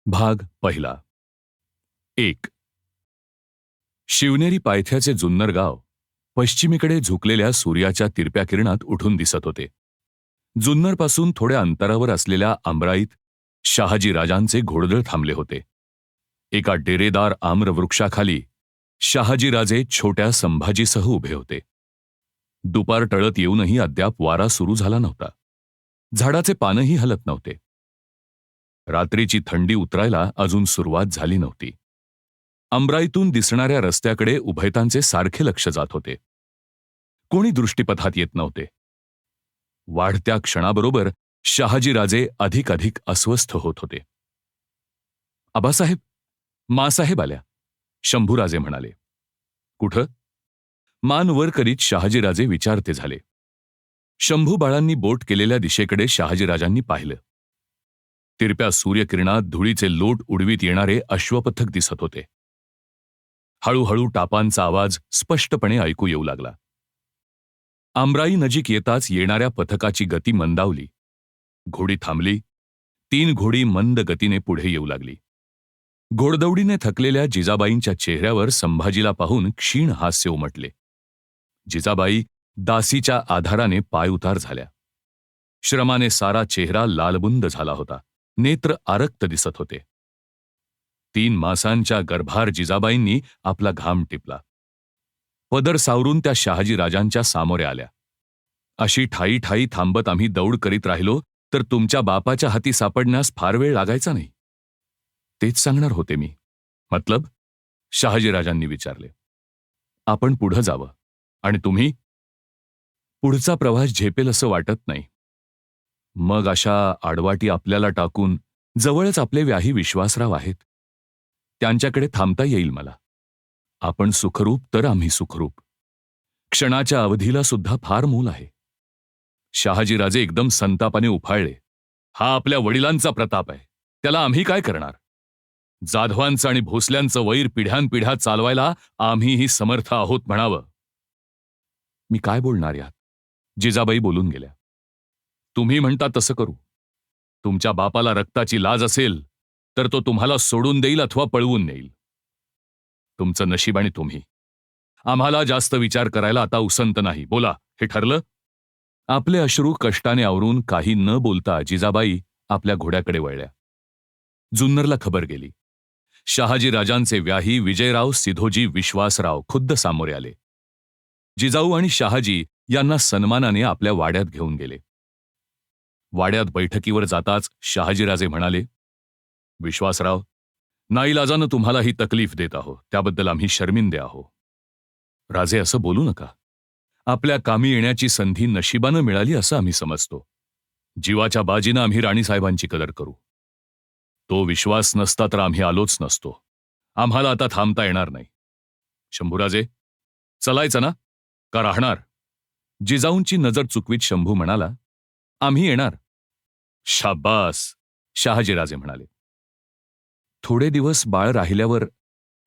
भाग पहिला. 1. शिवनेरी पायथ्याचे जुन्नर गाव पश्चिमेकडे झुकलेल्या सूर्याच्या तिरप्या किरणात उठून दिसत होते. जुन्नरपासून थोड्या अंतरावर असलेल्या आंबराईत शहाजी राजांचे घोडदळ थांबले होते. एका डेरेदार आम्रवृक्षाखाली शहाजीराजे छोट्या संभाजीसह उभे होते. दुपार टळत येऊनही अद्याप वारा सुरू झाला नव्हता. झाडाचे पानही हलत नव्हते. रात्रीची थंडी उतरायला अजून सुरुवात झाली नव्हती. आंबराईतून दिसणाऱ्या रस्त्याकडे उभयतांचे सारखे लक्ष जात होते. कोणी दृष्टीपथात येत नव्हते. वाढत्या क्षणाबरोबर शहाजीराजे अधिक अस्वस्थ होत होते. आबासाहेब, मासाहेब आल्या, शंभूराजे म्हणाले. कुठं? मान वर करीत शहाजीराजे विचारते झाले. शंभू बाळांनी बोट केलेल्या दिशेकडे शहाजीराजांनी पाहिलं. तिरप्या सूर्यकिरणात धुळीचे लोट उडवीत येणारे अश्वपथक दिसत होते. हळूहळू टापांचा आवाज स्पष्टपणे ऐकू येऊ लागला. आंबराई नजीक येताच येणाऱ्या पथकाची गती मंदावली. घोडी थांबली. 3 घोडी मंद गतीने पुढे येऊ लागली. घोडदौडीने थकलेल्या जिजाबाईंच्या चेहऱ्यावर संभाजीला पाहून क्षीण हास्य उमटले. जिजाबाई दासीच्या आधाराने पायउतार झाल्या. श्रमाने सारा चेहरा लालबुंद झाला होता. नेत्र आरक्त दिसत होते. 3 मासांच्या गर्भार जिजाबाईंनी आपला घाम टिपला. पदर सावरून त्या शहाजीराजांच्या सामोरे आल्या. अशी ठाई ठाई थांबत आम्ही दौड करीत राहिलो तर तुमच्या बापाच्या हाती सापडण्यास फार वेळ लागायचा नाही. तेच सांगणार होते मी. मतलब? शहाजीराजांनी विचारले. आपण पुढं जावं आणि तुम्ही? पुढचा प्रवास झेपेल असं वाटत नाही. मग अशा आडवाटी आपल्याला टाकून जवळच आपले व्याही विश्वासराव आहेत. त्यांच्याकडे थांबता येईल मला. आपण सुखरूप तर आम्ही सुखरूप. क्षणाच्या अवधीला सुद्धा फार मोल आहे. शहाजीराजे एकदम संतापाने उफाळले. हा आपल्या वडिलांचा प्रताप आहे. त्याला आम्ही काय करणार? जाधवांचं आणि भोसल्यांचं वैर पिढ्यानपिढ्या चालवायला आम्हीही समर्थ आहोत म्हणावं. मी काय बोलणार यात? जिजाबाई बोलून गेल्या. तुम्ही म्हणता तसं करू. तुमच्या बापाला रक्ताची लाज असेल तर तो तुम्हाला सोडून देईल अथवा पळवून नेईल. तुमचं नशीब आणि तुम्ही. आम्हाला जास्त विचार करायला आता उसंत नाही. बोला, हे ठरलं? आपले अश्रू कष्टाने आवरून काही न बोलता जिजाबाई आपल्या घोड्याकडे वळल्या. जुन्नरला खबर गेली. शहाजीराजांचे व्याही विजयराव सिधोजी विश्वासराव खुद्द सामोरे आले. जिजाऊ आणि शहाजी यांना सन्मानाने आपल्या वाड्यात घेऊन गेले. वाड्यात बैठकीवर जाताच शहाजीराजे म्हणाले, विश्वासराव, नाईलाजानं तुम्हाला ही तकलीफ देत आहो, त्याबद्दल आम्ही शर्मिंदे आहो. राजे, असं बोलू नका. आपल्या कामी येण्याची संधी नशिबानं मिळाली असं आम्ही समजतो. जीवाच्या बाजीनं आम्ही राणीसाहेबांची कदर करू. तो विश्वास नसता तर आम्ही आलोच नसतो. आम्हाला आता थांबता येणार नाही. शंभूराजे, चलायचं ना का राहणार? जिजाऊंची नजर चुकवीत शंभू म्हणाला, आम्ही येणार. शाबास, शहाजीराजे म्हणाले. थोडे दिवस बाळ राहिल्यावर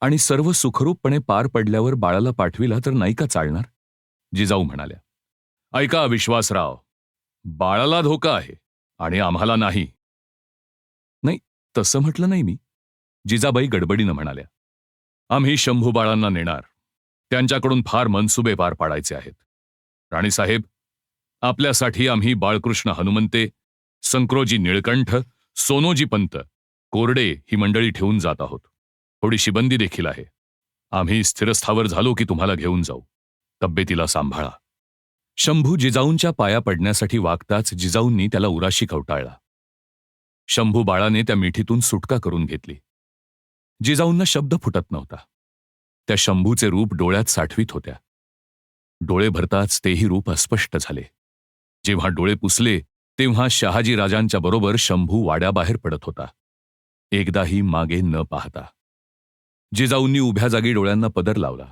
आणि सर्व सुखरूपपणे पार पडल्यावर बाळाला पाठविला तर नाही का चालणार? जिजाऊ म्हणाल्या. ऐका विश्वासराव, बाळाला धोका आहे आणि आम्हाला नाही. नाही, तसं म्हटलं नाही मी. जिजाबाई गडबडीनं म्हणाल्या. आम्ही शंभू बाळांना नेणार. त्यांच्याकडून फार मनसुबे पार पाडायचे आहेत. राणीसाहेब, आपल्यासाठी आम्ही बाळकृष्ण हनुमंते, संक्रोजी निळकंठ, सोनोजी पंत, कोरडे ही मंडळी ठेवून जात आहोत. थोडी शिबंदी देखील आहे. आम्ही स्थिरस्थावर झालो की तुम्हाला घेऊन जाऊ. तब्येतीला सांभाळा. शंभू जिजाऊंच्या पाया पडण्यासाठी वागताच जिजाऊंनी त्याला उराशी कवटाळला. शंभू बाळाने त्या मिठीतून सुटका करून घेतली. जिजाऊंना शब्द फुटत नव्हता. त्या शंभूचे रूप डोळ्यात साठवीत होत्या. डोळे भरताच तेही रूप अस्पष्ट झाले. जेव्हा डोळे पुसले तेव्हा शहाजीराजांच्या बरोबर शंभू वाड्याबाहेर पडत होता, एकदाही मागे न पाहता. जिजाऊंनी उभ्या जागी डोळ्यांना पदर लावला.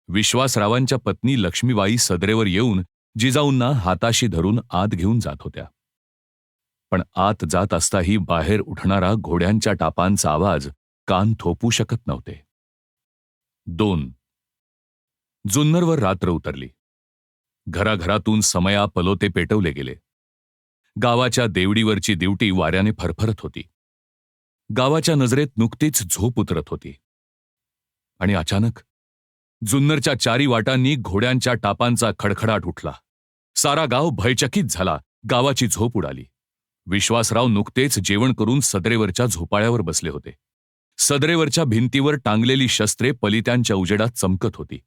विश्वासरावांच्या पत्नी लक्ष्मीबाई सदरेवर येऊन जिजाऊंना हाताशी धरून आत घेऊन जात होत्या. पण आत जात असताही बाहेर उठणारा घोड्यांच्या टापांचा आवाज कान थोपू शकत नव्हते. 2. जुन्नरवर रात्र उतरली. घराघरातून समया पलोते पेटवले गेले. गावाच्या देवडीवरची दिवटी वाऱ्याने फरफरत होती. गावाच्या नजरेत नुकतीच झोप उतरत होती. आणि अचानक जुन्नरच्या चारी वाटांनी घोड्यांच्या टापांचा खडखडाट उठला. सारा गाव भयचकित झाला. गावाची झोप उडाली. विश्वासराव नुकतेच जेवण करून सदरेवरच्या झोपाळ्यावर बसले होते. सदरेवरच्या भिंतीवर टांगलेली शस्त्रे पलित्यांच्या उजेडात चमकत होती.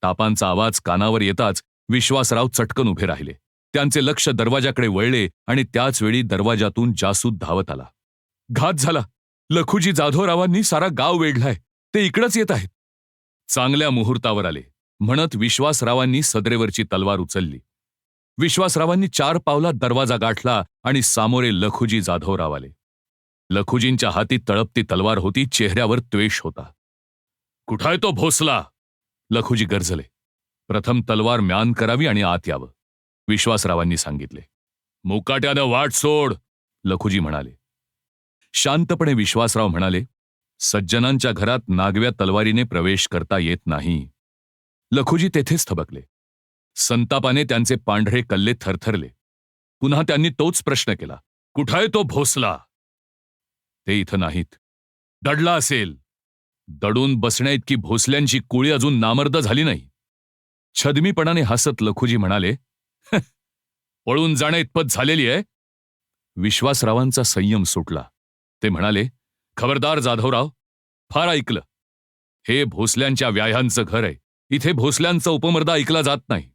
टापांचा आवाज कानावर येताच विश्वासराव चटकन उभे राहिले. त्यांचे लक्ष दरवाजाकडे वळले आणि त्याच वेळी दरवाजातून जासूद धावत आला. घात झाला. लखुजी जाधवरावांनी सारा गाव वेढलाय. ते इकडंच येत आहेत. चांगल्या मुहूर्तावर आले म्हणत विश्वासरावांनी सदरेवरची तलवार उचलली. विश्वासरावांनी 4 पावलात दरवाजा गाठला आणि सामोरे लखुजी जाधवराव आले. लखुजींच्या हाती तळपती तलवार होती. चेहऱ्यावर द्वेष होता. कुठाय तो भोसला? लखुजी गरजले. प्रथम तलवार म्यान करावी आणि आत यावं, विश्वासरावांनी सांगितले. मुकाट्यानं वाट सोड, लखुजी म्हणाले. शांतपणे विश्वासराव म्हणाले, सज्जनांच्या घरात नागव्या तलवारीने प्रवेश करता येत नाही. लखुजी तेथेच थबकले. संतापाने त्यांचे पांढरे कल्ले थरथरले. पुन्हा त्यांनी तोच प्रश्न केला. कुठाय तो भोसला? ते इथं नाहीत. दडला असेल. दडून बसण्याइतकी भोसल्यांची कुळी अजून नामर्द झाली नाही. छदमीपणाने हसत लखुजी म्हणाले, पळून जाण्याइतपत झालेली आहे. विश्वासरावांचा संयम सुटला. ते म्हणाले, खबरदार जाधवराव, फार ऐकलं. हे भोसल्यांच्या व्याह्यांचं घर आहे. इथे भोसल्यांचा उपमर्द ऐकला जात नाही.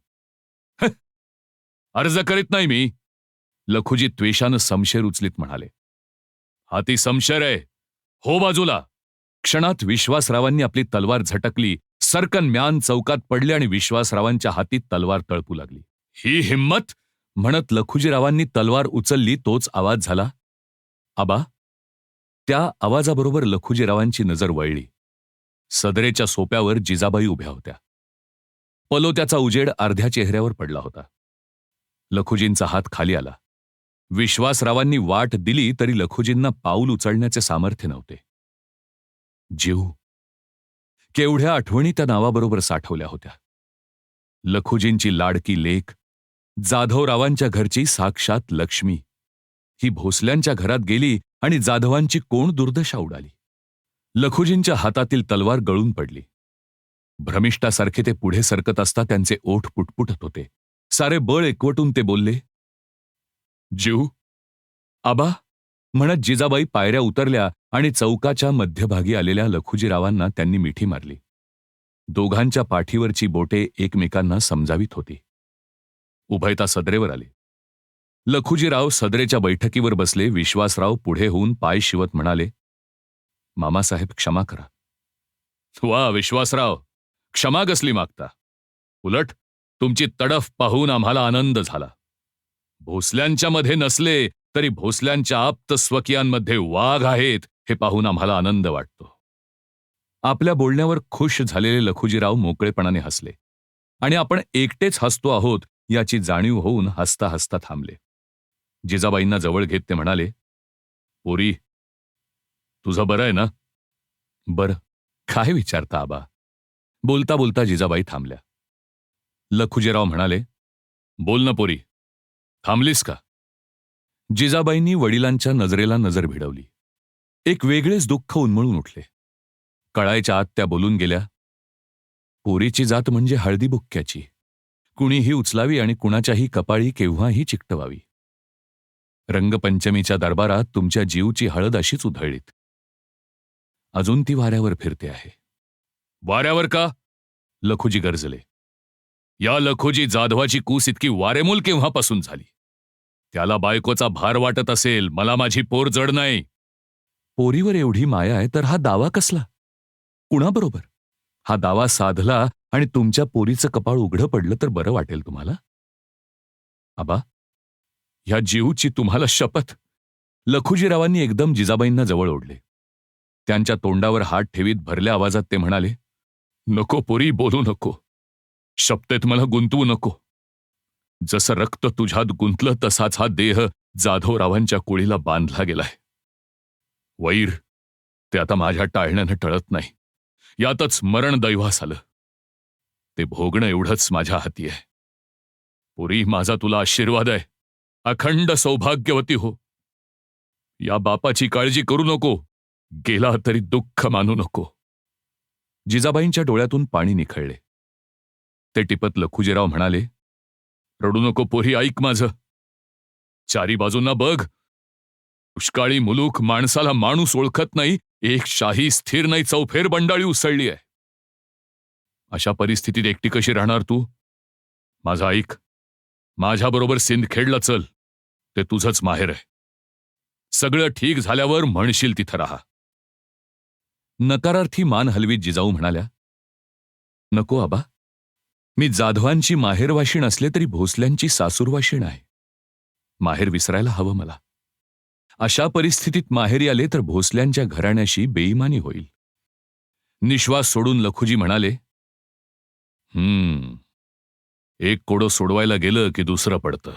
अर्ज करीत नाही मी, लखुजी त्वेषानं समशेर उचलीत म्हणाले. हाती समशेर आहे, हो बाजूला. क्षणात विश्वासरावांनी आपली तलवार झटकली. सरकन म्यान चौकात पडले आणि विश्वासरावांच्या हाती तलवार तळपू लागली. ही हिम्मत, म्हणत लखुजीरावांनी तलवार उचलली. तोच आवाज झाला, आबा. त्या आवाजाबरोबर लखुजीरावांची नजर वळली. सदरेच्या सोप्यावर जिजाबाई उभ्या होत्या. पलोत्याचा उजेड अर्ध्या चेहऱ्यावर पडला होता. लखुजींचा हात खाली आला. विश्वासरावांनी वाट दिली तरी लखुजींना पाऊल उचलण्याचे सामर्थ्य नव्हते. जीव, केवढ्या आठवणी त्या नावाबरोबर साठवल्या होत्या. लखुजींची लाडकी लेक, जाधवरावांच्या घरची साक्षात लक्ष्मी, ही भोसल्यांच्या घरात गेली आणि जाधवांची कोण दुर्दशा उडाली. लखुजींच्या हातातील तलवार गळून पडली. भ्रमिष्ठासारखे ते पुढे सरकत असता त्यांचे ओठ पुटपुटत होते. सारे बळ एकवटून ते बोलले, जीव, आबा, म्हणत जिजाबाई पायऱ्या उतरल्या आणि चौकाच्या मध्यभागी आलेल्या लखुजीरावांना त्यांनी मिठी मारली. दोघांच्या पाठीवरची बोटे एकमेकांना समजावीत होती. उभयता सदरेवर आले. लखुजीराव सदरेच्या बैठकीवर बसले. विश्वासराव पुढे होऊन पाय शिवत म्हणाले, मामासाहेब, क्षमा करा. वा विश्वासराव, क्षमा कसली मागता? उलट तुमची तडफ पाहून आम्हाला आनंद झाला. भोसल्यांच्या मध्ये नसले तरी भोसल्यांच्या आप्त स्वकीयांमध्ये वाघ आहेत हे पाहून आम्हाला आनंद वाटतो. आपल्या बोलण्यावर खुश झालेले लखुजीराव मोकळेपणाने हसले आणि आपण एकटेच हसतो आहोत याची जाणीव होऊन हसता हसता थांबले. जिजाबाईंना जवळ घेत ते म्हणाले, पोरी, तुझं बरं आहे ना? बरं. काय विचारता आबा? बोलता बोलता जिजाबाई थांबल्या. लखुजीराव म्हणाले, बोल ना पोरी, थांबलीस का? जिजाबाईंनी वडिलांच्या नजरेला नजर भिडवली. एक वेगळेच दुःख उन्मळून उठले. कळायच्या आत त्या बोलून गेल्या, पोरीची जात म्हणजे हळदीबुक्क्याची, कुणीही उचलावी आणि कुणाच्याही कपाळी केव्हाही चिकटवावी. रंगपंचमीच्या दरबारात तुमच्या जीवची हळद अशीच उधळलीत. अजून ती वाऱ्यावर फिरते आहे. वाऱ्यावर का? लखुजी गरजले. या लखुजी जाधवाची कूस इतकी वारेमूल केव्हापासून झाली? त्याला बायकोचा भार वाटत असेल. मला माझी पोर जड नाही. पोरीवर एवढी माया आहे तर हा दावा कसला? कुणाबरोबर? हा दावा साधला आणि तुमच्या पोरीचं कपाळ उघडं पडलं तर बरं वाटेल तुम्हाला. आबा, ह्या जीवची तुम्हाला शपथ. लखुजीरावांनी एकदम जिजाबाईंना जवळ ओढले. त्यांच्या तोंडावर हात ठेवीत भरल्या आवाजात ते म्हणाले, नको पोरी, बोलू नको. शपथेत मला गुंतवू नको. जसं रक्त तुझ्यात गुंतलं तसाच हा देह जाधवरावांच्या कुळीला बांधला गेलाय. वैर, ते आता माझ्या टाळण्यानं टळत नाही. यातच मरण दैवास आलं. ते भोगणं एवढंच माझ्या हाती आहे. पुरी, माझा तुला आशीर्वाद आहे. अखंड सौभाग्यवती हो. या बापाची काळजी करू नको. गेला तरी दुःख मानू नको. जिजाबाईंच्या डोळ्यातून पाणी निखळले. ते टिपत लखुजीराव म्हणाले, रडू नको पोरी, ऐक माझं. चारी बाजूंना बघ. दुष्काळी मुलूक, माणसाला माणूस ओळखत नाही, एक शाही स्थिर नाही, चौफेर बंडाळी उसळली आहे. अशा परिस्थितीत एकटी कशी राहणार तू? माझं ऐक. माझ्याबरोबर सिंदखेडला चल. ते तुझंच माहेर आहे. सगळं ठीक झाल्यावर म्हणशील तिथं राहा. नकारार्थी मान हलवीत जिजाऊ म्हणाल्या, नको आबा. मी जाधवांची माहेरवाशीण असले तरी भोसल्यांची सासूरवाशीण आहे. माहेर विसरायला हवं मला. अशा परिस्थितीत माहेरी आले तर भोसल्यांच्या घराण्याशी बेईमानी होईल. निश्वास सोडून लखुजी म्हणाले, एक कोडं सोडवायला गेलं की दुसरं पडतं.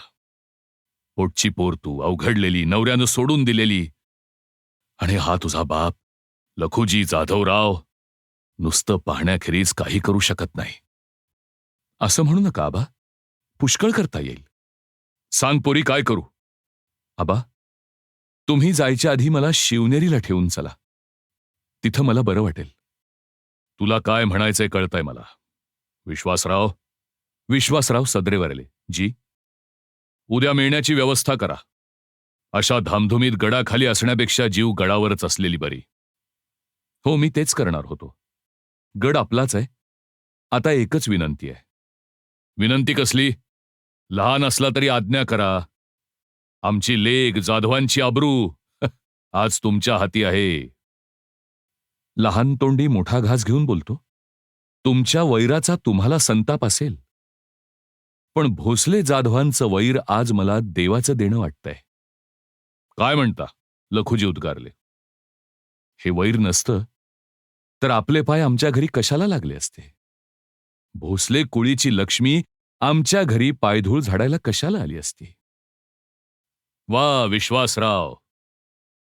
पोटची पोर तू, अवघडलेली, नवऱ्यानं सोडून दिलेली. आणि हा तुझा बाप लखुजी जाधवराव नुसतं पाहण्याखेरीज काही करू शकत नाही. असं म्हणू नका आबा. पुष्कळ करता येईल. सांग पोरी, काय करू? आबा, तुम्ही जायच्या आधी मला शिवनेरीला ठेवून चला. तिथं मला बरं वाटेल. तुला काय म्हणायचंय कळतंय मला. विश्वासराव सदरेवर आले. जी. उद्या मिळण्याची व्यवस्था करा. अशा धामधुमीत गडाखाली असण्यापेक्षा जीव गडावरच असलेली बरी. हो, मी तेच करणार होतो. गड आपलाच आहे. आता एकच विनंती आहे. विनंती कसली? लहान असला तरी आज्ञा करा. आमची लेक, जाधवांची आबरू आज तुमच्या हाती आहे. लहान तोंडी मोठा घास घेऊन बोलतो. तुमच्या वैराचा तुम्हाला संताप असेल, पण भोसले जाधवांचं वैर आज मला देवाचं देणं वाटतंय. काय म्हणता? लखुजी उद्गारले. हे वैर नसतं तर आपले पाय आमच्या घरी कशाला लागले असते? भोसले कुळीची लक्ष्मी आमच्या घरी पायधूळ झाडायला कशाला आली असती? वा विश्वासराव,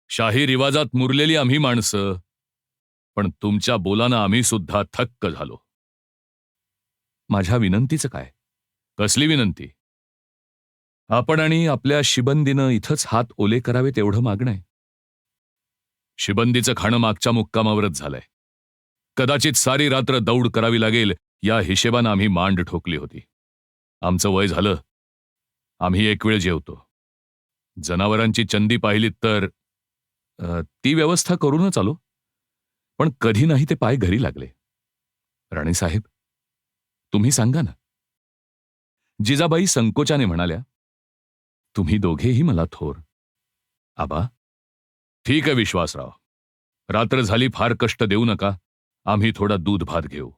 शाही रिवाजात मुरलेली आम्ही माणसं, पण तुमच्या बोलानं आम्ही सुद्धा थक्क झालो. माझ्या विनंतीचं काय? कसली विनंती? आपण आणि आपल्या शिबंदीनं इथंच हात ओले करावेत एवढं मागणं आहे. शिबंदीचं खाणं मागच्या मुक्कामावरच झालंय. कदाचित सारी रात्र दौड करावी लागेल या हिशेबानं आम्ही मांड ठोकली होती. आमचं वय झालं. आम्ही एक वेळ जेवतो. जनावरांची चंदी पाहिलीत तर ती व्यवस्था करूनच आलो, पण कधी नाही ते पाय घरी लागले. राणीसाहेब, तुम्ही सांगा ना. जिजाबाई संकोचाने म्हणाल्या, तुम्ही दोघेही मला थोर. आबा, ठीक आहे विश्वासराव. रात्र झाली, फार कष्ट देऊ नका. आम्ही थोडा दूध भात घेऊ.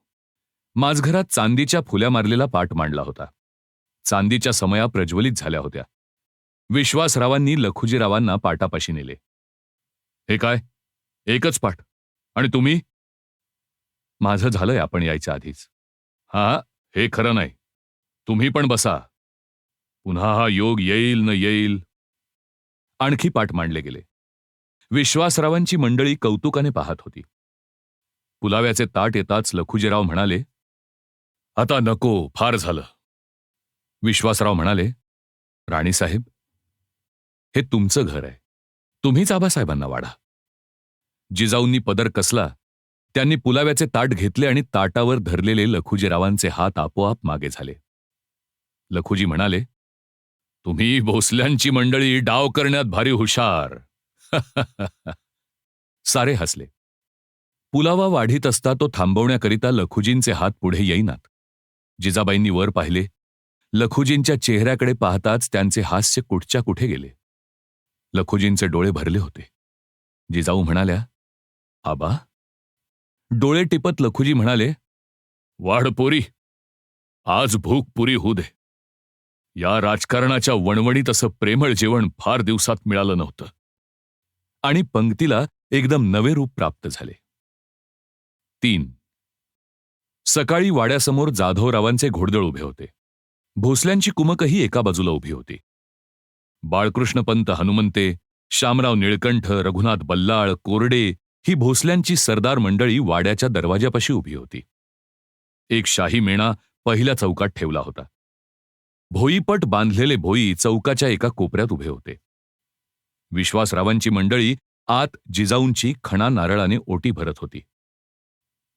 माझघरात चांदीच्या फुल्या मारलेला पाट मांडला होता. चांदीच्या समया प्रज्वलित झाल्या होत्या. विश्वासरावांनी लखुजीरावांना पाटापाशी नेले. हे काय, एकच पाट? आणि तुम्ही? माझं झालंय आपण यायच्या आधीच. हा, हे खरं नाही. तुम्ही पण बसा. पुन्हा हा योग येईल न येईल. आणखी पाट मांडले गेले. विश्वासरावांची मंडळी कौतुकाने पाहत होती. पुलाव्याचे ताट येताच लखुजीराव म्हणाले, आता नको, फार झालं. विश्वासराव म्हणाले, राणीसाहेब, हे तुमचं घर आहे. तुम्हीच आबासाहेबांना वाढा. जिजाऊंनी पदर कसला. त्यांनी पुलाव्याचे ताट घेतले आणि ताटावर धरलेले लखुजीरावांचे हात आपोआप मागे झाले. लखुजी म्हणाले, तुम्ही भोसल्यांची मंडळी डाव करण्यात भारी हुशार. सारे हसले. पुलावा वाढीत असता तो थांबवण्याकरिता लखुजींचे हात पुढे येईनात. जिजाबाईंनी वर पाहिले. लखुजींच्या चेहऱ्याकडे पाहताच त्यांचे हास्य कुठच्या कुठे गेले. लखुजींचे डोळे भरले होते. जिजाऊ म्हणाल्या, आबा. डोळे टिपत लखुजी म्हणाले, वाढ पोरी, आज भूक पुरी होऊ दे. या राजकारणाच्या वणवणीत असं प्रेमळ जेवण फार दिवसात मिळालं नव्हतं. आणि पंक्तीला एकदम नवे रूप प्राप्त झाले. 3. सकाळी वाड्यासमोर जाधवरावांचे घोडदळ उभे होते. भोसल्यांची कुमकही एका बाजूला उभी होती. बाळकृष्णपंत हनुमंते, शामराव निळकंठ, रघुनाथ बल्लाळ, कोरडे ही भोसल्यांची सरदार मंडळी वाड्याच्या दरवाजापाशी उभी होती. एक शाही मेणा पहिल्या चौकात ठेवला होता. भोईपट बांधलेले भोई चौकाच्या एका कोपऱ्यात उभे होते. विश्वासरावांची मंडळी आत जिजाऊंची खणा नारळाने ओटी भरत होती.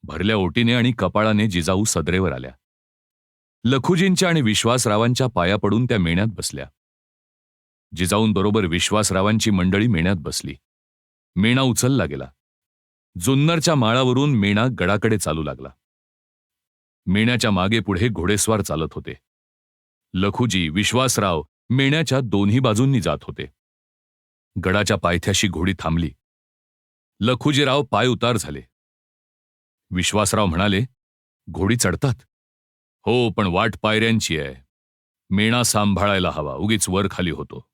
भरल्या ओटीने आणि कपाळाने जिजाऊ सदरेवर आल्या. लखुजींच्या आणि विश्वासरावांच्या पाया पडून त्या मेण्यात बसल्या. जिजाऊंबरोबर विश्वासरावांची मंडळी मेण्यात बसली. मेणा उचलला गेला. जुन्नरच्या माळावरून मेणा गडाकडे चालू लागला. मेण्याच्या मागे पुढे घोडेस्वार चालत होते. लखुजी, विश्वासराव मेण्याच्या दोन्ही बाजूंनी जात होते. गडाच्या पायथ्याशी घोडी थांबली. लखुजीराव पाय उतार झाले. विश्वासराव म्हणाले, घोडी चढतात? हो, पण वाट पायऱ्यांची आहे. मेणा सांभाळायला हवा, उगीच वर खाली होतो.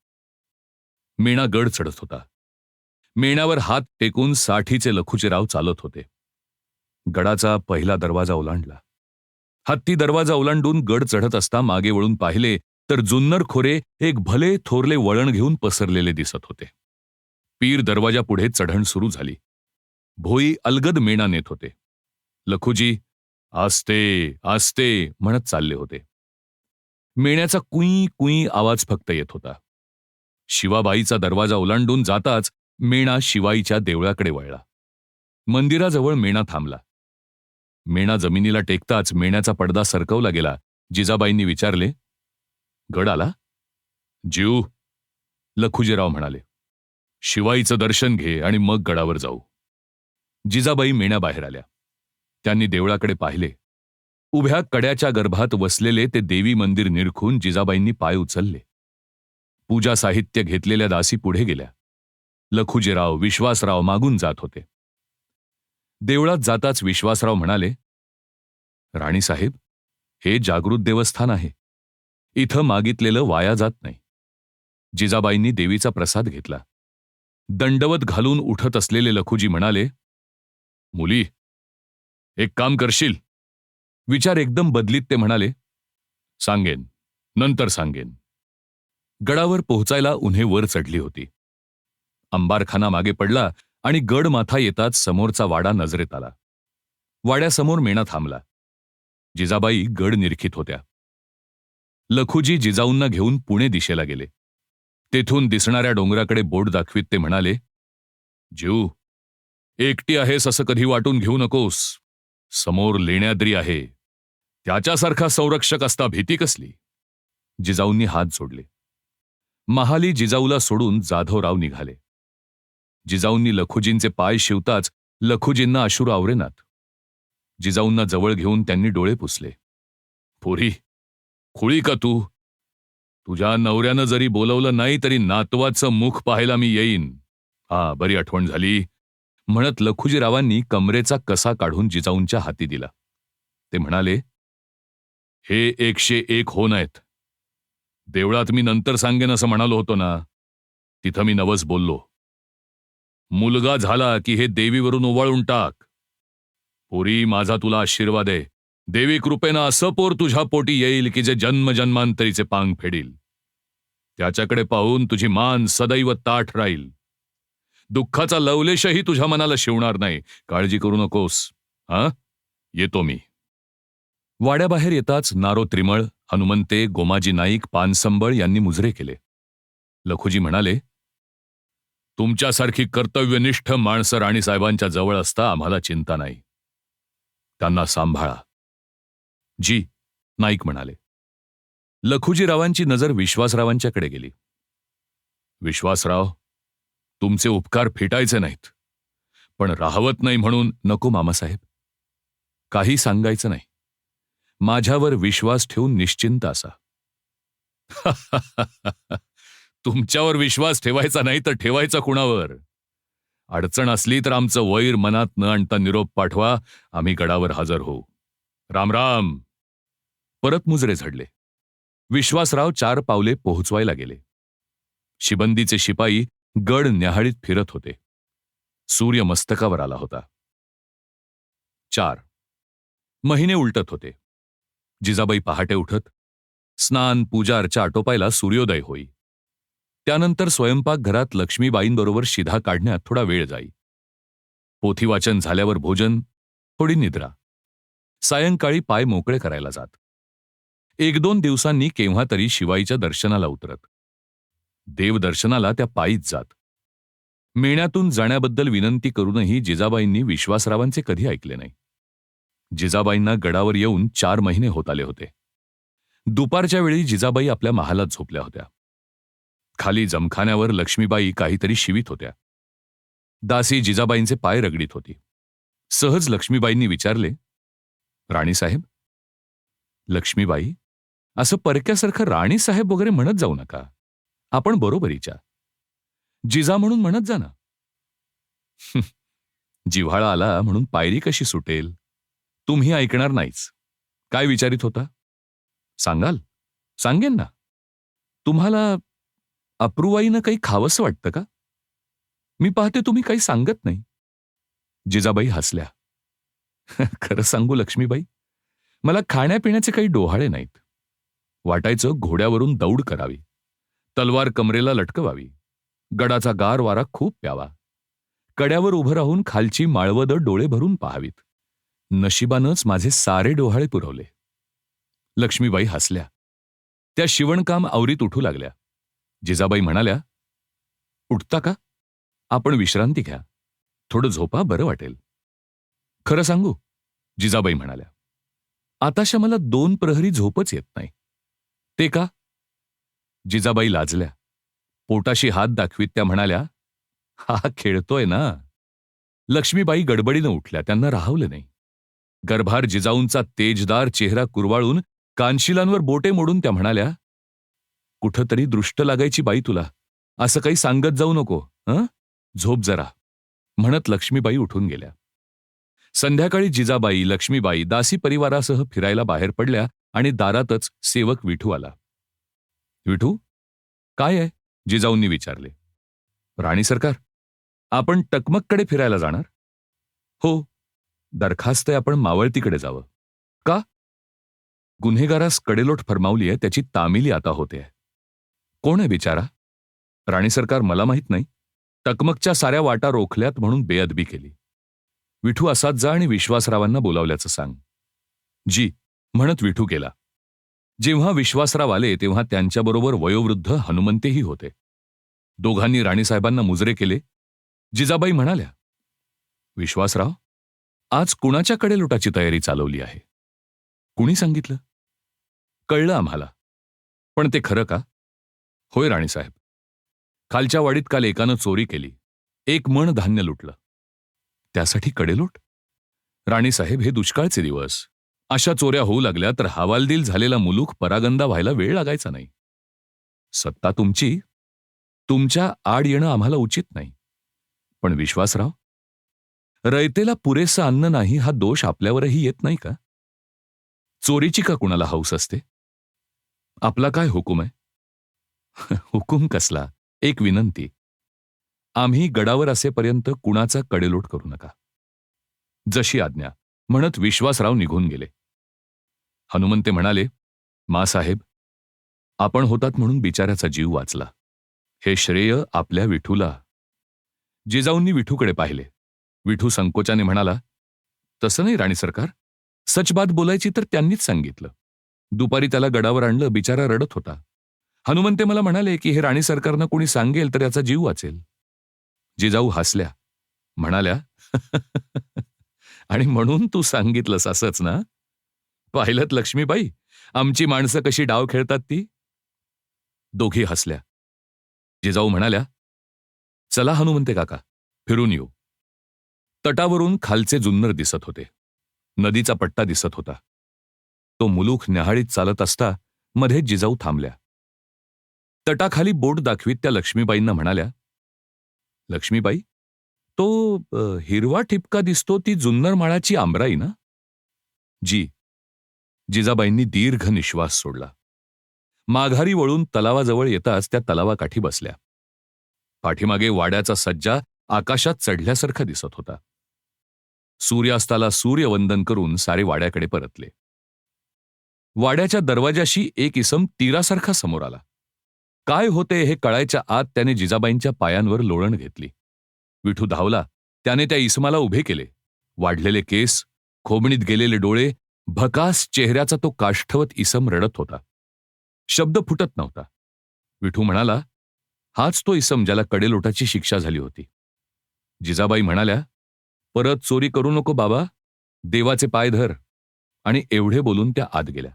मेणा गड चढत होता. मेण्यावर हात टेकून साठीचे लखुजीराव चालत होते. गडाचा पहिला दरवाजा ओलांडला. हत्ती दरवाजा ओलांडून गड चढत असता मागे वळून पाहिले तर जुन्नर खोरे एक भले थोरले वळण घेऊन पसरलेले दिसत होते. पीर दरवाजापुढे चढण सुरू झाली. भोई अलगद मेणा नेत होते. लखुजी आस्ते आस्ते म्हणत चालले होते. मेण्याचा कुई कुई आवाज फक्त येत होता. शिवाबाईचा दरवाजा ओलांडून जाताच मेणा शिवाईच्या देवळाकडे वळला. मंदिराजवळ मेणा थांबला. मेणा जमिनीला टेकताच मेण्याचा पडदा सरकवला गेला. जिजाबाईंनी विचारले, गड आला? जीव, लखुजीराव म्हणाले. शिवाईचं दर्शन घे आणि मग गडावर जाऊ. जिजाबाई मेण्याबाहेर आल्या. त्यांनी देवळाकडे पाहिले. उभ्या कड्याच्या गर्भात वसलेले ते देवी मंदिर निरखून जिजाबाईंनी पाय उचलले. पूजा साहित्य घेतलेल्या दासी पुढे गेल्या. लखुजीराव, विश्वासराव मागून जात होते. देवळात जाताच विश्वासराव म्हणाले, राणीसाहेब, हे जागृत देवस्थान आहे. इथं मागितलेलं वाया जात नाही. जिजाबाईंनी देवीचा प्रसाद घेतला. दंडवत घालून उठत असलेले लखुजी म्हणाले, मुली, एक काम करशील? विचार एकदम बदलीत ते म्हणाले, सांगेन, नंतर सांगेन. गडावर पोहोचायला उन्हे वर चढली होती. अंबारखाना मागे पडला आणि गड माथा येताच समोरचा वाडा नजरेत आला. वाड्यासमोर मेणा थांबला. जिजाबाई गड निरखित होत्या. लखुजी जिजाऊंना घेऊन पुणे दिशेला गेले. तेथून दिसणाऱ्या डोंगराकडे बोट दाखवीत ते म्हणाले, जीव, एकटी आहेस असं कधी वाटून घेऊ नकोस. समोर लेण्याद्री आहे. त्याच्यासारखा संरक्षक असता भीती कसली? जिजाऊंनी हात जोडले. महाली जिजाऊला सोडून जाधवराव निघाले. जिजाऊंनी लखुजींचे पाय शिवताच लखुजींना अश्रू आवरेनात. जिजाऊंना जवळ घेऊन त्यांनी डोळे पुसले. पोरी, खुळी का तू? तुझ्या नवऱ्यानं जरी बोलवलं नाही तरी नातवाचं मुख पाहायला मी येईन. हा, बरी आठवण झाली, म्हणत लखुजीरावांनी कमरेचा कसा काढून जिजाऊंच्या हाती दिला. ते म्हणाले, हे 101 हो नाहीत. देवळात मी नंतर सांगेन असं म्हणालो होतो ना, तिथं मी नवस बोललो. मुलगा झाला की हे देवीवरून ओवाळून टाक. पोरी, माझा तुला आशीर्वाद आहे. देवी कृपेनं असं पोर तुझ्या पोटी येईल की जे जन्मजन्मांतरीचे पांग फेडील. त्याच्याकडे पाहून तुझी मान सदैव ताठ राहील. दुःखाचा लवलेशही तुझ्या मनाला शिवणार नाही. काळजी करू नकोस. हा, येतो मी. वाड्याबाहेर येताच नारो त्रिमळ, हनुमंते, गोमाजी नाईक, पानसंबळ यांनी मुजरे केले. लखुजी म्हणाले, तुमच्यासारखी कर्तव्यनिष्ठ माणसं राणीसाहेबांच्या जवळ असता आम्हाला चिंता नाही. त्यांना सांभाळा. जी, नाईक म्हणाले. लखुजीरावांची नजर विश्वासरावांच्याकडे गेली. विश्वासराव, तुमचे उपकार फिटायचे नाहीत, पण राहवत नाही म्हणून नको मामासाहेब. काही सांगायचं नाही. माझ्यावर विश्वास ठेवून निश्चिंत असा. तुमच्यावर विश्वास ठेवायचा नाही तर ठेवायचा कुणावर? अडचण असली तर आमचं वैर मनात न आणता निरोप पाठवा. आम्ही गडावर हजर होऊ. राम राम. परत मुजरे झडले. विश्वासराव 4 पावले पोहोचवायला गेले. शिबंदीचे शिपाई गड न्याहाळीत फिरत होते. सूर्य मस्तकावर आला होता. 4 महिने उलटत होते. जिजाबाई पहाटे उठत. स्नान, पूजा अर्चा आटोपायला सूर्योदय होई. त्यानंतर स्वयंपाकघरात लक्ष्मीबाईंबरोबर शिधा काढण्यात थोडा वेळ जाई. पोथीवाचन झाल्यावर भोजन, थोडी निद्रा. सायंकाळी पाय मोकळे करायला जात. 1-2 दिवसांनी केव्हा तरी शिवाईच्या दर्शनाला उतरत. देवदर्शनाला त्या पायीच जात. मेण्यातून जाण्याबद्दल विनंती करूनही जिजाबाईंनी विश्वासरावांचे कधी ऐकले नाही. जिजाबाईंना गडावर येऊन 4 महिने होत आले होते. दुपारच्या वेळी जिजाबाई आपल्या महालात झोपल्या होत्या. खाली जमखान्यावर लक्ष्मीबाई काहीतरी शिवीत होत्या. दासी जिजाबाईंचे पाय रगडीत होती. सहज लक्ष्मीबाईंनी विचारले, राणीसाहेब? लक्ष्मीबाई, असं परक्यासारखं राणीसाहेब वगैरे म्हणत जाऊ नका. आपण बरोबरीच्या. जिजा म्हणून म्हणत जा ना. जिव्हाळा आला म्हणून पायरी कशी सुटेल? तुम्ही ऐकणार नाहीच. काय विचारित होता? सांगाल? सांगेन ना. तुम्हाला अप्रूबाईनं काही खावंसं वाटतं का? मी पाहते तुम्ही काही सांगत नाही. जिजाबाई हसल्या. खरं सांगू लक्ष्मीबाई, मला खाण्यापिण्याचे काही डोहाळे नाहीत. वाटायचं घोड्यावरून दौड करावी, तलवार कमरेला लटकवावी, गडाचा गार वारा खूप प्यावा, कड्यावर उभं राहून खालची माळवदं डोळे भरून पाहावीत. नशिबानंच माझे सारे डोहाळे पुरवले. लक्ष्मीबाई हसल्या. त्या शिवणकाम आवरीत उठू लागल्या. जिजाबाई म्हणाल्या, उठता का? आपण विश्रांती घ्या. थोडं झोपा, बरं वाटेल. खरं सांगू, जिजाबाई म्हणाल्या, आताशा मला 2 प्रहरी झोपच येत नाही. ते का? जिजाबाई लाजल्या. पोटाशी हात दाखवीत त्या म्हणाल्या, हा खेळतोय ना. लक्ष्मीबाई गडबडीनं उठल्या. त्यांना राहवलं नाही. गर्भार जिजाऊंचा तेजदार चेहरा कुरवाळून कानशिलांवर बोटे मोडून त्या म्हणाल्या, कुठंतरी दृष्ट लागायची बाई तुला. असं काही सांगत जाऊ नको. हं? झोप जरा. म्हणत लक्ष्मीबाई उठून गेल्या. संध्याकाळी जिजाबाई, लक्ष्मीबाई दासी परिवारासह फिरायला बाहेर पडल्या आणि दारातच सेवक विठू आला. विठू, काय आहे? जिजाऊंनी विचारले. राणी सरकार, आपण टकमककडे फिरायला जाणार? हो. दरखास्त आहे आपण मावळतीकडे जावं. का? गुन्हेगारास कडेलोट फरमावली आहे, त्याची तामिली आता होते. कोण आहे बिचारा? राणी सरकार, मला माहीत नाही. टकमकच्या साऱ्या वाटा रोखल्यात म्हणून बेअदबी केली. विठू असाच जा आणि विश्वासरावांना बोलावल्याचं सांग. जी म्हणत विठू गेला. जेव्हा विश्वासराव आले तेव्हा त्यांच्याबरोबर वयोवृद्ध हनुमंतेही होते. दोघांनी राणीसाहेबांना मुजरे केले. जिजाबाई म्हणाल्या, विश्वासराव, आज कुणाच्या कडेलोटाची तयारी चालवली आहे? कुणी सांगितलं? कळलं आम्हाला. पण ते खरं का? होय राणीसाहेब. खालच्या वाडीत काल एकानं चोरी केली. 1 मण धान्य लुटलं. त्यासाठी कडेलोट? राणीसाहेब, हे दुष्काळचे दिवस. अशा चोऱ्या होऊ लागल्या तर हवालदिल झालेला मुलूक परागंदा व्हायला वेळ लागायचा नाही. सत्ता तुमची, तुमच्या आड येणं आम्हाला उचित नाही. पण विश्वासराव, रयतेला पुरेसं अन्न नाही हा दोष आपल्यावरही येत नाही का? चोरीची का कुणाला हौस असते? आपला काय हुकूम आहे? हुकूम कसला, एक विनंती. आम्ही गडावर असेपर्यंत कुणाचा कडेलोट करू नका. जशी आज्ञा, म्हणत विश्वासराव निघून गेले. हनुमंते म्हणाले, मासाहेब, आपण होतात म्हणून बिचाऱ्याचा जीव वाचला. हे श्रेय आपल्या विठूला. जिजाऊंनी विठूकडे पाहिले. विठू संकोचाने म्हणाला, तसं नाही राणी सरकार. सच बात बोलायची तर त्यांनीच सांगितलं. दुपारी त्याला गडावर आणलं, बिचारा रडत होता. हनुमंते मला म्हणाले की हे राणी सरकारनं कोणी सांगेल तर याचा जीव वाचेल. जिजाऊ हसल्या. म्हणाल्या, आणि म्हणून तू सांगितलंस असंच ना? पाहिलंत लक्ष्मीबाई, आमची माणसं कशी डाव खेळतात ती? दोघी हसल्या. जिजाऊ म्हणाल्या, चला हनुमंते काका, फिरून येऊ. तटावरून खालचे जुन्नर दिसत होते. नदीचा पट्टा दिसत होता. तो मुलूख न्याहाळीत चालत असता मध्ये जिजाऊ थांबल्या. तटाखाली बोट दाखवीत त्या लक्ष्मीबाईंना म्हणाल्या, लक्ष्मीबाई, तो हिरवा ठिपका दिसतो ती जुन्नर माळाची आंबराई ना? जी. जिजाबाईंनी दीर्घ निश्वास सोडला. माघारी वळून तलावाजवळ येताच त्या तलावाकाठी बसल्या. पाठीमागे वाड्याचा सज्जा आकाशात चढल्यासारखा दिसत होता. सूर्यास्ताला सूर्यवंदन करून सारे वाड्याकडे परतले. वाड्याच्या दरवाजाशी एक इसम तीरासारखा समोर आला. काय होते हे कळायच्या आत त्याने जिजाबाईंच्या पायांवर लोळण घेतली. विठू धावला. त्याने त्या इसमाला उभे केले. वाढलेले केस, खोबणीत गेलेले डोळे, भकास चेहऱ्याचा तो काष्ठवत इसम रडत होता. शब्द फुटत नव्हता. विठू म्हणाला, हाच तो इसम ज्याला कडेलोटाची शिक्षा झाली होती. जिजाबाई म्हणाल्या, "परत चोरी करू नको बाबा, देवाचे पाय धर." आणि एवढे बोलून त्या आत गेल्या.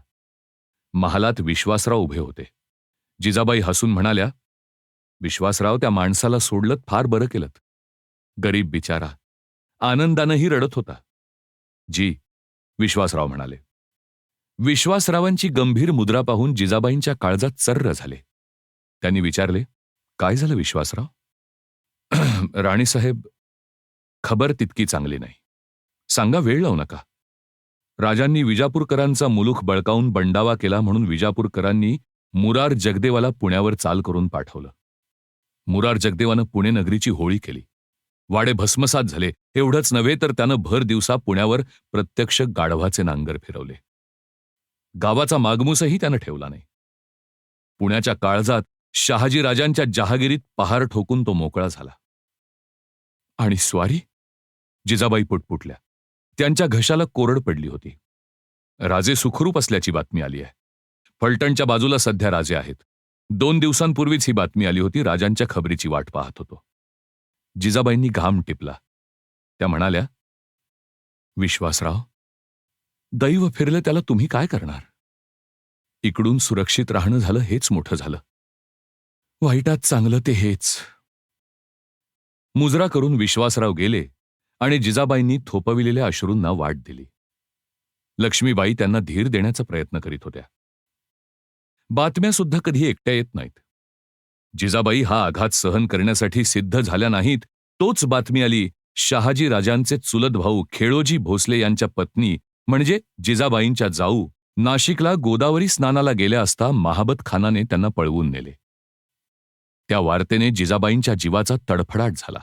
महालात विश्वासराव उभे होते. जिजाबाई हसून म्हणाल्या, "विश्वासराव, त्या माणसाला सोडलत फार बरं केलंत. गरीब बिचारा आनंदानंही रडत होता." "जी," विश्वासराव म्हणाले. विश्वासरावांची गंभीर मुद्रा पाहून जिजाबाईंच्या काळजात चर्र झाले. त्यांनी विचारले, "काय झालं विश्वासराव?" "राणीसाहेब, खबर तितकी चांगली नाही. सांगा, वेळ लावू नका. राजांनी विजापूरकरांचा मुलूख बळकावून बंडावा केला म्हणून विजापूरकरांनी मुरार जगदेवाला पुण्यावर चाल करून पाठवलं. मुरार जगदेवानं पुणे नगरीची होळी केली. वाडे भस्मसात झाले. एवढंच नव्हे तर त्यानं भर दिवसा पुण्यावर प्रत्यक्ष गाढवाचे नांगर फिरवले. गावाचा मागमूसही त्यानं ठेवला नाही. पुण्याच्या काळजात शहाजीराजांच्या जहागिरीत पहार ठोकून तो मोकळा झाला." "आणि स्वारी?" जिजाबाई पुटपुटल्या. त्यांच्या घशाला कोरड पडली होती. "राजे सुखरूप असल्याची बातमी आली आहे. फलटणच्या बाजूला सध्या राजे आहेत. 2 दिवसांपूर्वीच ही बातमी आली होती. राजांच्या खबरीची वाट पाहत होतो." जिजाबाईंनी घाम टिपला. त्या म्हणाल्या, "विश्वासराव, दैव फिरलं त्याला तुम्ही काय करणार? इकडून सुरक्षित राहणं झालं हेच मोठं झालं. वाईटात चांगलं ते हेच." मुजरा करून विश्वासराव गेले आणि जिजाबाईंनी थोपविलेल्या अश्रूंना वाट दिली. लक्ष्मीबाई त्यांना धीर देण्याचा प्रयत्न करीत होत्या. बातम्या सुद्धा कधी एकट्या येत नाहीत. जिजाबाई हा आघात सहन करण्यासाठी सिद्ध झाल्या नाहीत, तोच बातमी आली शहाजी राजांचे चुलत भाऊ खेळोजी भोसले यांच्या पत्नी म्हणजे जिजाबाईंच्या जाऊ नाशिकला गोदावरी स्नानाला गेल्या असता महाबत खानाने त्यांना पळवून नेले. त्या वार्तेने जिजाबाईंच्या जीवाचा तडफडाट झाला.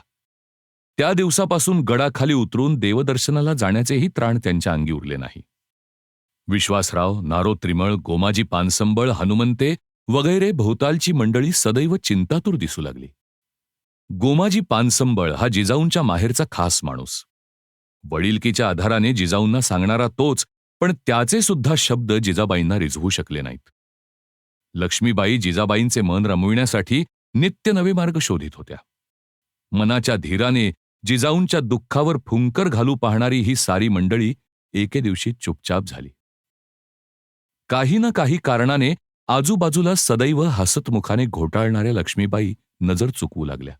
त्या दिवसापासून गडाखाली उतरून देवदर्शनाला जाण्याचेही त्राण त्यांच्या अंगी उरले नाही. विश्वासराव, नारो त्रिमळ, गोमाजी पानसंबळ, हनुमंते वगैरे भोवतालची मंडळी सदैव चिंतातूर दिसू लागली. गोमाजी पानसंबळ हा जिजाऊंच्या माहेरचा खास माणूस. वडिलकीच्या आधाराने जिजाऊंना सांगणारा तोच, पण त्याचे सुद्धा शब्द जिजाबाईंना रिझवू शकले नाहीत. लक्ष्मीबाई जिजाबाईंचे मन रमविण्यासाठी नित्य नवे मार्ग शोधित होत्या. मनाच्या धीराने जिजाऊंच्या दुःखावर फुंकर घालू पाहणारी ही सारी मंडळी एके दिवशी चुपचाप झाली. काही ना काही कारणाने आजूबाजूला सदैव हसतमुखाने घोटाळणाऱ्या लक्ष्मीबाई नजर चुकवू लागल्या.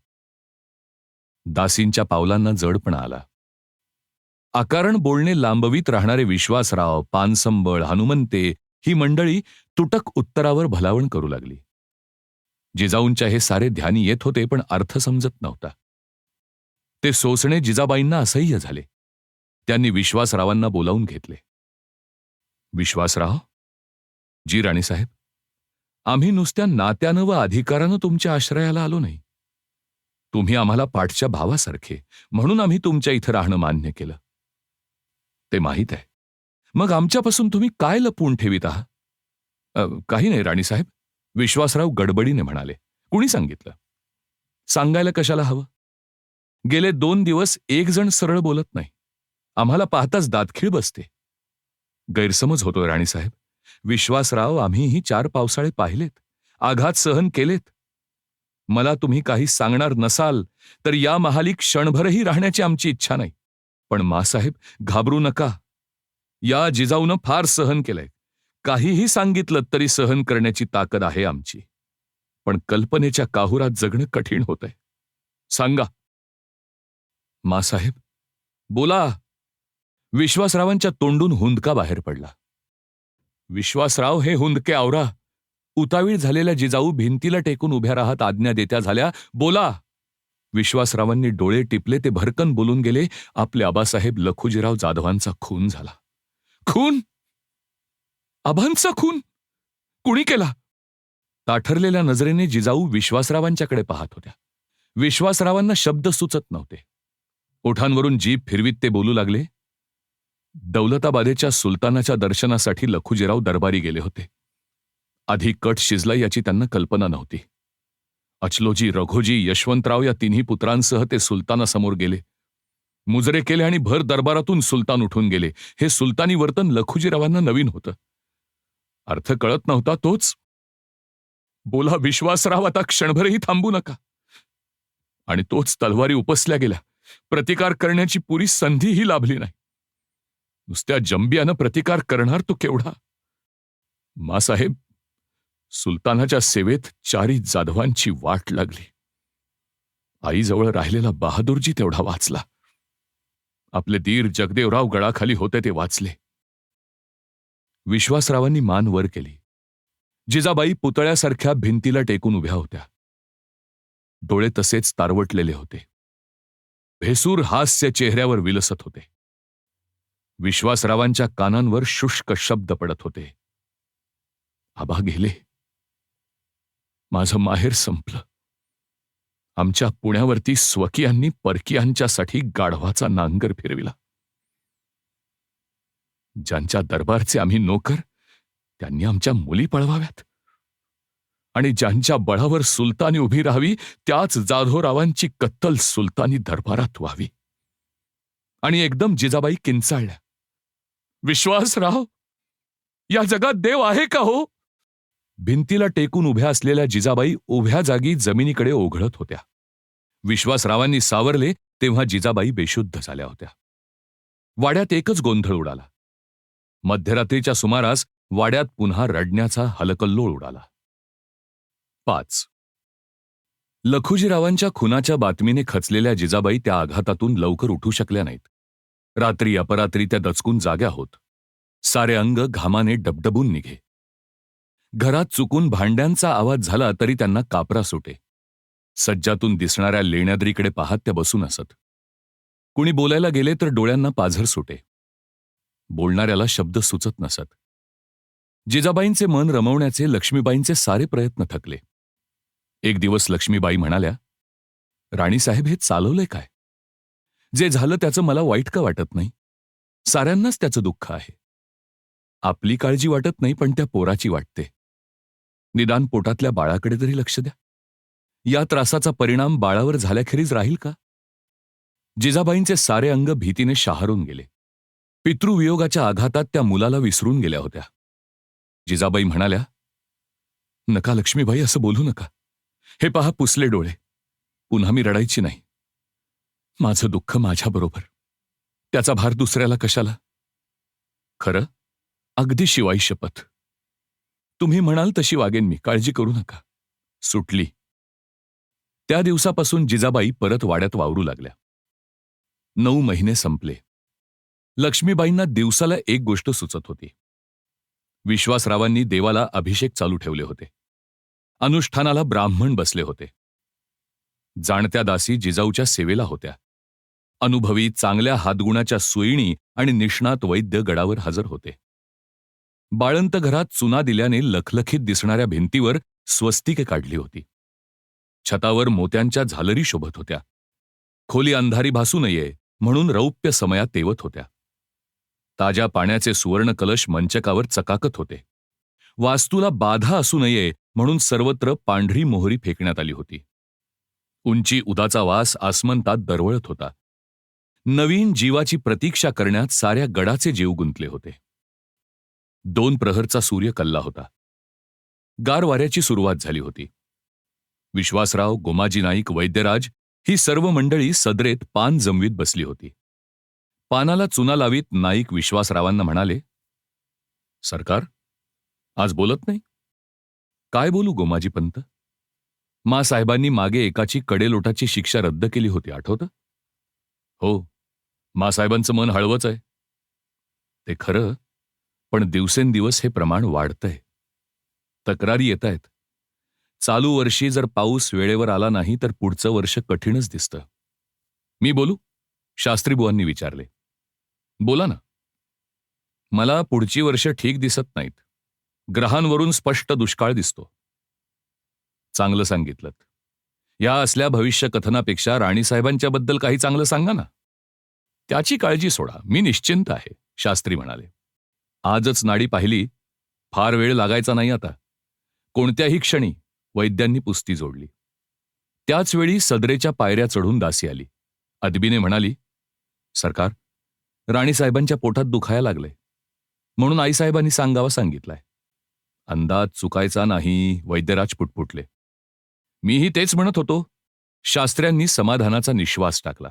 दासींच्या पावलांना जडपणा आला. अकारण बोलणे लांबवीत राहणारे विश्वासराव, पानसंबळ, हनुमंते ही मंडळी तुटक उत्तरावर भलावण करू लागली. जिजाऊंच्या हे सारे ध्यानी येत होते, पण अर्थ समजत नव्हता. ते सोसणे जिजाबाईंना असह्य झाले. त्यांनी विश्वासरावांना बोलावून घेतले. "विश्वासराव." "जी राणीसाहेब." "आम्ही नुसत्या नात्यानं व अधिकारानं तुमच्या आश्रयाला आलो नाही. तुम्ही आम्हाला पाठच्या भावासारखे, म्हणून आम्ही तुमच्या इथं राहणं मान्य केलं. ते माहीत आहे. मग आमच्यापासून तुम्ही काय लपवून ठेवीत आहात?" "काही नाही राणीसाहेब." विश्वासराव गडबडीने म्हणाले. "कुणी सांगितलं? सांगायला कशाला हवं? गेले 2 दिवस एक जण सरळ बोलत नाही. आम्हाला पाहताच दातखीळ बसते." "गैरसमज होतोय राणीसाहेब. विश्वासराव, आम्हीही 4 पावसाळे पाहिलेत, आघात सहन केलेत. मला तुम्ही काही सांगणार नसाल तर या महाली क्षणभरही राहण्याची आमची इच्छा नाही. पण मासाहेब, घाबरू नका. या जिजाऊनं फार सहन केलंय. काहीही सांगितलं तरी सहन करण्याची ताकद आहे आमची. पण कल्पनेच्या काहुरात जगणं कठीण होतंय. सांगा." "मासाहेब, बोला." विश्वासरावांच्या तोंडून हुंदका बाहेर पडला. "विश्वासराव, हे हुंदके आवरा." उतावीळ झालेल्या जिजाऊ भिंतीला टेकून उभ्या राहत आज्ञा देत्या झाल्या. "बोला." विश्वासरावांनी डोळे टिपले ते भरकन बोलून गेले, "आपले आबासाहेब लखुजीराव जाधवांचा खून झाला." "खून? आबांचा खून? कुणी केला?" ताठरलेल्या नजरेने जिजाऊ विश्वासरावांच्याकडे पाहत होत्या. विश्वासरावांना शब्द सुचत नव्हते. ओठांवरून जीभ फिरवीत ते बोलू लागले, "दौलताबादेच्या सुलतानाच्या दर्शनासाठी लखुजीराव दरबारी गेले होते. आधी कट शिजला याची त्यांना कल्पना नव्हती. अचलोजी, रघोजी, यशवंतराव या तिन्ही पुत्रांसह ते सुलतानासमोर गेले. मुजरे केले आणि भर दरबारातून सुलतान उठून गेले. हे सुलतानी वर्तन लखुजीरावांना नवीन होतं. अर्थ कळत नव्हता तोच. बोला विश्वासराव, आता क्षणभरही थांबू नका." आणि तोच तलवारी उपसल्या गेल्या. प्रतिकार करण्याची पुरी संधीही लाभली नाही. नुसत्या जंबियानं प्रतिकार करणार तो केवढा. मासाहेब, सुलतानाच्या सेवेत चारी जाधवांची वाट लागली. आईजवळ राहिलेला बहादूरजी तेवढा वाचला. आपले दीर जगदेवराव गळाखाली होते ते वाचले. विश्वासरावांनी मान वर केली. जिजाबाई पुतळ्यासारख्या भिंतीला टेकून उभ्या होत्या. डोळे तसेच तारवटलेले होते. भेसूर हास्य चेहऱ्यावर विलसत होते. विश्वासरावांच्या कानांवर शुष्क शब्द पडत होते. आबा गेले. माझं माहेर संपलं. आमच्या पुण्यावरती स्वकीयांनी परकीयांच्यासाठी गाढवाचा नांगर फिरविला. ज्यांच्या दरबारचे आम्ही नोकर, त्यांनी आमच्या मुली पळवाव्यात. आणि ज्यांच्या बळावर सुलतानी उभी राहावी, त्याच जाधवरावांची कत्तल सुलतानी दरबारात व्हावी. आणि एकदम जिजाबाई किंचाळल्या. विश्वासराव, या जगात देव आहे का हो? भिंतीला टेकून उभ्या असलेल्या जिजाबाई उभ्या जागी जमिनीकडे ओघळत होत्या. विश्वासरावांनी सावरले तेव्हा जिजाबाई बेशुद्ध झाल्या होत्या. वाड्यात एकच गोंधळ उडाला. मध्यरात्रीच्या सुमारास वाड्यात पुन्हा रडण्याचा हलकल्लोळ उडाला. 5. लखुजीरावांच्या खुनाच्या बातमीने खचलेल्या जिजाबाई त्या आघातातून लवकर उठू शकल्या नाहीत. रात्री अपरात्री त्या दचकून जाग्या होत. सारे अंग घामाने डबडबून निघे. घरात चुकून भांड्यांचा आवाज झाला तरी त्यांना कापरा सुटे. सज्जातून दिसणाऱ्या लेण्याद्रीकडे पाहत त्या बसून असत. कुणी बोलायला गेले तर डोळ्यांना पाझर सुटे. बोलणाऱ्याला शब्द सुचत नसत. जिजाबाईंचे मन रमवण्याचे लक्ष्मीबाईंचे सारे प्रयत्न थकले. एक दिवस लक्ष्मीबाई म्हणाल्या, राणीसाहेब, हे चालवलंय काय? जे झालं त्याचं मला वाईट का वाटत नाही? साऱ्यांनाच त्याचं दुःख आहे. आपली काळजी वाटत नाही, पण त्या पोराची वाटते. निदान पोटातल्या बाळाकडे तरी लक्ष द्या. या त्रासाचा परिणाम बाळावर झाल्याखेरीज राहील का? जिजाबाईंचे सारे अंग भीतीने शहारून गेले. पितृवियोगाच्या आघातात त्या मुलाला विसरून गेल्या होत्या. जिजाबाई म्हणाल्या, नका लक्ष्मीबाई, असं बोलू नका. हे पहा पुसले डोळे. पुन्हा मी रडायची नाही. माझं दुःख माझ्याबरोबर, त्याचा भार दुसऱ्याला कशाला? खरं, अगदी शिवाई शपथ. तुम्ही म्हणाल तशी वागेन मी, काळजी करू नका. सुटली. त्या दिवसापासून जिजाबाई परत वाड्यात वावरू लागल्या. 9 महिने संपले. लक्ष्मीबाईंना दिवसाला एक गोष्ट सुचत होती. विश्वासरावांनी देवाला अभिषेक चालू ठेवले होते. अनुष्ठानाला ब्राह्मण बसले होते. जाणत्या दासी जिजाऊच्या सेवेला होत्या. अनुभवी चांगल्या हातगुणाच्या सुईणी आणि निष्णात वैद्य गडावर हजर होते. बाळंत घरात चुना दिल्याने लखलखीत दिसणाऱ्या भिंतीवर स्वस्तिके काढली होती. छतावर मोत्यांच्या झालरी शोभत होत्या. खोली अंधारी भासू नये म्हणून रौप्य समया तेवत होत्या. ताज्या पाण्याचे सुवर्ण कलश मंचकावर चकाकत होते. वास्तूला बाधा असू नये म्हणून सर्वत्र पांढरी मोहरी फेकण्यात आली होती. उंची उदाचा वास आसमंतात दरवळत होता. नवीन जीवाची प्रतीक्षा करण्यात साऱ्या गडाचे जीव गुंतले होते. 2 प्रहरचा सूर्य कल्ला होता. गार वाऱ्याची सुरुवात झाली होती. विश्वासराव, गोमाजी नाईक, वैद्यराज ही सर्व मंडळी सदरेत पान जमवीत बसली होती. पानाला चुना लावीत नाईक विश्वासरावांना म्हणाले, सरकार, आज बोलत नाही? काय बोलू गोमाजी पंत? मासाहेबांनी मागे एकाची कडेलोटाची शिक्षा रद्द केली होती, आठवतं? हो, मासाहेबांचं मन हळवंच आहे. ते खरं, पण दिवसेंदिवस हे प्रमाण वाढतंय. तक्रारी येतायत. चालू वर्षी जर पाऊस वेळेवर आला नाही तर पुढचं वर्ष कठीणच दिसतं. मी बोलू? शास्त्रीबुवांनी विचारले. बोला ना. मला पुढची वर्ष ठीक दिसत नाहीत. ग्रहांवरून स्पष्ट दुष्काळ दिसतो. चांगलं सांगितलं. या असल्या भविष्य कथनापेक्षा राणीसाहेबांच्याबद्दल काही चांगलं सांगा ना. त्याची काळजी सोडा, मी निश्चिंत आहे, शास्त्री म्हणाले. आजच नाडी पाहिली, फार वेळ लागायचा नाही आता. कोणत्याही क्षणी वैद्यांनी पुस्ती जोडली. त्याच वेळी सदरेच्या पायऱ्या चढून दासी आली. अदबीने म्हणाली, सरकार, राणीसाहेबांच्या पोटात दुखायला लागलंय म्हणून आईसाहेबांनी सांगावा सांगितलाय. अंदाज चुकायचा नाही, वैद्यराज पुटपुटले. मीही तेच म्हणत होतो. शास्त्र्यांनी समाधानाचा निश्वास टाकला.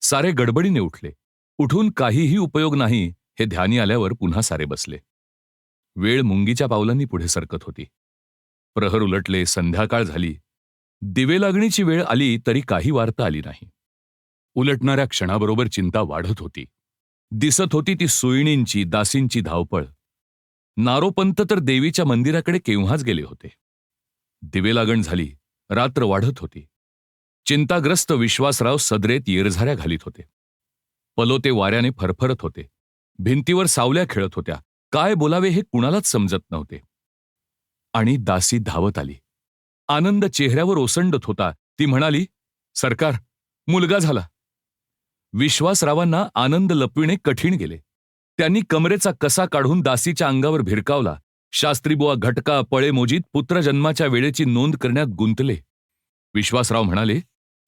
सारे गडबडीने उठले. उठून काहीही उपयोग नाही हे ध्यानी आल्यावर पुन्हा सारे बसले. वेळ मुंगीच्या पावलांनी पुढे सरकत होती. प्रहर उलटले, संध्याकाळ झाली. दिवे लागणीची वेळ आली तरी काही वार्ता आली नाही. उलटणाऱ्या क्षणाबरोबर चिंता वाढत होती. दिसत होती ती सोयीणींची, दासींची धावपळ. नारोपंत तर देवीच्या मंदिराकडे केव्हाच गेले होते. दिवे लागण झाली, रात्र वाढत होती. चिंताग्रस्त विश्वासराव सदरेत येरझाऱ्या घालीत होते. पलोते वाऱ्याने फरफरत होते. भिंतीवर सावल्या खेळत होत्या. काय बोलावे हे कुणालाच समजत नव्हते. आणि दासी धावत आली. आनंद चेहऱ्यावर ओसंडत होता. ती म्हणाली, सरकार, मुलगा झाला. विश्वासरावांना आनंद लपविणे कठीण गेले. त्यांनी कमरेचा कसा काढून दासीच्या अंगावर भिरकावला. शास्त्रीबुवा घटका पळे मोजीत पुत्रजन्माच्या वेळेची नोंद करण्यात गुंतले. विश्वासराव म्हणाले,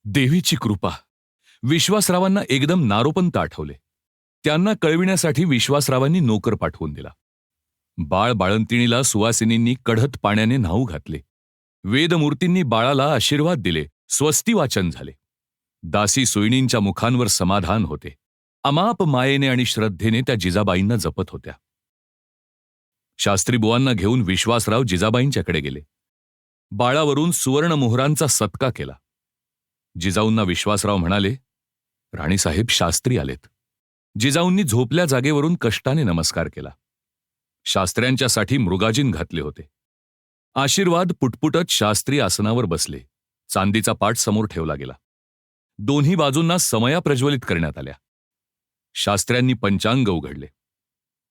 देवीची कृपा. विश्वासरावांना एकदम नारोपंत आठवले. त्यांना कळविण्यासाठी विश्वासरावांनी नोकर पाठवून दिला. बाळ बाळंतिणीला सुवासिनींनी कढत पाण्याने न्हाऊ घातले. वेदमूर्तींनी बाळाला आशीर्वाद दिले. स्वस्ती वाचन झाले. दासी सोयीणींच्या मुखांवर समाधान होते. अमाप मायेने आणि श्रद्धेने त्या जिजाबाईंना जपत होत्या. शास्त्रीबुवांना घेऊन विश्वासराव जिजाबाईंच्याकडे गेले. बाळावरून सुवर्ण मोहरांचा सत्का केला. जिजाऊंना विश्वासराव म्हणाले, राणीसाहेब शास्त्री आलेत. जिजाऊंनी झोपल्या जागेवरून कष्टाने नमस्कार केला. शास्त्र्यांच्यासाठी मृगाजीन घातले होते. आशीर्वाद पुटपुटत शास्त्री आसनावर बसले. चांदीचा पाट समोर ठेवला गेला. दोन्ही बाजूंना समया प्रज्वलित करण्यात आल्या. शास्त्र्यांनी पंचांग उघडले.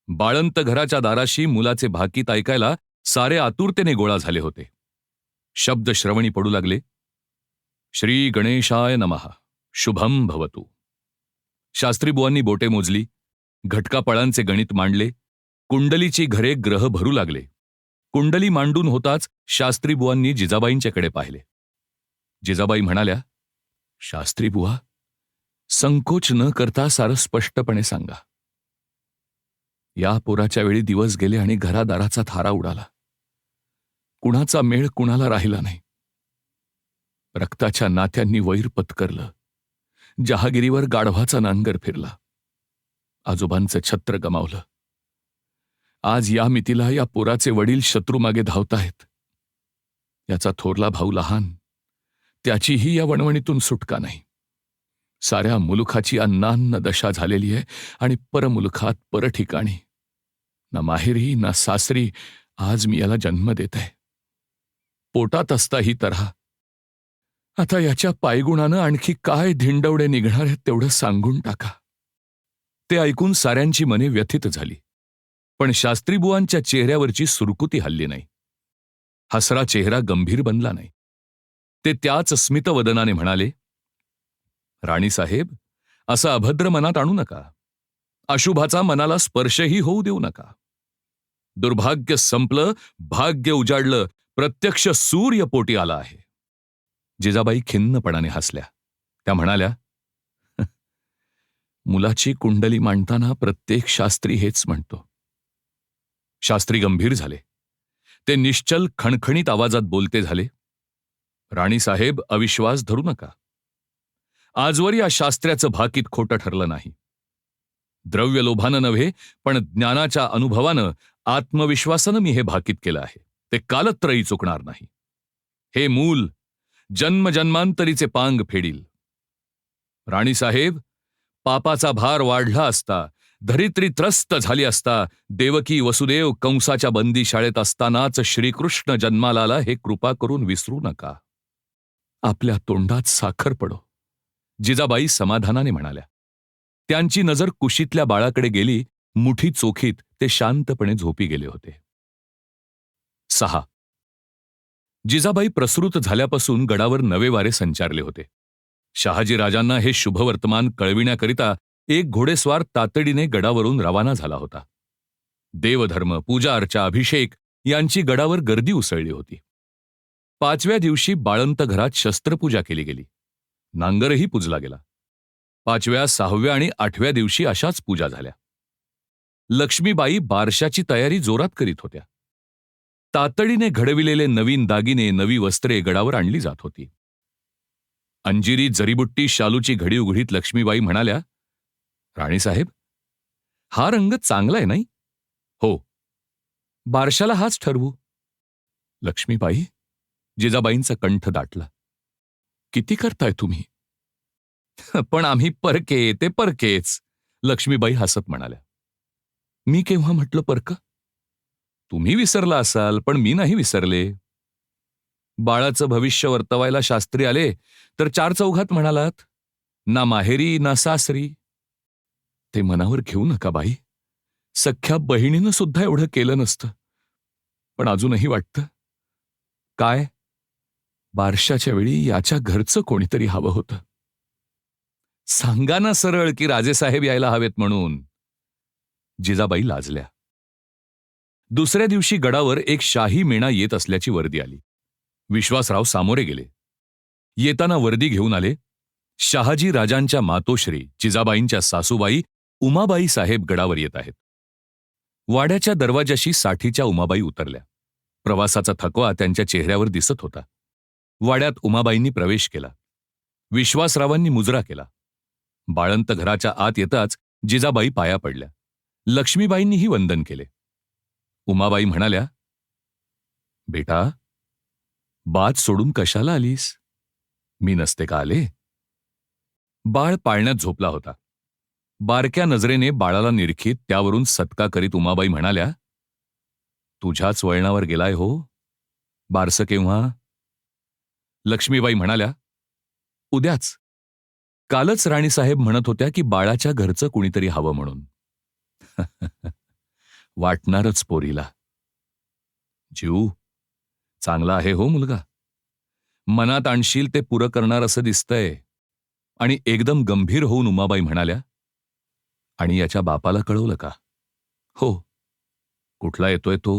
बाळंत घराच्या दाराशी मुलाचे भाकीत ऐकायला सारे आतुरतेने गोळा झाले होते. शब्द श्रवणी पडू लागले. श्री गणेशाय नमः, शुभम भवतु. शास्त्रीबुवांनी बोटे मोजली. घटकापळांचे गणित मांडले. कुंडलीची घरे ग्रह भरू लागले. कुंडली मांडून होताच शास्त्रीबुवांनी जिजाबाईंच्याकडे पाहिले. जिजाबाई म्हणाल्या, शास्त्रीबुवा, संकोच न करता सारं स्पष्टपणे सांगा. या पोराच्या वेळी दिवस गेले आणि घरादाराचा थारा उडाला. कुणाचा मेळ कुणाला राहिला नाही. रक्ताच्या नात्यांनी वैर पत्करलं. जहागिरीवर गाढवाचा नांगर फिरला. आजोबांचं छत्र गमावलं. आज या मितीला या पोराचे वडील शत्रूमागे धावताहेत. याचा थोरला भाऊ लहान, त्याचीही या वणवणीतून सुटका नाही. साऱ्या मुलुखाची अन्नान्न दशा झालेली आहे आणि परमुलुखात परठिकाणी ना माहेरी ना सासरी आज मी याला जन्म देत आहे. पोटात असता ही तऱ्हा. आता याच्या पायगुणानं आणखी काय धिंडवडे निघणार आहेत तेवढं सांगून टाका. ते ऐकून साऱ्यांची मने व्यथित झाली. पण शास्त्रीबुवांच्या चेहऱ्यावरची सुरकुती हलली नाही. हसरा चेहरा गंभीर बनला नाही. ते त्याच स्मितवदनाने म्हणाले, राणीसाहेब, असं अभद्र मनात आणू नका. अशुभाचा मनाला स्पर्शही होऊ देऊ नका. दुर्भाग्य संपलं, भाग्य उजाडलं, प्रत्यक्ष सूर्य पोटी आला आहे. जिजाबाई खिन्नपणाने हसल्या. त्या म्हणाल्या, मुलाची कुंडली मांडताना प्रत्येक शास्त्री हेच म्हणतो. शास्त्री गंभीर झाले. ते निश्चल खणखणीत आवाजात बोलते झाले, राणीसाहेब, अविश्वास धरू नका. आजवर या शास्त्र्याचं भाकीत खोटं ठरलं नाही. द्रव्यलोभानं नव्हे, पण ज्ञानाच्या अनुभवानं, आत्मविश्वासानं मी हे भाकीत केलं आहे. ते कालत्रयी चुकणार नाही. हे मूल जन्मजन्मांतरीचे पांग फेडील. राणीसाहेब, पापाचा भार वाढला असता, धरित्री त्रस्त झाली असता, देवकी वसुदेव कंसाच्या बंदीशाळेत असतानाच श्रीकृष्ण जन्माला आला हे कृपा करून विसरू नका. आपल्या तोंडात साखर पडो, जिजाबाई समाधानाने म्हणाल्या. त्यांची नजर कुशीतल्या बाळाकडे गेली. मुठी चोखीत ते शांतपणे झोपी गेले होते. 6. जिजाबाई प्रसृत झाल्यापासून गडावर नवे वारे संचारले होते. शहाजीराजांना हे शुभवर्तमान कळविण्याकरिता एक घोडेस्वार तातडीने गडावरून रवाना झाला होता. देवधर्म, पूजा अर्चा, अभिषेक यांची गडावर गर्दी उसळली होती. 5व्या दिवशी बाळंत घरात शस्त्रपूजा केली गेली. नांगरही पूजला गेला. 5व्या, 6व्या आणि 8व्या दिवशी अशाच पूजा झाल्या. लक्ष्मीबाई बारशाची तयारी जोरात करीत होत्या. तातडीने घडविलेले नवीन दागिने, नवी वस्त्रे गडावर आणली जात होती. अंजिरी जरीबुट्टी शालूची घडी उघडीत लक्ष्मीबाई म्हणाल्या, राणीसाहेब, हा रंग चांगला आहे नाही? हो. बारशाला हाच ठरवू. लक्ष्मीबाई, जिजाबाईंचा कंठ दाटला. किती करताय तुम्ही? पण आम्ही परके ते परकेच, लक्ष्मीबाई हसत म्हणाल्या. मी केव्हा म्हटलं परक? तुम्ही विसरला असाल, पण मी नाही विसरले. बाळाचं भविष्य वर्तवायला शास्त्री आले तर 4 चौघात म्हणालात, ना माहेरी ना सासरी. ते मनावर घेऊ नका बाई. सख्या बहिणीनं सुद्धा एवढं केलं नसतं. पण अजूनही वाटतं, काय बारशाच्या वेळी याच्या घरचं कोणीतरी हवं होतं. सांगा ना सरळ की राजेसाहेब यायला हवेत म्हणून. जिजाबाई लाजल्या. दुसऱ्या दिवशी गडावर एक शाही मेणा येत असल्याची वर्दी आली. विश्वासराव सामोरे गेले. येताना वर्दी घेऊन आले, शहाजी राजांच्या मातोश्री जिजाबाईंच्या सासूबाई उमाबाई साहेब गडावर येत आहेत. वाड्याच्या दरवाजाशी साठीच्या उमाबाई उतरल्या. प्रवासाचा थकवा त्यांच्या चेहऱ्यावर दिसत होता. वाड्यात उमाबाईंनी प्रवेश केला. विश्वासरावांनी मुजरा केला. बाळंत घराच्या आत येताच जिजाबाई पाया पडल्या. लक्ष्मीबाईंनीही वंदन केले. उमाबाई म्हणाल्या, बेटा, बात सोडून कशाला आलीस? मी नसते का आले? बाळ पाळण्यात झोपला होता. बारक्या नजरेने बाळाला निरखीत त्यावरून सत्का करीत उमाबाई म्हणाल्या, तुझ्याच वळणावर गेलाय हो. बारसं केव्हा? लक्ष्मीबाई म्हणाल्या, उद्याच. कालच राणीसाहेब म्हणत होत्या की बाळाच्या घरचं कुणीतरी हवं म्हणून. वाटणारच पोरीला. जीव चांगला आहे हो मुलगा. मनात आणशील ते पुरं करणार असं दिसतंय. आणि एकदम गंभीर होऊन उमाबाई म्हणाल्या, आणि याच्या बापाला कळवलं का? हो. कुठला येतोय तो?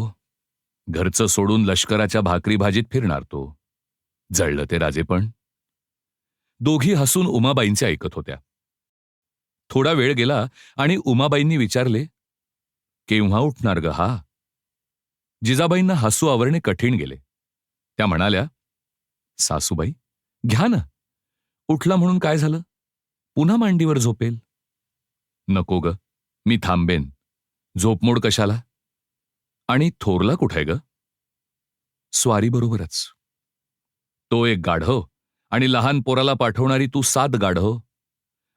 घरचं सोडून लष्कराच्या भाकरी भाजीत फिरणार तो. जळलं ते राजेपण. दोघी हसून उमाबाईंचे ऐकत होत्या. थोडा वेळ गेला आणि उमाबाईंनी विचारले, केव्हा उठणार ग हा? जिजाबाईंना हसू आवरणे कठीण गेले. त्या म्हणाल्या, सासूबाई, घ्या ना. उठला म्हणून काय झालं? पुन्हा मांडीवर झोपेल. नको ग, मी थांबेन. झोपमोड कशाला? आणि थोरला कुठे ग? स्वारीबरोबरच. तो एक गाढव आणि लहान पोराला पाठवणारी तू 7 गाढव.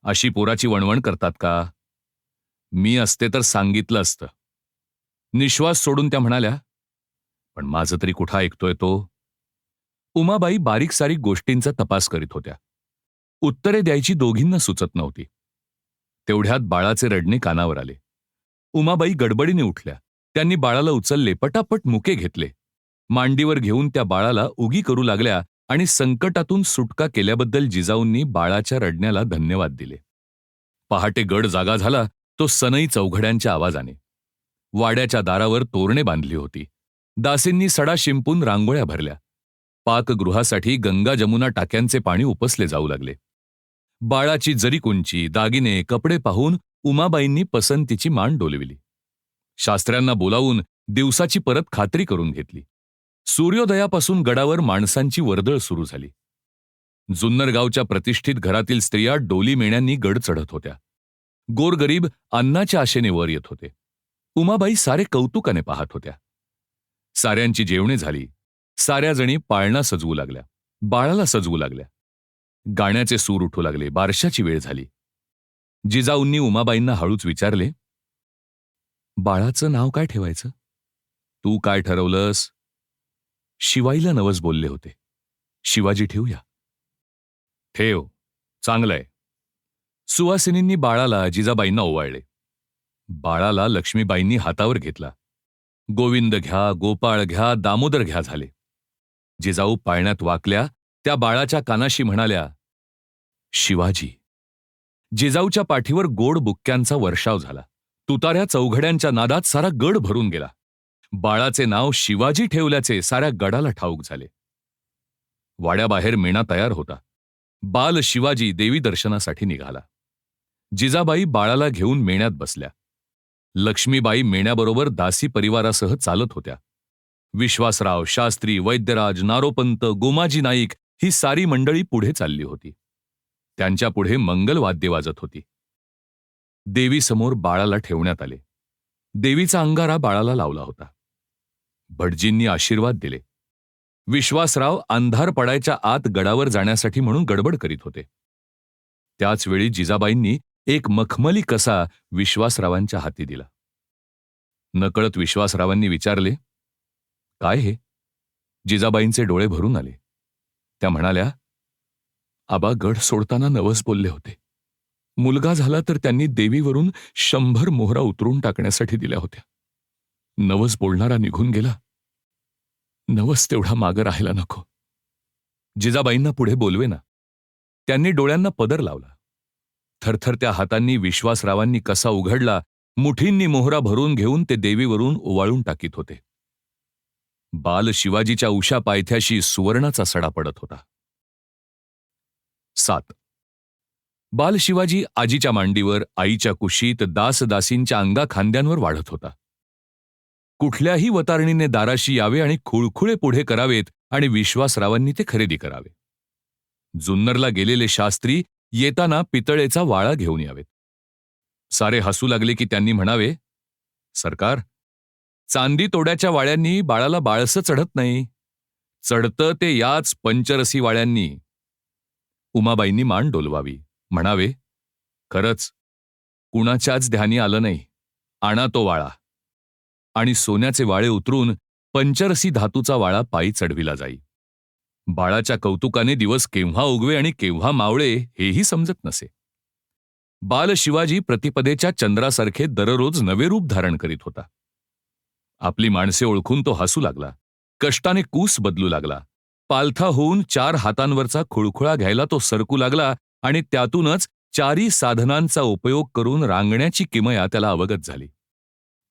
अशी पोराची वणवण करतात का? मी असते तर सांगितलं असतं. निश्वास सोडून त्या म्हणाल्या, पण माझं तरी कुठं ऐकतोय तो? उमाबाई बारीक सारीक गोष्टींचा तपास करीत होत्या. उत्तरे द्यायची दोघींना सुचत नव्हती. तेवढ्यात बाळाचे रडणे कानावर आले. उमाबाई गडबडीने उठल्या. त्यांनी बाळाला उचलले, पटापट मुके घेतले. मांडीवर घेऊन त्या बाळाला उगी करू लागल्या आणि संकटातून सुटका केल्याबद्दल जिजाऊंनी बाळाच्या रडण्याला धन्यवाद दिले. पहाटे गड जागा झाला तो सनई चौघड्यांच्या आवाजाने. वाड्याच्या दारावर तोरणे बांधली होती. दासींनी सडा शिंपून रांगोळ्या भरल्या. पाकगृहासाठी गंगा जमुना टाक्यांचे पाणी उपसले जाऊ लागले. बाळाची जरी कुंची, दागिने, कपडे पाहून उमाबाईंनी पसंतीची मान डोलविली. शास्त्र्यांना बोलावून दिवसाची परत खात्री करून घेतली. सूर्योदयापासून गडावर माणसांची वर्दळ सुरू झाली. जुन्नर गावच्या प्रतिष्ठित घरातील स्त्रिया डोली मेण्यांनी गड चढत होत्या. गोरगरीब अन्नाच्या आशेने वर येत होते. उमाबाई सारे कौतुकाने पाहत होत्या. साऱ्यांची जेवणे झाली. साऱ्या जणी पाळणा सजवू लागल्या. बाळाला सजवू लागल्या. गाण्याचे सूर उठू लागले. बारशाची वेळ झाली. जिजाऊंनी उमाबाईंना हळूच विचारले, बाळाचं नाव काय ठेवायचं? तू काय ठरवलंस? शिवाईला नवस बोलले होते. शिवाजी ठेवूया. ठेव, चांगलंय. सुवासिनींनी बाळाला जिजाबाईंना ओवाळले. बाळाला लक्ष्मीबाईंनी हातावर घेतला. गोविंद घ्या, गोपाळ घ्या, दामोदर घ्या झाले. जिजाऊ पाळण्यात वाकल्या. त्या बाळाच्या कानाशी म्हणाल्या, शिवाजी. जिजाऊच्या पाठीवर गोड बुक्क्यांचा वर्षाव झाला. तुताऱ्या चौघड्यांच्या नादात सारा गड भरून गेला. बाळाचे नाव शिवाजी ठेवल्याचे साऱ्या गडाला ठाऊक झाले. वाड्याबाहेर मेणा तयार होता. बाल शिवाजी देवी दर्शनासाठी निघाला. जिजाबाई बाळाला घेऊन मेण्यात बसल्या. लक्ष्मीबाई मेण्याबरोबर दासी परिवारासह चालत होत्या. विश्वासराव, शास्त्री, वैद्यराज, नारोपंत, गोमाजी नाईक ही सारी मंडळी पुढे चालली होती. त्यांच्या पुढे मंगलवाद्ये वाजत होती. देवीसमोर बाळाला ठेवण्यात आले. देवीचा अंगारा बाळाला लावला होता. भटजींनी आशीर्वाद दिले. विश्वासराव अंधार पडायच्या आत गडावर जाण्यासाठी म्हणून गडबड करीत होते. त्याच वेळी जिजाबाईंनी एक मखमली कसा विश्वासरावांच्या हाती दिला. नकळत विश्वासरावांनी विचारले, काय हे? जिजाबाईंचे डोळे भरून आले. त्या म्हणाल्या, आबा गड सोडताना नवस बोलले होते. मुलगा झाला तर त्यांनी देवीवरून 100 मोहरा उतरून टाकण्यासाठी दिल्या होत्या. नवस बोलणारा निघून गेला. नवस तेवढा मागं राहायला नको. जिजाबाईंना पुढे बोलवेना. त्यांनी डोळ्यांना पदर लावला. थरथरत्या हातांनी विश्वासरावांनी कसा उघडला. मुठींनी मोहरा भरून घेऊन ते देवीवरून ओवाळून टाकीत होते. बाल शिवाजीच्या उषा पायथ्याशी सुवर्णाचा सडा पडत होता. 7. बाल शिवाजी आजीच्या मांडीवर, आईच्या कुशीत, दासदासींच्या अंगा खांद्यांवर वाढत होता. कुठल्याही वतारणीने दाराशी यावे आणि खुळखुळे पुढे करावेत आणि विश्वासरावांनी ते खरेदी करावे. जुन्नरला गेलेले शास्त्री येताना पितळेचा वाळा घेऊन यावेत. सारे हसू लागले की त्यांनी म्हणावे, सरकार, चांदी तोड्याच्या वाळ्यांनी बाळाला बाळसं चढत नाही. चढतं ते याच पंचरसी वाळ्यांनी. उमाबाईंनी मान डोलवावी, म्हणावे, खरंच कुणाच्याच ध्यानी आलं नाही. आणा तो वाळा. आणि सोन्याचे वाळे उतरून पंचरसी धातूचा वाळा पायी चढविला जाई. बाळाच्या कौतुकाने दिवस केव्हा उगवे आणि केव्हा मावळे हेही समजत नसे. बाल शिवाजी प्रतिपदेच्या चंद्रासारखे दररोज नवे रूप धारण करीत होता. आपली माणसे ओळखून तो हसू लागला. कष्टाने कूस बदलू लागला. पालथा होऊन 4 हातांवरचा खुळखुळा घ्यायला तो सरकू लागला आणि त्यातूनच 4 साधनांचा उपयोग करून रांगण्याची किमया त्याला अवगत झाली.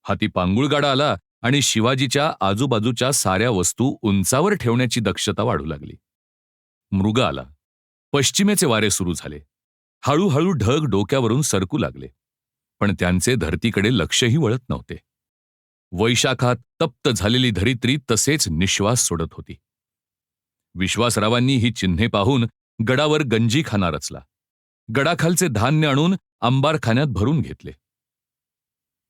हाती पांगुळगाडा आला आणि शिवाजीच्या आजूबाजूच्या साऱ्या वस्तू उंचावर ठेवण्याची दक्षता वाढू लागली. मृग आला. पश्चिमेचे वारे सुरू झाले. हळूहळू ढग डोक्यावरून सरकू लागले. पण त्यांचे धरतीकडे लक्षही वळत नव्हते. वैशाखात तप्त झालेली धरित्री तसेच निश्वास सोडत होती. विश्वासरावांनी ही चिन्हे पाहून गडावर गंजीखाना रचला. गडाखालचे धान्य आणून अंबारखान्यात भरून घेतले.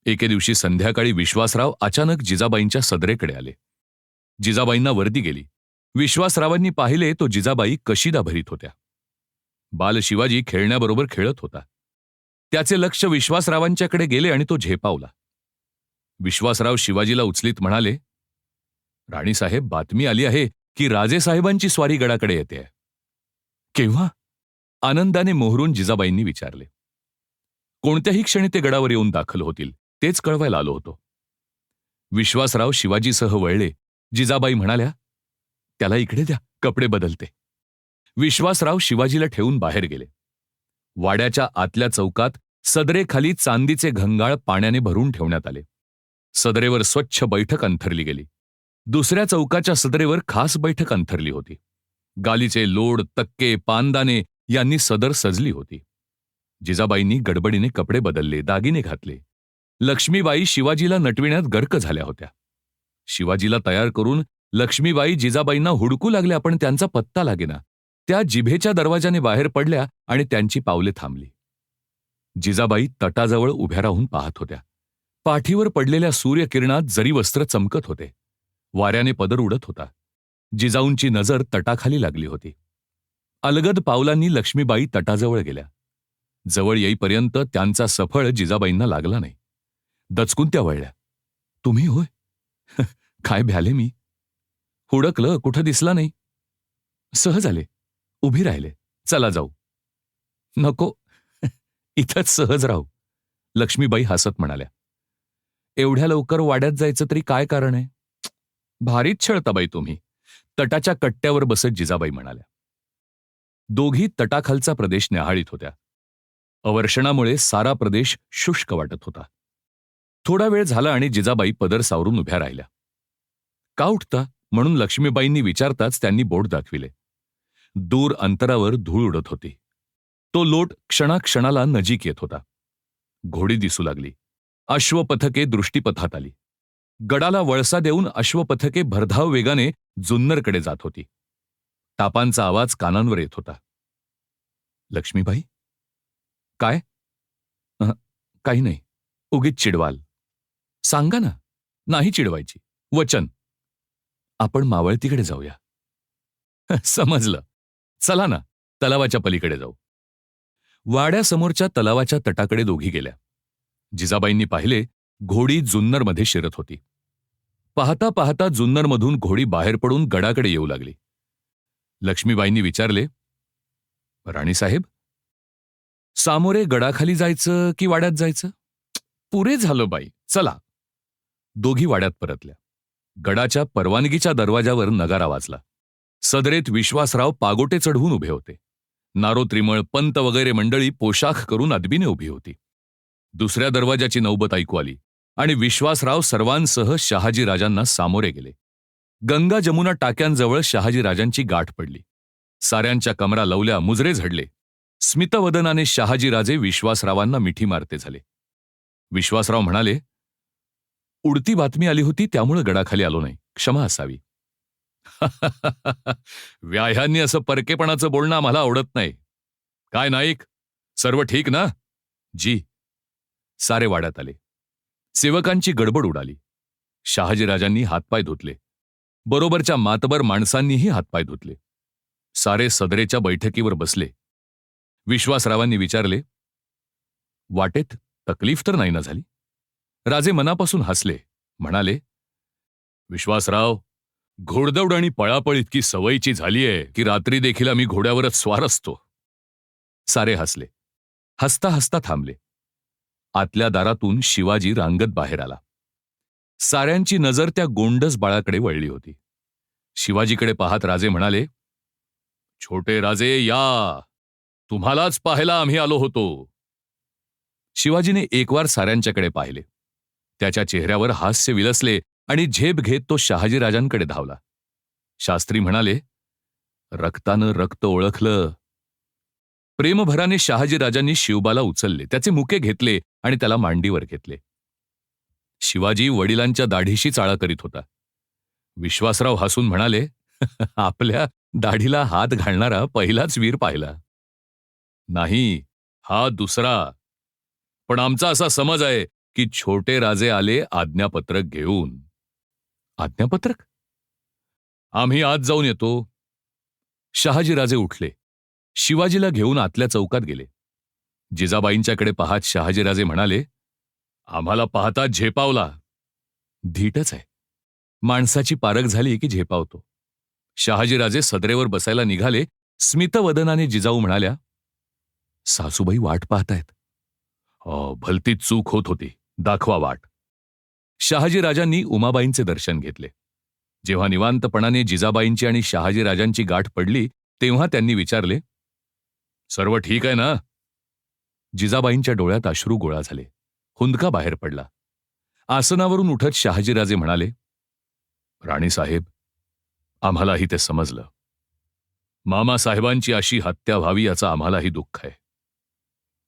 एके दिवशी संध्याकाळी विश्वासराव अचानक जिजाबाईंच्या सदरेकडे आले. जिजाबाईंना वर्दी गेली. विश्वासरावांनी पाहिले तो जिजाबाई कशिदा भरीत होत्या. बाल शिवाजी खेळण्याबरोबर खेळत होता. त्याचे लक्ष विश्वासरावांच्याकडे गेले आणि तो झेपावला. विश्वासराव शिवाजीला उचलीत म्हणाले, राणीसाहेब, बातमी आली आहे की राजेसाहेबांची स्वारी गडाकडे येते. केव्हा? आनंदाने मोहरून जिजाबाईंनी विचारले. कोणत्याही क्षणी ते गडावर येऊन दाखल होतील, तेच कळवायला आलो होतो. विश्वासराव शिवाजीसह वळले. जिजाबाई म्हणाल्या, त्याला इकडे द्या, कपडे बदलते. विश्वासराव शिवाजीला ठेवून बाहेर गेले. वाड्याच्या आतल्या चौकात सदरेखाली चांदीचे घंगाळ पाण्याने भरून ठेवण्यात आले. सदरेवर स्वच्छ बैठक अंथरली गेली. दुसऱ्या चौकाच्या सदरेवर खास बैठक अंथरली होती. गालीचे लोड, तक्के, पानदाने यांनी सदर सजली होती. जिजाबाईंनी गडबडीने कपडे बदलले, दागिने घातले. लक्ष्मीबाई शिवाजीला नटविण्यात गर्क झाल्या होत्या. शिवाजीला तयार करून लक्ष्मीबाई जिजाबाईंना हुडकू लागल्या, पण त्यांचा पत्ता लागेना. त्या जिभेच्या दरवाजाने बाहेर पडल्या आणि त्यांची पावले थांबली. जिजाबाई तटाजवळ उभ्या राहून पाहत होत्या. पाठीवर पडलेल्या सूर्यकिरणात जरी वस्त्र चमकत होते. वाऱ्याने पदर उडत होता. जिजाऊंची नजर तटाखाली लागली होती. अलगद पावलांनी लक्ष्मीबाई तटाजवळ गेल्या. जवळ येईपर्यंत त्यांचा सफळ जिजाबाईंना लागला नाही. दचकून त्या वळल्या. तुम्ही होय? काय भ्याले मी. हुडकलं, कुठं दिसला नाही. सहज आले, उभी राहिले. चला जाऊ. नको, इथंच सहज राहू, लक्ष्मीबाई हसत म्हणाल्या. एवढ्या लवकर वाड्यात जायचं तरी काय कारण आहे? भारीच छळता बाई तुम्ही, तटाच्या कट्ट्यावर बसत जिजाबाई म्हणाल्या. दोघी तटाखालचा प्रदेश न्याहाळीत होत्या. अवर्षणामुळे सारा प्रदेश शुष्क वाटत होता. थोडा वेळ झाला आणि जिजाबाई पदर सावरून उभ्या राहिल्या. का उठता म्हणून लक्ष्मीबाईंनी विचारताच त्यांनी बोट दाखविले. दूर अंतरावर धूळ उडत होती. तो लोट क्षणाक्षणाला नजीक येत होता. घोडी दिसू लागली. अश्वपथके दृष्टीपथात आली. गडाला वळसा देऊन अश्वपथके भरधाव वेगाने जुन्नरकडे जात होती. टापांचा आवाज कानांवर येत होता. लक्ष्मीबाई? काय? काही नाही. उगीच चिडवाल. सांगा ना. नाही चिडवायची. वचन. आपण मावळतीकडे जाऊया. समजलं. चला ना, तलावाच्या पलीकडे जाऊ. वाड्यासमोरच्या तलावाच्या तटाकडे दोघी गेल्या. जिजाबाईंनी पाहिले, घोडी जुन्नरमध्ये शिरत होती. पाहता पाहता जुन्नरमधून घोडी बाहेर पडून गडाकडे येऊ लागली. लक्ष्मीबाईंनी विचारले, राणीसाहेब, सामोरे गडाखाली जायचं की वाड्यात जायचं? पुरे झालं बाई, चला. दोघी वाड्यात परतल्या. गडाच्या परवानगीच्या दरवाजावर नगारा वाजला. सदरेत विश्वासराव पागोटे चढवून उभे होते. नारो त्रिमळ, पंत वगैरे मंडळी पोशाख करून अदबीने उभी होती. दुसऱ्या दरवाजाची नौबत ऐकू आली आणि विश्वासराव सर्वांसह शहाजीराजांना सामोरे गेले. गंगा जमुना टाक्यांजवळ शहाजीराजांची गाठ पडली. साऱ्यांच्या कमरा लवल्या, मुजरे झडले. स्मितवदनाने शहाजीराजे विश्वासरावांना मिठी मारते झाले. विश्वासराव म्हणाले, उडती बातमी आली होती त्यामुळे गडाखाली आलो नाही, क्षमा असावी. व्याह्यांनी असं परकेपणाचं बोलणं आम्हाला आवडत नाही. काय नाईक, सर्व ठीक ना? जी. सारे वाड्यात आले. सेवकांची गडबड उडाली. शहाजीराजांनी हातपाय धुतले. बरोबरच्या मातबर माणसांनीही हातपाय धुतले. सारे सदरेच्या बैठकीवर बसले. विश्वासरावांनी विचारले, वाटेत तकलीफ तर नाही ना झाली? राजे मनापासून हसले. म्हणाले, विश्वासराव, घोडदौड आणि पळापळ इतकी सवयीची झालीये की रात्री देखील आम्ही घोड्यावरच स्वार असतो. सारे हसले. हसता हसता थांबले. आतल्या दारातून शिवाजी रांगत बाहेर आला. साऱ्यांची नजर त्या गोंडस बाळाकडे वळली होती. शिवाजीकडे पाहत राजे म्हणाले, छोटे राजे या, तुम्हालाच पाहायला आम्ही आलो होतो. शिवाजीने एकवार साऱ्यांच्याकडे पाहिले. त्याच्या चेहऱ्यावर हास्य विलसले आणि झेप घेत तो शहाजीराजांकडे धावला. शास्त्री म्हणाले, रक्तानं रक्त ओळखलं. प्रेमभराने शहाजीराजांनी शिवबाला उचलले, त्याचे मुके घेतले आणि त्याला मांडीवर घेतले. शिवाजी वडिलांच्या दाढीशी चाळा करीत होता. विश्वासराव हसून म्हणाले, आपल्या दाढीला हात घालणारा पहिलाच वीर पाहिला. नाही, हा दुसरा. पण आमचा असा समज आहे की छोटे राजे आले आज्ञापत्रक घेऊन. आज्ञापत्रक? आम्ही आत जाऊन येतो. शहाजीराजे उठले. शिवाजीला घेऊन आतल्या चौकात गेले. जिजाबाईंच्याकडे पाहत शहाजीराजे म्हणाले, आम्हाला पाहता झेपावला. धीटच आहे. माणसाची पारख झाली की झेपावतो. शहाजीराजे सदरेवर बसायला निघाले. स्मितवदनाने जिजाऊ म्हणाल्या, सासूबाई वाट पाहतायत. भलतीच चूक होत होती, दाखवा वाट. शहाजीराजांनी उमाबाईंचे दर्शन घेतले. जेव्हा निवांतपणाने जिजाबाईंची आणि शहाजीराजांची गाठ पडली तेव्हा त्यांनी विचारले, सर्व ठीक आहे ना? जिजाबाईंच्या डोळ्यात अश्रू गोळा झाले. हुंदका बाहेर पडला. आसनावरून उठत शहाजीराजे म्हणाले, राणीसाहेब, आम्हालाही ते समजलं. मामासाहेबांची अशी हत्या व्हावी याचं आम्हालाही दुःख आहे.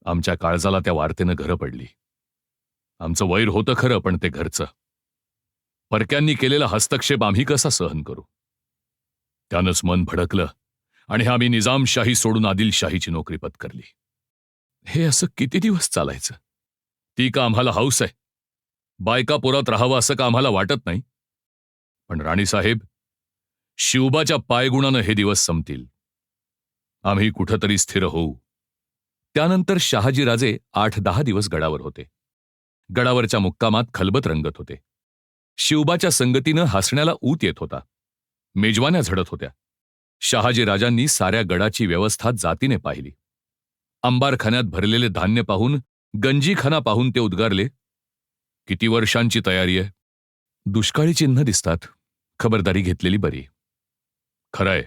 आमच्या काळजाला त्या वार्तेनं घरं पडली. आमचं वैर होतं खरं, पण ते घरचं. परक्यांनी केलेला हस्तक्षेप आम्ही कसा सहन करू? त्यानंच मन भडकलं आणि आम्ही निजामशाही सोडून आदिलशाहीची नोकरी पत्करली. हे असं किती दिवस चालायचं? ती का आम्हाला हौस आहे? बायका पोरात राहावं असं का आम्हाला वाटत नाही? पण राणीसाहेब, शिवबाच्या पायगुणानं हे दिवस संपतील. आम्ही कुठंतरी स्थिर होऊ. त्यानंतर शहाजीराजे 8-10 दिवस गडावर होते. गडावरच्या मुक्कामात खलबत रंगत होते. शिवबाच्या संगतीनं हसण्याला ऊत येत होता. मेजवान्या झडत होत्या. शहाजीराजांनी साऱ्या गडाची व्यवस्था जातीने पाहिली. अंबारखान्यात भरलेले धान्य पाहून, गंजीखाना पाहून ते उद्गारले, किती वर्षांची तयारी आहे? दुष्काळी चिन्ह दिसतात. खबरदारी घेतलेली बरी. खरंय,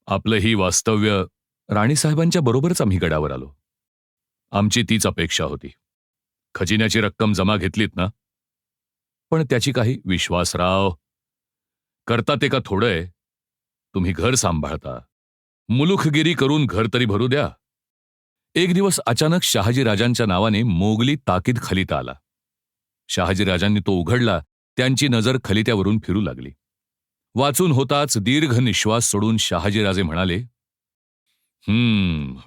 आपलं ही वास्तव्य. राणीसाहेबांच्या बरोबरच आम्ही गडावर आलो. आमची तीच अपेक्षा होती. खजिन्याची रक्कम जमा घेतलीत ना? पण त्याची काही विश्वासराव करता ते का थोडं आहे? तुम्ही घर सांभाळता. मुलुखगिरी करून घर तरी भरू द्या. एक दिवस अचानक शहाजीराजांच्या नावाने मोगली ताकीद खलिता आला. शहाजीराजांनी तो उघडला. त्यांची नजर खलित्यावरून फिरू लागली. वाचून होताच दीर्घ निश्वास सोडून शहाजीराजे म्हणाले,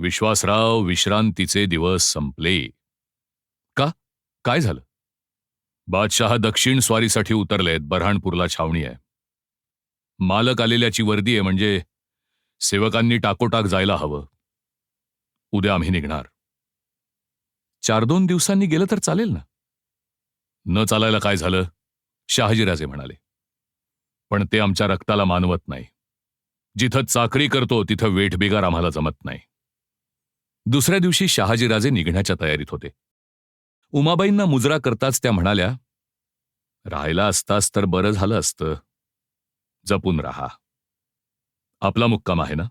विश्वासराव, विश्रांतीचे दिवस संपले. का? काय झालं? बादशहा दक्षिण स्वारीसाठी उतरलेत. बऱ्हाणपूरला छावणी आहे. मालक आलेल्याची वर्दी आहे, म्हणजे सेवकांनी टाकोटाक जायला हवं. उद्या आम्ही निघणार. 4-2 दिवसांनी गेलं तर चालेल ना? न चालायला काय झालं? शहाजीराजे म्हणाले. पण ते आमच्या रक्ताला मानवत नाही. जिथं चाकरी करतो तिथं वेठबिगार आम्हाला जमत नाही. दुसऱ्या दिवशी शहाजीराजे निघण्याच्या तयारीत होते. उमाबाईंना मुजरा करताच त्या म्हणाल्या, राहायला असतास तर बरं झालं असतं. जपून राहा. आपला मुक्काम आहे ना?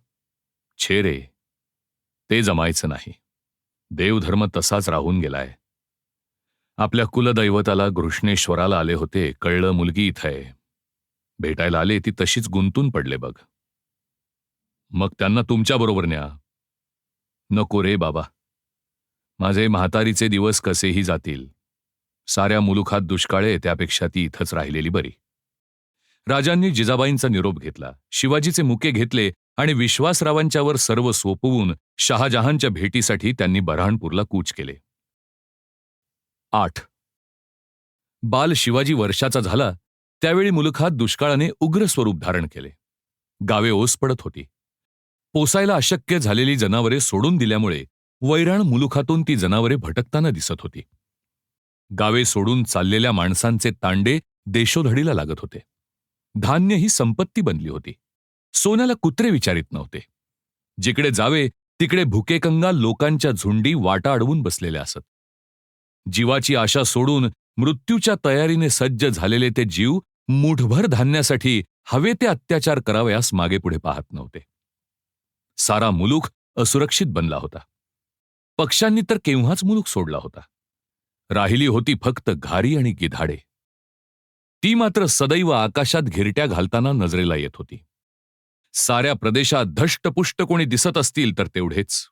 छे रे, ते जमायचं नाही. देवधर्म तसाच राहून गेलाय. आपल्या कुलदैवताला घृष्णेश्वराला आले होते, कळलं मुलगी इथं आहे. भेटायला आले ती तशीच गुंतून पडले बघ. मग त्यांना तुमच्याबरोबर न्या. नको रे बाबा, माझे म्हातारीचे दिवस कसेही जातील. साऱ्या मुलुखात दुष्काळे, त्यापेक्षा ती इथंच राहिलेली बरी. राजांनी जिजाबाईंचा निरोप घेतला, शिवाजीचे मुके घेतले आणि विश्वासरावांच्यावर सर्व सोपवून शहाजहानच्या भेटीसाठी त्यांनी बऱ्हाणपूरला कूच केले. 8. बाल शिवाजी वर्षाचा झाला त्यावेळी मुलुखात दुष्काळाने उग्र स्वरूप धारण केले. गावे ओस पडत होती. पोसायला अशक्य झालेली जनावरे सोडून दिल्यामुळे वैराण मुलुखातून ती जनावरे भटकताना दिसत होती. गावे सोडून चाललेल्या माणसांचे तांडे देशोधडीला लागत होते. धान्य ही संपत्ती बनली होती. सोन्याला कुत्रे विचारित नव्हते. जिकडे जावे तिकडे भुकेकंगाल लोकांच्या झुंडी वाटा अडवून बसलेल्या असत. जीवाची आशा सोडून मृत्यूच्या तयारीने सज्ज झालेले ते जीव मुठभर धान्यासाठी हवे ते अत्याचार करावयास मागेपुढे पाहत नव्हते. सारा मुलूक असुरक्षित बनला होता. पक्ष्यांनी तर केव्हाच मुलूक सोडला होता. राहिली होती फक्त घारी आणि गिधाडे. ती मात्र सदैव आकाशात घिरट्या घालताना नजरेला येत होती. साऱ्या प्रदेशात धष्टपुष्ट कोणी दिसत असतील तर तेवढेच.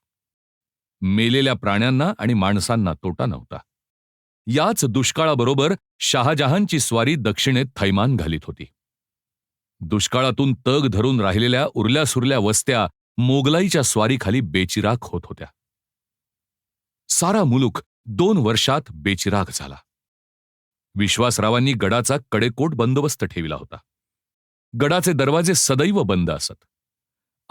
मेलेल्या प्राण्यांना आणि माणसांना तोटा नव्हता. याच दुष्काळाबरोबर शहाजहानची स्वारी दक्षिणेत थैमान घालीत होती. दुष्काळातून तग धरून राहिलेल्या उरल्यासुरल्या वस्त्या मोगलाईच्या स्वारीखाली बेचिराख होत होत्या. सारा मुलूक 2 वर्षात बेचिराख झाला. विश्वासरावांनी गडाचा कडेकोट बंदोबस्त ठेविला होता. गडाचे दरवाजे सदैव बंद असत.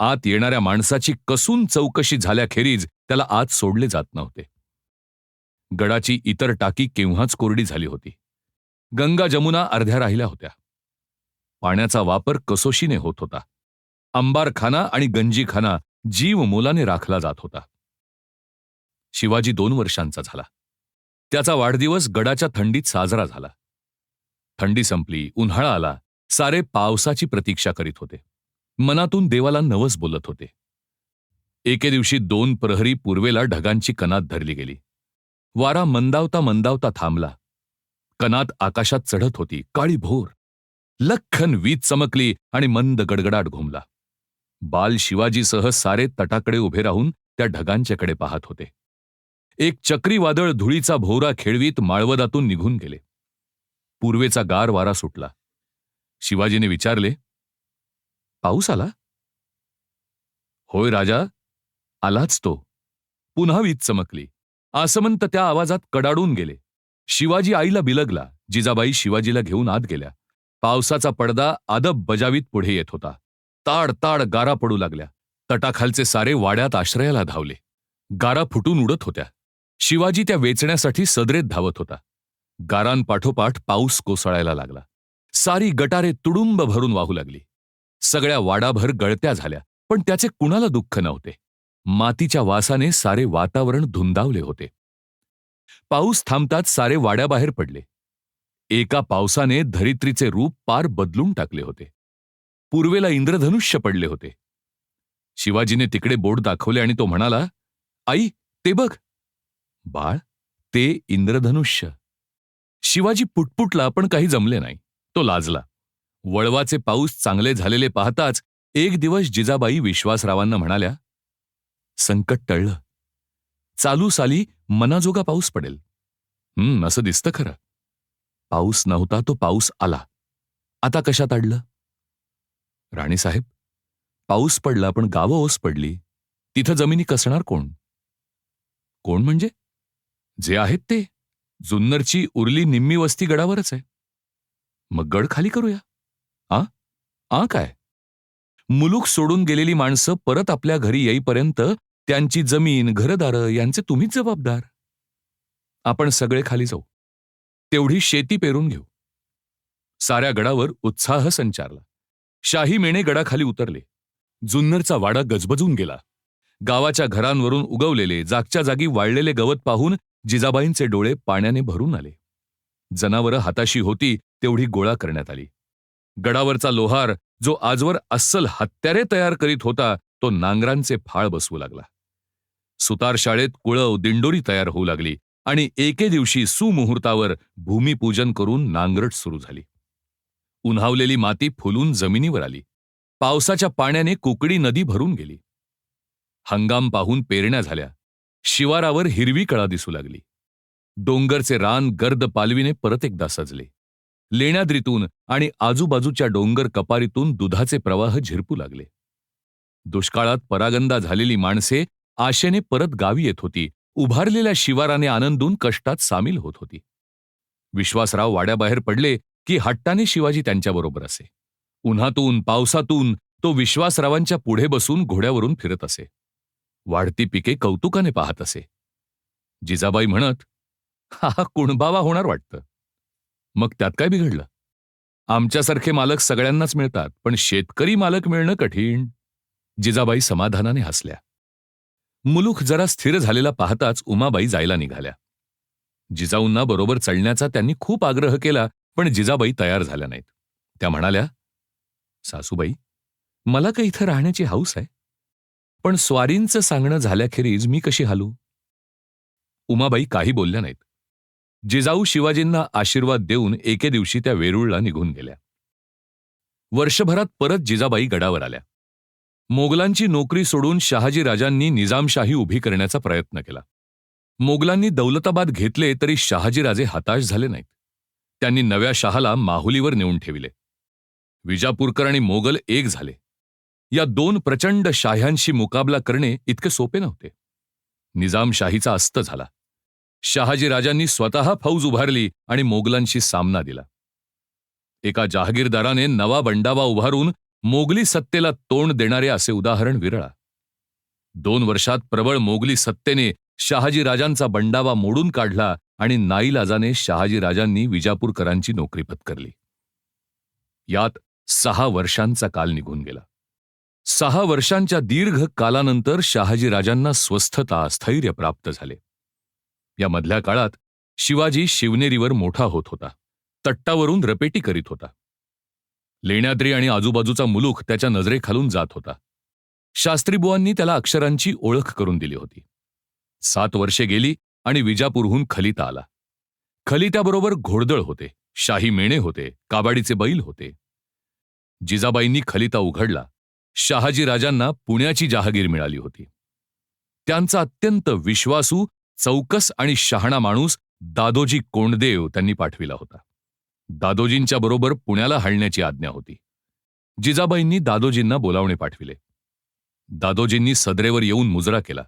आत येणाऱ्या माणसाची कसून चौकशी झाल्याखेरीज त्याला आत सोडले जात नव्हते. गडाची इतर टाकी केव्हाच कोरडी झाली होती. गंगा जमुना अर्ध्या राहिल्या होत्या. पाण्याचा वापर कसोशीने होत होता. अंबारखाना आणि गंजीखाना जीव मोलाने राखला जात होता. शिवाजी 2 वर्षांचा झाला. त्याचा वाढदिवस गडाच्या थंडीत साजरा झाला. थंडी संपली, उन्हाळा आला. सारे पावसाची प्रतीक्षा करीत होते. मनातून देवाला नवस बोलत होते. एके दिवशी 2 प्रहरी पूर्वेला ढगांची कनात धरली गेली. वारा मंदावता मंदावता थांबला. कनात आकाशात चढत होती, काळी भोर. लख्खन वीज चमकली आणि मंद गडगडाट घुमला. बाल शिवाजीसह सारे तटाकडे उभे राहून त्या ढगांच्याकडे पाहत होते. एक चक्रीवादळ धुळीचा भोवरा खेळवीत माळवदातून निघून गेले. पूर्वेचा गार वारा सुटला. शिवाजीने विचारले, पाऊस आला? होय राजा, आलाच तो. पुन्हा वीज चमकली. आसमंत त्या आवाजात कडाडून गेले. शिवाजी आईला बिलगला. जिजाबाई शिवाजीला घेऊन आत गेल्या. पावसाचा पडदा अदब बजावीत पुढे येत होता. ताड ताड गारा पडू लागल्या. तटाखालचे सारे वाड्यात आश्रयाला धावले. गारा फुटून उडत होत्या. शिवाजी त्या वेचण्यासाठी सदरेत धावत होता. गारांपाठोपाठ पाऊस कोसळायला लागला. सारी गटारे तुडुंब भरून वाहू लागली. सगळ्या वाडाभर गळत्या झाल्या, पण त्याचे कुणाला दुःख नव्हते. मातीच्या वासाने सारे वातावरण धुंदावले होते. पाऊस थांबताच सारे वाड्याबाहेर पडले. एका पावसाने धरित्रीचे रूप पार बदलून टाकले होते. पूर्वेला इंद्रधनुष्य पडले होते. शिवाजीने तिकडे बोट दाखवले आणि तो म्हणाला, आई, ते बघ. बाळ, ते इंद्रधनुष्य. शिवाजी पुटपुटला, पण काही जमले नाही. तो लाजला. वळवाचे पाऊस चांगले झालेले पाहताच एक दिवस जिजाबाई विश्वासरावांना म्हणाल्या, संकट टळलं. चालू साली मनाजोगा पाऊस पडेल. असं दिसतं खरं. पाऊस नव्हता तो पाऊस आला. आता कशात अडलं? राणीसाहेब, पाऊस पडला पण गावं ओस पडली. तिथं जमिनी कसणार कोण? कोण म्हणजे? जे आहेत ते. जुन्नरची उरली निम्मी वस्ती गडावरच आहे. मग गड खाली करूया. आ आ काय? मुलूक सोडून गेलेली माणसं परत आपल्या घरी येईपर्यंत त्यांची जमीन, घरदारं यांचे तुम्हीच जबाबदार. आपण सगळे खाली जाऊ. तेवढी शेती पेरून घेऊ. साऱ्या गडावर उत्साह संचारला. शाही मेणे गडाखाली उतरले. जुन्नरचा वाडा गजबजून गेला. गावाच्या घरांवरून उगवलेले, जागच्या जागी वाळलेले गवत पाहून जिजाबाईंचे डोळे पाण्याने भरून आले. जनावरं हाताशी होती तेवढी गोळा करण्यात आली. गडावरचा लोहार, जो आजवर अस्सल हत्यारे तयार करीत होता, तो नांगरांचे फाळ बसवू लागला. सुतार शाळेत कुळव, दिंडोरी तयार होऊ लागली आणि एके दिवशी सुमुहूर्तावर भूमिपूजन करून नांगरट सुरू झाली. उन्हावलेली माती फुलून जमिनीवर आली. पावसाच्या पाण्याने कुकडी नदी भरून गेली. हंगाम पाहून पेरण्या झाल्या. शिवारावर हिरवी कळा दिसू लागली. डोंगरचे रान गर्द पालवीने परत एकदा सजले. लेण्याद्रीतून आणि आजूबाजूच्या डोंगर कपारीतून दुधाचे प्रवाह झिरपू लागले. दुष्काळात परागंदा झालेली माणसे आशेने परत गावी येत होती. उभारलेल्या शिवाराने आनंदून कष्टात सामील होत होती. विश्वासराव वाड्याबाहेर पडले की हट्टाने शिवाजी त्यांच्याबरोबर असे. उन्हातून पावसातून तो विश्वासरावांच्या पुढे बसून घोड्यावरून फिरत असे. वाढती पिके कौतुकाने पाहत असे. जिजाबाई म्हणत, हा कुणबावा होणार वाटतं. मग त्यात काय बिघडलं? आमच्यासारखे मालक सगळ्यांनाच मिळतात, पण शेतकरी मालक मिळणं कठीण. जिजाबाई समाधानाने हसल्या. मुलूक जरा स्थिर झालेला पाहताच उमाबाई जायला निघाल्या. जिजाऊंना बरोबर चढण्याचा त्यांनी खूप आग्रह केला, पण जिजाबाई तयार झाल्या नाहीत. त्या म्हणाल्या, सासूबाई, मला काही इथं राहण्याची हौस आहे, पण स्वारींचं सांगणं झाल्याखेरीज मी कशी हालू? उमाबाई काही बोलल्या नाहीत. जिजाऊ शिवाजींना आशीर्वाद देऊन एके दिवशी त्या वेरूळला निघून गेल्या. वर्षभरात परत जिजाबाई गडावर आल्या. मोगलांची नोकरी सोडून शहाजीराजांनी निजामशाही उभी करण्याचा प्रयत्न केला. मोगलांनी दौलताबाद घेतले तरी शहाजीराजे हताश झाले नाहीत. त्यांनी नव्या शहाला माहुलीवर नेऊन ठेविले. विजापूरकर आणि मोगल एक झाले. या दोन प्रचंड शाह्यांशी मुकाबला करणे इतके सोपे नव्हते. निजामशाहीचा अस्त झाला. शहाजीराजांनी स्वतः फौज उभारली आणि मोगलांशी सामना दिला. एका जहागीरदाराने नवा बंडावा उभारून मोगली सत्तेला तोंड देणारे असे उदाहरण विरळा. 2 वर्षात प्रबळ मोगली सत्तेने शहाजीराजांचा बंडावा मोडून काढला आणि नाईलाजाने शहाजीराजांनी विजापूरकरांची नोकरी पत्करली. यात 6 वर्षांचा काल निघून गेला. 6 वर्षांच्या दीर्घ कालानंतर शहाजीराजांना स्वस्थता, स्थैर्य प्राप्त झाले. या मधल्या काळात शिवाजी शिवनेरीवर मोठा होत होता. तट्टावरून रपेटी करीत होता. लेण्याद्री आणि आजूबाजूचा मुलूक त्याच्या नजरेखालून जात होता. शास्त्रीबुवांनी त्याला अक्षरांची ओळख करून दिली होती. 7 वर्षे गेली आणि विजापूरहून खलिता आला. खलित्याबरोबर घोडदळ होते, शाही मेणे होते, काबाडीचे बैल होते. जिजाबाईंनी खलिता उघडला. शहाजीराजांना पुण्याची जहागीर मिळाली होती. त्यांचा अत्यंत विश्वासू, चौकस आणि शहाणा माणूस दादोजी कोंडदेव त्यांनी पाठविला होता. दादोजींच्या बरोबर पुण्याला हलण्याची आज्ञा होती. जिजाबाईंनी दादोजींना बोलावणे पाठविले. दादोजींनी सदरेवर येऊन मुजरा केला.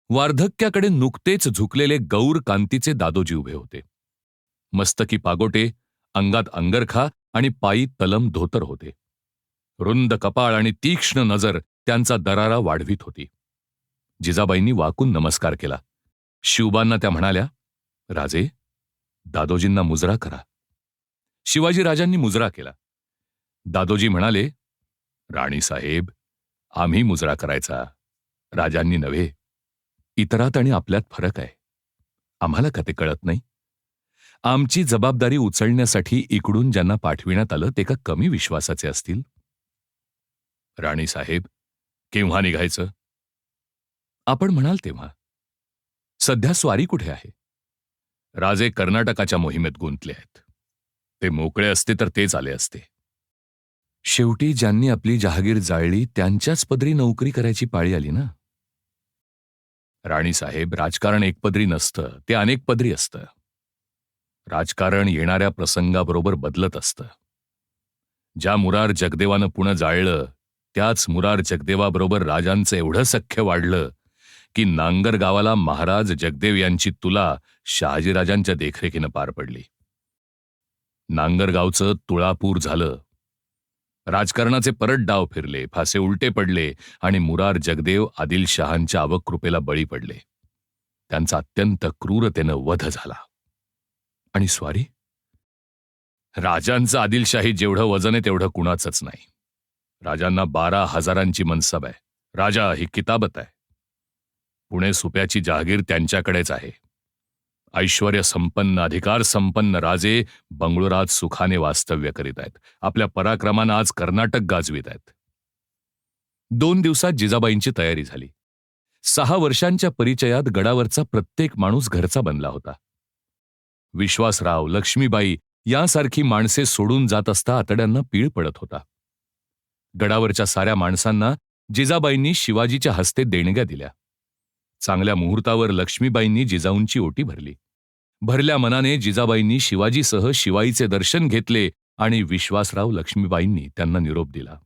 वार्धक्याकडे नुकतेच झुकलेले गौर कांतीचे दादोजी उभे होते. मस्तकी पागोटे, अंगात अंगरखा आणि पायी तलम धोतर होते. रुंद कपाळ आणि तीक्ष्ण नजर त्यांचा दरारा वाढवीत होती. जिजाबाईंनी वाकून नमस्कार केला. शिवबांना त्या म्हणाल्या, राजे, दादोजींना मुजरा करा. शिवाजीराजांनी मुजरा केला. दादोजी म्हणाले, राणीसाहेब, आम्ही मुजरा करायचा, राजांनी नव्हे. इतरात आणि आपल्यात फरक आहे. आम्हाला का ते कळत नाही? आमची जबाबदारी उचलण्यासाठी इकडून ज्यांना पाठविण्यात आलं ते का कमी विश्वासाचे असतील? राणीसाहेब, केव्हा निघायचं? आपण म्हणाल तेव्हा. सध्या स्वारी कुठे आहे? राजे कर्नाटकाच्या मोहिमेत गुंतले आहेत. ते मोकळे असते तर तेच आले असते. शेवटी ज्यांनी आपली जहागीर जाळली त्यांच्याच पदरी नोकरी करायची पाळी आली ना. राणीसाहेब, राजकारण एकपदरी नसतं, ते अनेक पदरी असतं. राजकारण येणाऱ्या प्रसंगाबरोबर बदलत असतं. ज्या मुरार जगदेवानं पुणं जाळलं, त्याच मुरार जगदेवाबरोबर राजांचं एवढं सख्य वाढलं की नांगर गावाला महाराज जगदेव यांची तुला शहाजीराजांच्या देखरेखीनं पार पडली. नांगरगावचं तुळापूर झालं. राजकारणाचे परत डाव फिरले, फासे उलटे पडले आणि मुरार जगदेव आदिलशहांच्या अवकृपेला बळी पडले. त्यांचा अत्यंत क्रूरतेनं वध झाला. आणि स्वारी, राजांचं आदिलशाही जेवढं वजन आहे तेवढं कुणाचंच नाही. राजांना 12,000ची मनसब आहे. राजा ही किताबत आहे. पुणे सुप्याची जहागीर त्यांच्याकडेच आहे. ऐश्वर्य संपन्न, अधिकार संपन्न राजे बंगळुरात सुखाने वास्तव्य करीत आहेत. आपल्या पराक्रमानं आज कर्नाटक गाजवीत आहेत. 2 दिवसात जिजाबाईंची तयारी झाली. 6 वर्षांच्या परिचयात गडावरचा प्रत्येक माणूस घरचा बनला होता. विश्वासराव, लक्ष्मीबाई यासारखी माणसे सोडून जात असता आतड्यांना पीळ पडत होता. गडावरच्या साऱ्या माणसांना जिजाबाईंनी शिवाजीच्या हस्ते देणग्या दिल्या. चांगल्या मुहूर्तावर लक्ष्मीबाईंनी जिजाऊंची ओटी भरली. भरल्या मनाने जिजाबाईंनी शिवाजीसह शिवाईचे दर्शन घेतले आणि विश्वासराव, लक्ष्मीबाईंनी त्यांना निरोप दिला.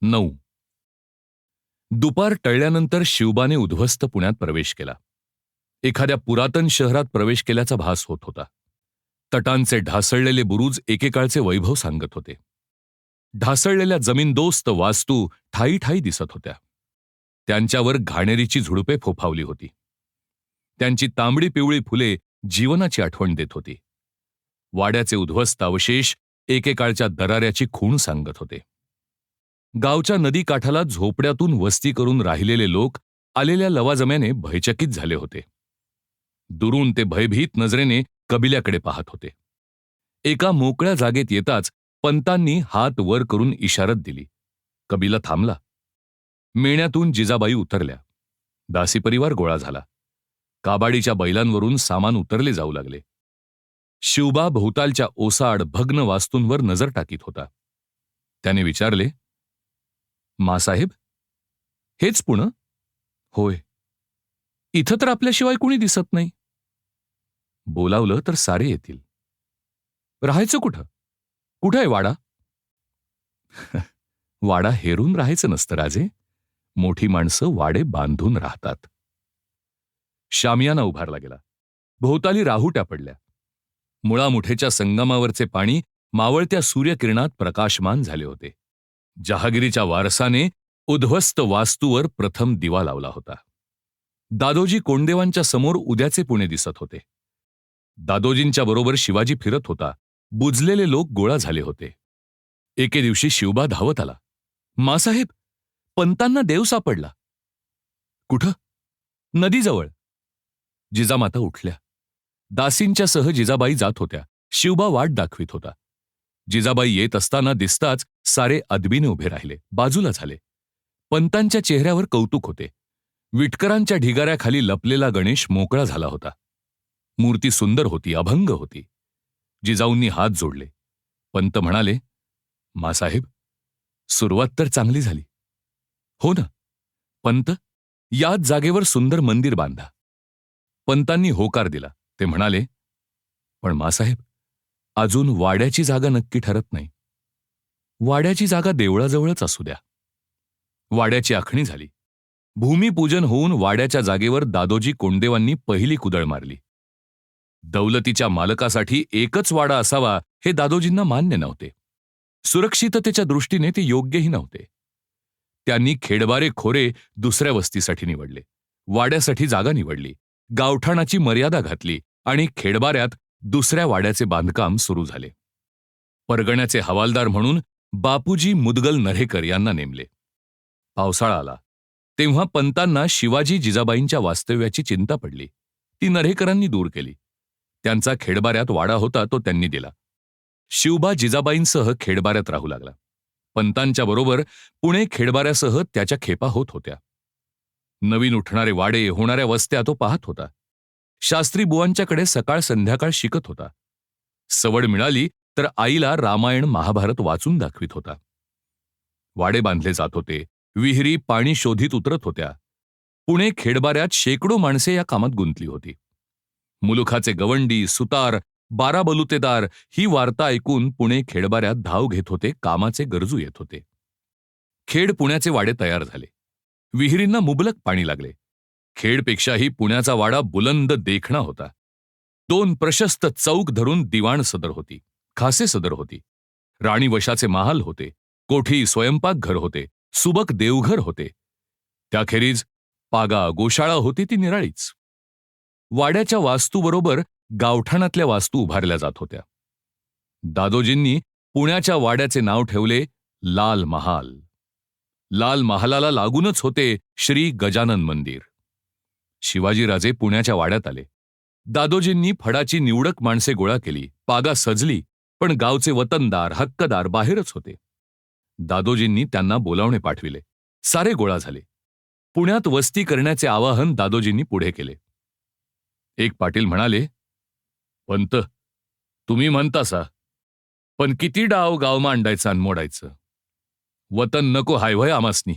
9. दुपार टळल्यानंतर शिवबाने उद्ध्वस्त पुण्यात प्रवेश केला. एखाद्या पुरातन शहरात प्रवेश केल्याचा भास होत होता. तटांचे ढासळलेले बुरुज एकेकाळचे वैभव सांगत होते. ढासळलेल्या जमीनदोस्त वास्तू ठाई ठाई दिसत होत्या. त्यांच्यावर घाणेरीची झुडुपे फोफावली होती. त्यांची तांबडी पिवळी फुले जीवनाची आठवण देत होती. वाड्याचे उद्ध्वस्त अवशेष एकेकाळच्या दराऱ्याची खूण सांगत होते. गावच्या नदीकाठाला झोपड्यातून वस्ती करून राहिलेले लोक आलेल्या लवाजम्याने भयचकित झाले होते. दुरून ते भयभीत नजरेने कबिल्याकडे पाहत होते. एका मोकळ्या जागेत येताच पंतांनी हात वर करून इशारत दिली. कबिला थांबला. मेण्यातून जिजाबाई उतरल्या. दासी परिवार गोळा झाला. काबाडीच्या बैलांवरून सामान उतरले जाऊ लागले. शिवबा भोवतालच्या ओसाड भग्न वास्तूंवर नजर टाकीत होता. त्याने विचारले, मासाहेब, हेच पुणं? होय. इथं तर आपल्याशिवाय कुणी दिसत नाही. बोलावलं तर सारे येतील. राहायचं कुठं? कुठं आहे वाडा? वाडा हेरून राहायचं नसतं राजे. मोठी माणसं वाडे बांधून राहतात. शामियाना उभारला गेला. भोवताली राहुट्या पडल्या. मुळामुठेच्या संगमावरचे पाणी मावळत्या सूर्यकिरणात प्रकाशमान झाले होते. जहागिरीच्या वारसाने उद्ध्वस्त वास्तूवर प्रथम दिवा लावला होता. दादोजी कोंडदेवांच्या समोर उद्याचे पुणे दिसत होते. दादोजींच्या बरोबर शिवाजी फिरत होता. बुजलेले लोक गोळा झाले होते. एके दिवशी शिवबा धावत आला. मासाहेब, पंतांना देव सापडला. कुठं? नदीजवळ. जिजामाता उठल्या. दासींच्या सह जिजाबाई जात होत्या. शिवबा वाट दाखवित होता. जिजाबाई येत असताना दिसताच सारे अदबीने उभे राहिले, बाजूला झाले. पंतांच्या चेहऱ्यावर कौतुक होते. विटकरांच्या ढिगाऱ्याखाली लपलेला गणेश मोकळा झाला होता. मूर्ती सुंदर होती, अभंग होती. जिजाऊंनी हात जोडले. पंत म्हणाले, मासाहेब, सुरुवात तर चांगली झाली. हो ना पंत, याच जागेवर सुंदर मंदिर बांधा. पंतांनी होकार दिला. ते म्हणाले, पण मासाहेब, अजून वाड्याची जागा नक्की ठरत नाही. वाड्याची जागा देवळाजवळच असू द्या. वाड्याची आखणी झाली. भूमिपूजन होऊन वाड्याच्या जागेवर दादोजी कोंडदेवांनी पहिली कुदळ मारली. दौलतीच्या मालकासाठी एकच वाडा असावा हे दादोजींना मान्य नव्हते. सुरक्षिततेच्या दृष्टीने ते योग्यही नव्हते. त्यांनी खेडबारे खोरे दुसऱ्या वस्तीसाठी निवडले. वाड्यासाठी जागा निवडली. गावठाणाची मर्यादा घातली आणि खेडबाऱ्यात दुसऱ्या वाड्याचे बांधकाम सुरू झाले. परगण्याचे हवालदार म्हणून बापूजी मुदगल नरेकर यांना नेमले. पावसाळा आला तेव्हा पंतांना शिवाजी जिजाबाईंच्या वास्तव्याची चिंता पडली. ती नरेकरांनी दूर केली. त्यांचा खेडबाऱ्यात वाडा होता तो त्यांनी दिला. शिवबा जिजाबाईंसह खेडबाऱ्यात राहू लागला. पंतांच्या बरोबर पुणे खेडबाऱ्यासह त्याच्या खेपा होत होत्या. नवीन उठणारे वाडे, होणाऱ्या वस्त्या तो पाहत होता. शास्त्री बुवांच्याकडे सकाळ संध्याकाळ शिकत होता. सवड मिळाली तर आईला रामायण महाभारत वाचून दाखवित होता. वाडे बांधले जात होते. विहिरी पाणी शोधित उतरत होत्या. पुणे खेडबाऱ्यात शेकडो माणसे या कामात गुंतली होती. मुलुखाचे गवंडी, सुतार 12 बलुतेदार ही वार्ता ऐकून पुणे खेडबाऱ्यात धाव घेत होते, कामाचे गरजू येत होते. खेड पुण्याचे वाडे तयार झाले. विहिरींना मुबलक पाणी लागले. खेडपेक्षाही पुण्याचा वाडा बुलंद देखणा होता. 2 प्रशस्त चौक धरून दिवाण सदर होती, खासे सदर होती. राणी वशाचे महाल होते, कोठी स्वयंपाकघर होते, सुबक देवघर होते. त्याखेरीज पागा गोशाळा होती ती निराळीच. वाड्याच्या वास्तूबरोबर गावठाणातल्या वास्तू उभारल्या जात होत्या. दादोजींनी पुण्याच्या वाड्याचे नाव ठेवले लाल महाल. लाल महालाला लागूनच होते श्री गजानन मंदिर. शिवाजीराजे पुण्याच्या वाड्यात आले. दादोजींनी फडाची निवडक माणसे गोळा केली. पागा सजली, पण गावचे वतनदार हक्कदार बाहेरच होते. दादोजींनी त्यांना बोलावणे पाठविले. सारे गोळा झाले. पुण्यात वस्ती करण्याचे आवाहन दादोजींनी पुढे केले. एक पाटील म्हणाले, पंत, तुम्ही म्हणतासा, पण किती डाव गाव मांडायचं आणि मोडायचं. वतन नको हायवय आमासनी,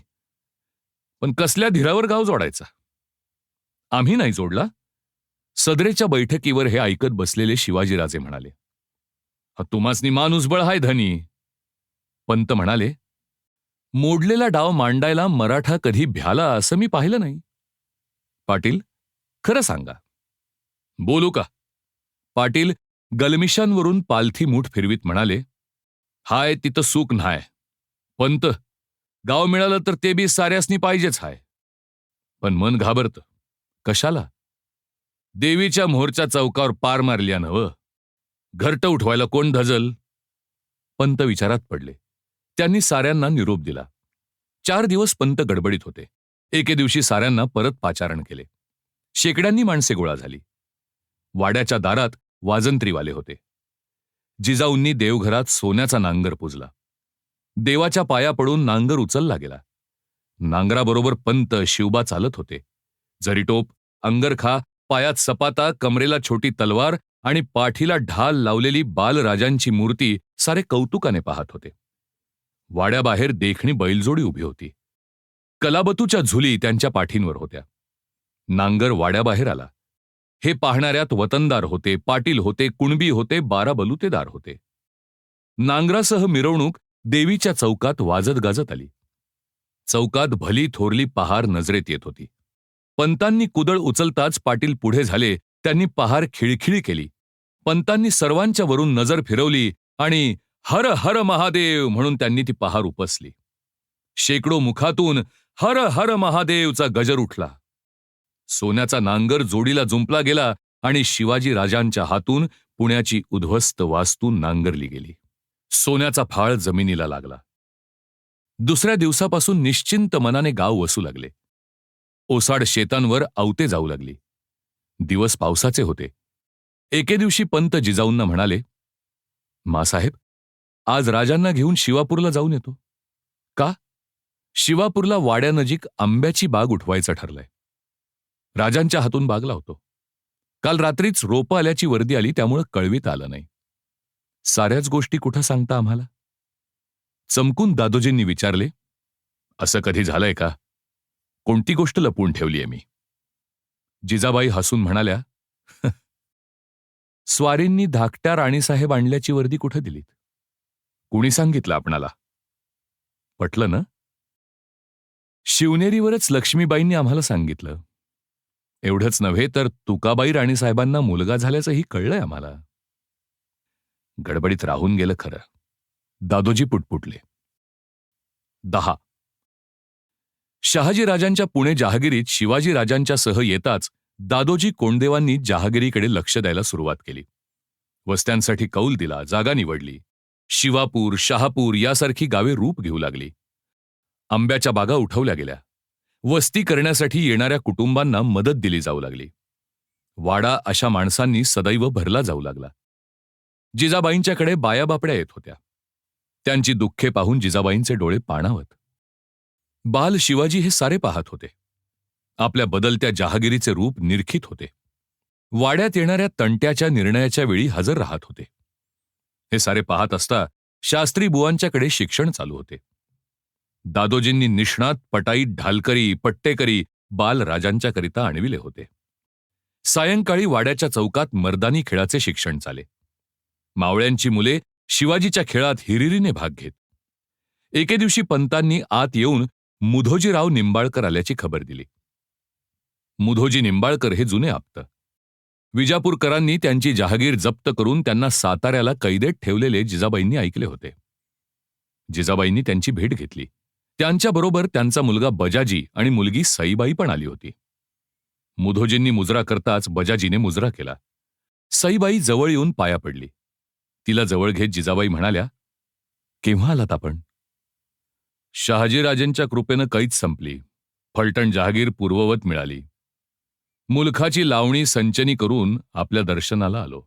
पण कसल्या धीरावर गाव जोडायचा. आम्ही नाही जोडला. सदरेच्या बैठकीवर हे ऐकत बसलेले शिवाजीराजे म्हणाले, तुम्हासनी माणूसबळ हाय धनी. पंत म्हणाले, मोडलेला डाव मांडायला मराठा कधी भ्याला असं मी पाहिलं नाही. पाटील, खरं सांगा. बोलू का? पाटील गलमिशांवरून पालथी मूठ फिरवीत म्हणाले, हाय तिथं सुख न्हाय. पंत, गाव मिळालं तर ते बी साऱ्यासनी पाहिजेच हाय. पण मन घाबरतं. कशाला? देवीच्या मोहरच्या चौकावर पार मारल्या नव. घरटं उठवायला कोण धजल? पंत विचारात पडले. त्यांनी साऱ्यांना निरोप दिला. 4 दिवस पंत गडबडीत होते. एके दिवशी साऱ्यांना परत पाचारण केले. शेकड्यांनी माणसे गोळा झाली. वाड्याच्या दारात वाजंत्रीवाले होते. जिजाऊंनी देवघरात सोन्याचा नांगर पुजला. देवाच्या पाया पडून नांगर उचलला गेला. नांगराबरोबर पंत शिवबा चालत होते. जरीटोप, अंगरखा, पायात सपाता, कमरेला छोटी तलवार आणि पाठीला ढाल लावलेली बालराजांची मूर्ती सारे कौतुकाने पाहत होते. वाड्याबाहेर देखणी बैलजोडी उभी होती. कलाबतूच्या झुली त्यांच्या पाठींवर होत्या. नांगर वाड्याबाहेर आला. हे पाहणाऱ्यात वतनदार होते, पाटील होते, कुणबी होते, 12 बलुतेदार होते. नांगरासह मिरवणूक देवीच्या चौकात वाजत गाजत आली. चौकात भली थोरली पहार नजरेत येत होती. पंतांनी कुदळ उचलताच पाटील पुढे झाले. त्यांनी पहार खिळखिळी केली. पंतांनी सर्वांच्या वरून नजर फिरवली आणि हर हर महादेव म्हणून त्यांनी ती पहार उपसली. शेकडो मुखातून हर हर महादेवचा गजर उठला. सोन्याचा नांगर जोडीला जुंपला गेला आणि शिवाजी राजांच्या हातून पुण्याची उद्ध्वस्त वास्तू नांगरली गेली. सोन्याचा फाळ जमिनीला लागला. दुसऱ्या दिवसापासून निश्चिंत मनाने गाव वसू लागले. ओसाड शेतांवर आवते जाऊ लागली. दिवस पावसाचे होते. एके दिवशी पंत जिजाऊंना म्हणाले, मासाहेब, आज राजांना घेऊन शिवापूरला जाऊन येतो. का? शिवापूरला वाड्यानजीक आंब्याची बाग उठवायचं ठरलंय. राजांच्या हातून बाग लावतो. काल रात्रीच रोपं आल्याची वर्दी आली, त्यामुळे कळवीत आलं नाही. साऱ्याच गोष्टी कुठं सांगता आम्हाला? चमकून दादोजींनी विचारले, असं कधी झालंय का? कोणती गोष्ट लपवून ठेवलीये मी? जिजाबाई हसून म्हणाल्या, स्वारींनी धाकट्या राणीसाहेब आणल्याची वर्दी कुठं दिलीत? कुणी सांगितलं आपणाला? पटलं ना? शिवनेरीवरच लक्ष्मीबाईंनी आम्हाला सांगितलं. एवढंच नव्हे तर तुकाबाई राणीसाहेबांना मुलगा झाल्याचंही कळलंय आम्हाला. गडबडीत राहून गेलं खरं. दादोजी पुटपुटले. 10 शहाजीराजांच्या पुणे जहागिरीत शिवाजीराजांच्या सह येताच दादोजी कोंडदेवांनी जहागिरीकडे लक्ष द्यायला सुरुवात केली. वस्त्यांसाठी कौल दिला, जागा निवडली. शिवापूर, शहापूर यासारखी गावे रूप घेऊ लागली. आंब्याच्या बागा उठवल्या गेल्या. वस्ती करण्यासाठी येणाऱ्या कुटुंबांना मदत दिली जाऊ लागली. वाडा अशा माणसांनी सदैव भरला जाऊ लागला. जिजाबाईंच्याकडे बायाबापड्या येत होत्या. त्यांची दुःखे पाहून जिजाबाईंचे डोळे पाणावत. बाल शिवाजी हे सारे पाहत होते. आपल्या बदलत्या जहागिरीचे रूप निरखित होते. वाड्यात येणाऱ्या तंट्याच्या निर्णयाच्या वेळी हजर राहत होते. हे सारे पाहत असता शास्त्री बुवांच्याकडे शिक्षण चालू होते. दादोजींनी निष्णात पटाईत ढालकरी, पट्टेकरी बाल राजांच्याकरिता आणविले होते. सायंकाळी वाड्याच्या चौकात मर्दानी खेळाचे शिक्षण चाले. मावळ्यांची मुले शिवाजीच्या खेळात हिरिरीने भाग घेत. एके दिवशी पंतांनी आत येऊन मुधोजीराव निंबाळकर आल्याची खबर दिली. मुधोजी निंबाळकर हे जुने आप्त. विजापूरकरांनी त्यांची जहागीर जप्त करून त्यांना साताऱ्याला कैदेत ठेवलेले जिजाबाईंनी ऐकले होते. जिजाबाईंनी त्यांची भेट घेतली. त्यांच्याबरोबर त्यांचा मुलगा बजाजी आणि मुलगी सईबाई पण आली होती. मुधोजींनी मुजरा करताच बजाजीने मुजरा केला. सईबाई जवळ येऊन पाया पडली. तिला जवळ घेत जिजाबाई म्हणाल्या, केव्हा आलात आपण? शहाजीराजेंच्या कृपेनं कैद संपली. फलटण जहागीर पूर्ववत मिळाली. मुलखाची लावणी संचनी करून आपल्या दर्शनाला आलो.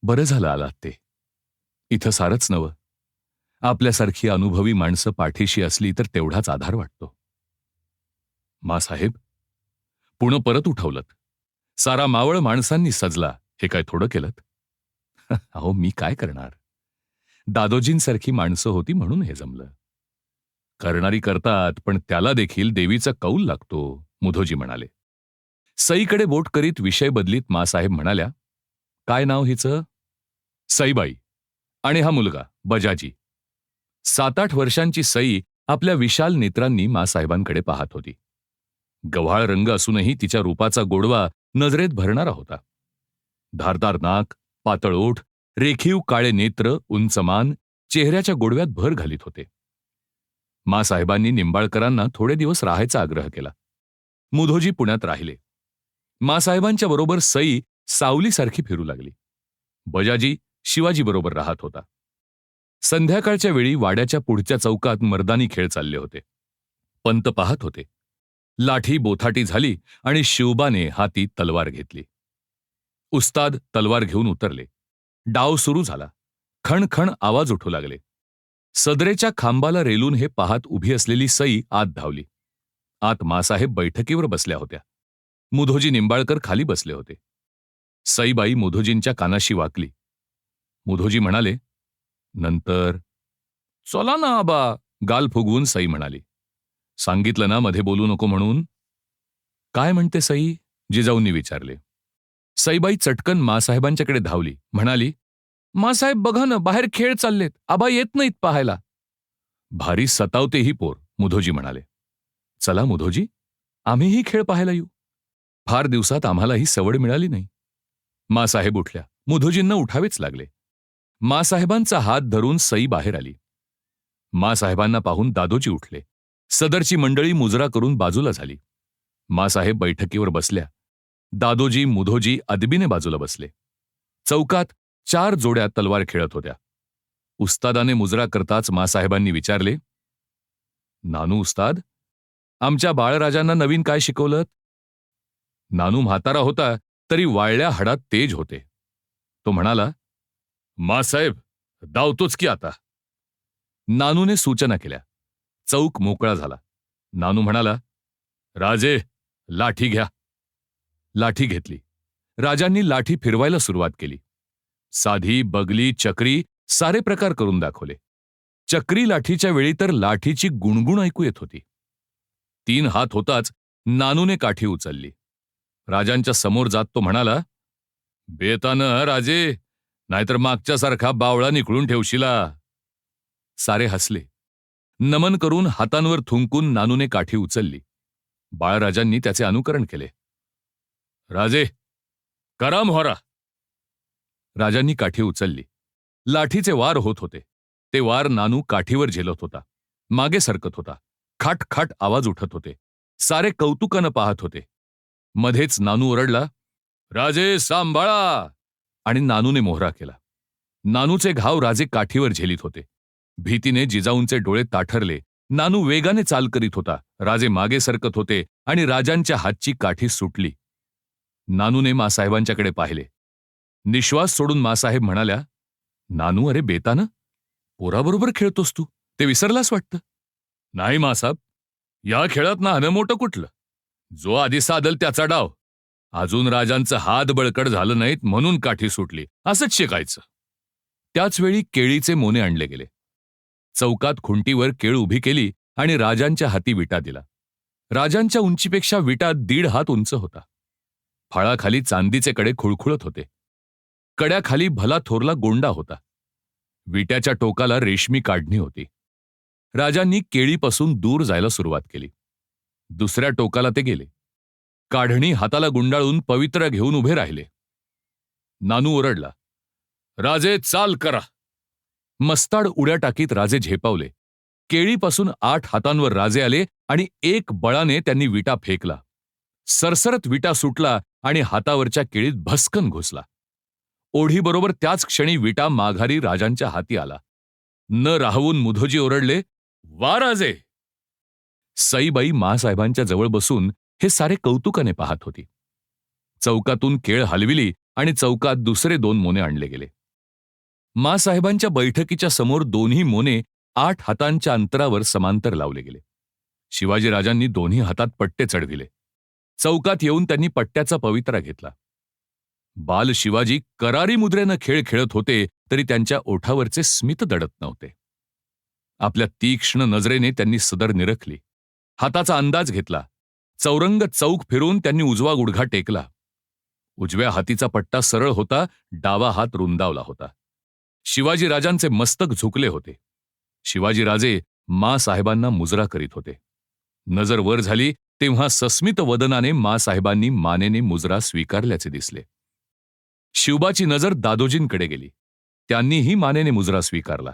बरं झालं आलात ते. इथं सारंच नवं. आपल्यासारखी अनुभवी माणसं पाठीशी असली तर तेवढाच आधार वाटतो. मासाहेब, पुणं परत उठवलत. सारा मावळ माणसांनी सजला. हे काय थोडं केलंत? अहो, मी काय करणार? दादोजींसारखी माणसं होती म्हणून हे जमलं. करणारी करतात, पण त्याला देखील देवीचा कौल लागतो, मुधोजी म्हणाले. सईकडे बोट करीत विषय बदलीत मासाहेब म्हणाल्या, काय नाव हिचं? सईबाई. आणि हा मुलगा बजाजी. 7-8 वर्षांची सई आपल्या विशाल नेत्रांनी मासाहेबांकडे पाहत होती. गव्हाळ रंग असूनही तिच्या रूपाचा गोडवा नजरेत भरणारा होता. धारदार नाक, पातळ ओठ, रेखीव काळे नेत्र, उंच मान चेहऱ्याच्या गोडव्यात भर घालीत होते. मासाहेबांनी निंबाळकरांना थोडे दिवस राहायचा आग्रह केला. मुधोजी पुण्यात राहिले. मासाहेबांच्या बरोबर सई सावलीसारखी फिरू लागली. बजाजी शिवाजीबरोबर राहत होता. संध्याकाळच्या वेळी वाड्याच्या पुढच्या चौकात मर्दानी खेळ चालले होते. पंत पाहत होते. लाठी बोथाटी झाली आणि शिवबाने हाती तलवार घेतली. उस्ताद तलवार घेऊन उतरले. डाव सुरू झाला. खणखण आवाज उठू लागले. सदरेच्या खांबाला रेलून हे पाहत उभी असलेली सई आत धावली. आत मासाहेब बैठकीवर बसल्या होत्या. मुधोजी निंबाळकर खाली बसले होते. सईबाई मुधोजींच्या कानाशी वाकली. मुधोजी म्हणाले, नंतर? चला ना आबा, गाल फुगवून सई म्हणाली. सांगितलं ना मध्ये बोलू नको म्हणून. काय म्हणते सई? जिजाऊंनी विचारले. सईबाई चटकन मासाहेबांच्याकडे धावली. म्हणाली, मासाहेब बघा ना, बाहेर खेळ चाललेत. आबा येत नाहीत पाहायला. भारी सतावते ही पोर, मुधोजी म्हणाले. चला मुधोजी, आम्हीही खेळ पाहायला येऊ. फार दिवसात आम्हालाही सवड मिळाली नाही. मासाहेब उठल्या. मुधोजींना उठावेच लागले. मासाहेबांचा हात धरून सई बाहेर आली. मासाहेबांना पाहून दादोजी उठले. सदरची मंडळी मुजरा करून बाजूला झाली. मासाहेब बैठकीवर बसल्या. दादोजी मुधोजी अदबीने बाजूला बसले. चौकात 4 जोड्या तलवार खेळत होत्या. उस्तादाने मुजरा करताच मासाहेबांनी विचारले, नानू उस्ताद, आमच्या बाळराजांना नवीन काय शिकवलं? नानू म्हातारा होता तरी वाळल्या हाडात तेज होते. तो म्हणाला, मासाहेब धावतोच की आता. नानूने सूचना केल्या. चौक मोकळा झाला. नानू म्हणाला, राजे लाठी घ्या. लाठी घेतली. राजांनी लाठी फिरवायला सुरुवात केली. साधी, बगली, चक्री सारे प्रकार करून दाखवले. चक्री लाठीच्या वेळी तर लाठीची गुणगुण ऐकू येत होती. 3 हात होताच नानूने काठी उचलली. राजांच्या समोर जात तो म्हणाला, बेतानं राजे, नाहीतर मागच्यासारखा बावळा निखळून ठेवशिला. सारे हसले. नमन करून हातांवर थुंकून नानूने काठी उचलली. बाळराजांनी त्याचे अनुकरण केले. राजे करा मोहरा. राजांनी काठी उचलली. लाठीचे वार होत होते. ते वार नानू काठीवर झेलत होता. मागे सरकत होता. खाट खाट आवाज उठत होते. सारे कौतुकानं पाहत होते. मध्येच नानू ओरडला, राजे सांभाळा. आणि नानूने मोहरा केला. नानूचे घाव राजे काठीवर झेलीत होते. भीतीने जिजाऊंचे डोळे ताठरले. नानू वेगाने चाल करीत होता. राजे मागे सरकत होते आणि राजांच्या हातची काठी सुटली. नानूने मासाहेबांच्याकडे पाहिले. निश्वास सोडून मासाहेब म्हणाल्या, नानू, अरे बेतानं, पोराबरोबर खेळतोस तू, ते विसरलास वाटतं. नाही मासाहेब, या खेळात ना मोठं कुठलं. जो आधी साधल त्याचा डाव. अजून राजांचं हात बळकट झालं नाहीत म्हणून काठी सुटली, असंच शिकायचं. त्याचवेळी केळीचे मोने आणले गेले. चौकात खुंटीवर केळ उभी केली आणि राजांच्या हाती विटा दिला. राजांच्या उंचीपेक्षा विटा 1.5 हात उंच होता. फळाखाली चांदीचे कडे खुळखुळत होते. कड्याखाली भला थोरला गोंडा होता. विट्याच्या टोकाला रेशमी काढणी होती. राजांनी केळीपासून दूर जायला सुरुवात केली. दुसऱ्या टोकाला ते गेले. काढणी हाताला गुंडाळून पवित्र घेऊन उभे राहिले. नानू ओरडला, राजे चाल करा. मस्ताड उड्या टाकीत राजे झेपावले. केळीपासून 8 हातांवर राजे आले आणि एक बळाने त्यांनी विटा फेकला. सरसरत विटा सुटला आणि हातावरच्या केळीत भस्कन घुसला. ओढीबरोबर त्याच क्षणी विटा माघारी राजांच्या हाती आला. न राहवून मुधोजी ओरडले, वा राजे. सईबाई मासाहेबांच्या जवळ बसून हे सारे कौतुकाने पाहत होती. चौकातून केळ हलविली आणि चौकात दुसरे 2 मोने आणले गेले. मासाहेबांच्या बैठकीच्या समोर दोन्ही मोने 8 हातांच्या अंतरावर समांतर लावले गेले. शिवाजीराजांनी दोन्ही हातात पट्टे चढविले. चौकात येऊन त्यांनी पट्ट्याचा पवित्रा घेतला. बाल शिवाजी करारी मुद्रेनं खेळ खेळत होते तरी त्यांच्या ओठावरचे स्मित दडत नव्हते. आपल्या तीक्ष्ण नजरेने त्यांनी सदर निरखली. हाताचा अंदाज घेतला. चौरंग चौक फिरून त्यांनी उजवा गुडघा टेकला. उजव्या हातीचा पट्टा सरळ होता, डावा हात रुंदावला होता. शिवाजीराजांचे मस्तक झुकले होते. शिवाजीराजे मासाहेबांना मुजरा करीत होते. नजर वर झाली तेव्हा सस्मित वदनाने मासाहेबांनी मानेने मुजरा स्वीकारल्याचे दिसले. शिवबाची नजर दादोजींकडे गेली. त्यांनीही मानेने मुजरा स्वीकारला.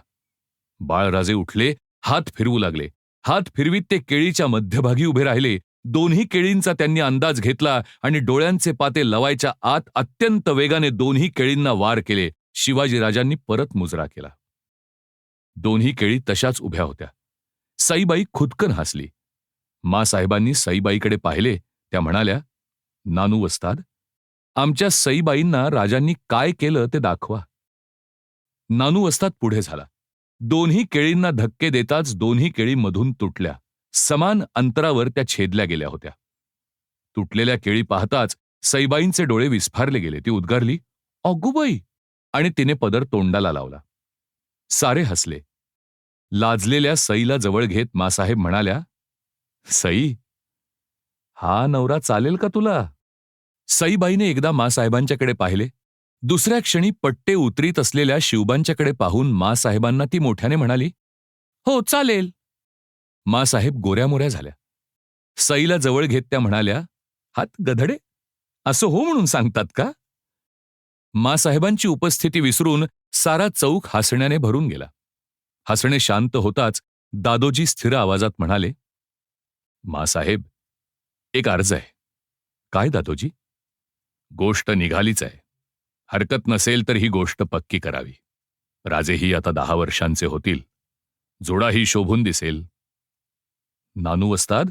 बाळराजे उठले, हात फिरवू लागले. हात फिरवीत ते केळीच्या मध्यभागी उभे राहिले. दोन्ही केळींचा त्यांनी अंदाज घेतला आणि डोळ्यांचे पाते लवायच्या आत अत्यंत वेगाने दोन्ही केळींना वार केले. शिवाजीराजांनी परत मुजरा केला. दोन्ही केळी तशाच उभ्या होत्या. सईबाई खुदकन हसली. मासाहेबांनी सईबाईकडे पाहिले. त्या म्हणाल्या, नानू वस्ताद, आमच्या सईबाईंना राजांनी काय केलं ते दाखवा. नानू वस्ताद पुढे झाला. दोन्ही केळींना धक्के देताच दोन्ही केळी मधून तुटल्या. समान अंतरावर त्या छेदल्या गेल्या होत्या. तुटलेल्या केळी पाहताच सईबाईंचे डोळे विस्फारले गेले. ती उद्गारली, अगोबाई, आणि तिने पदर तोंडाला लावला. सारे हसले. लाजलेल्या सईला जवळ घेत मासाहेब म्हणाल्या, सई, हा नवरा चालेल का तुला? सईबाईने एकदा मासाहेबांच्याकडे पाहिले. दुसऱ्या क्षणी पट्टे उतरीत असलेल्या शिवबांच्याकडे पाहून मासाहेबांना ती मोठ्याने म्हणाली, हो चालेल. मासाहेब गोऱ्यामोऱ्या झाल्या. सईला जवळ घेत त्या म्हणाल्या, हात गधडे, असं हो म्हणून सांगतात का? मासाहेबांची उपस्थिती विसरून सारा चौक हसण्याने भरून गेला. हसणे शांत होताच दादोजी स्थिर आवाजात म्हणाले, मासाहेब, एक अर्ज आहे. काय दादोजी? गोष्ट निघालीच आहे. हरकत नसेल तर ही गोष्ट पक्की करावी. राजेही आता 10 वर्षांचे होतील. जोडाही शोभून दिसेल. नानू वस्ताद,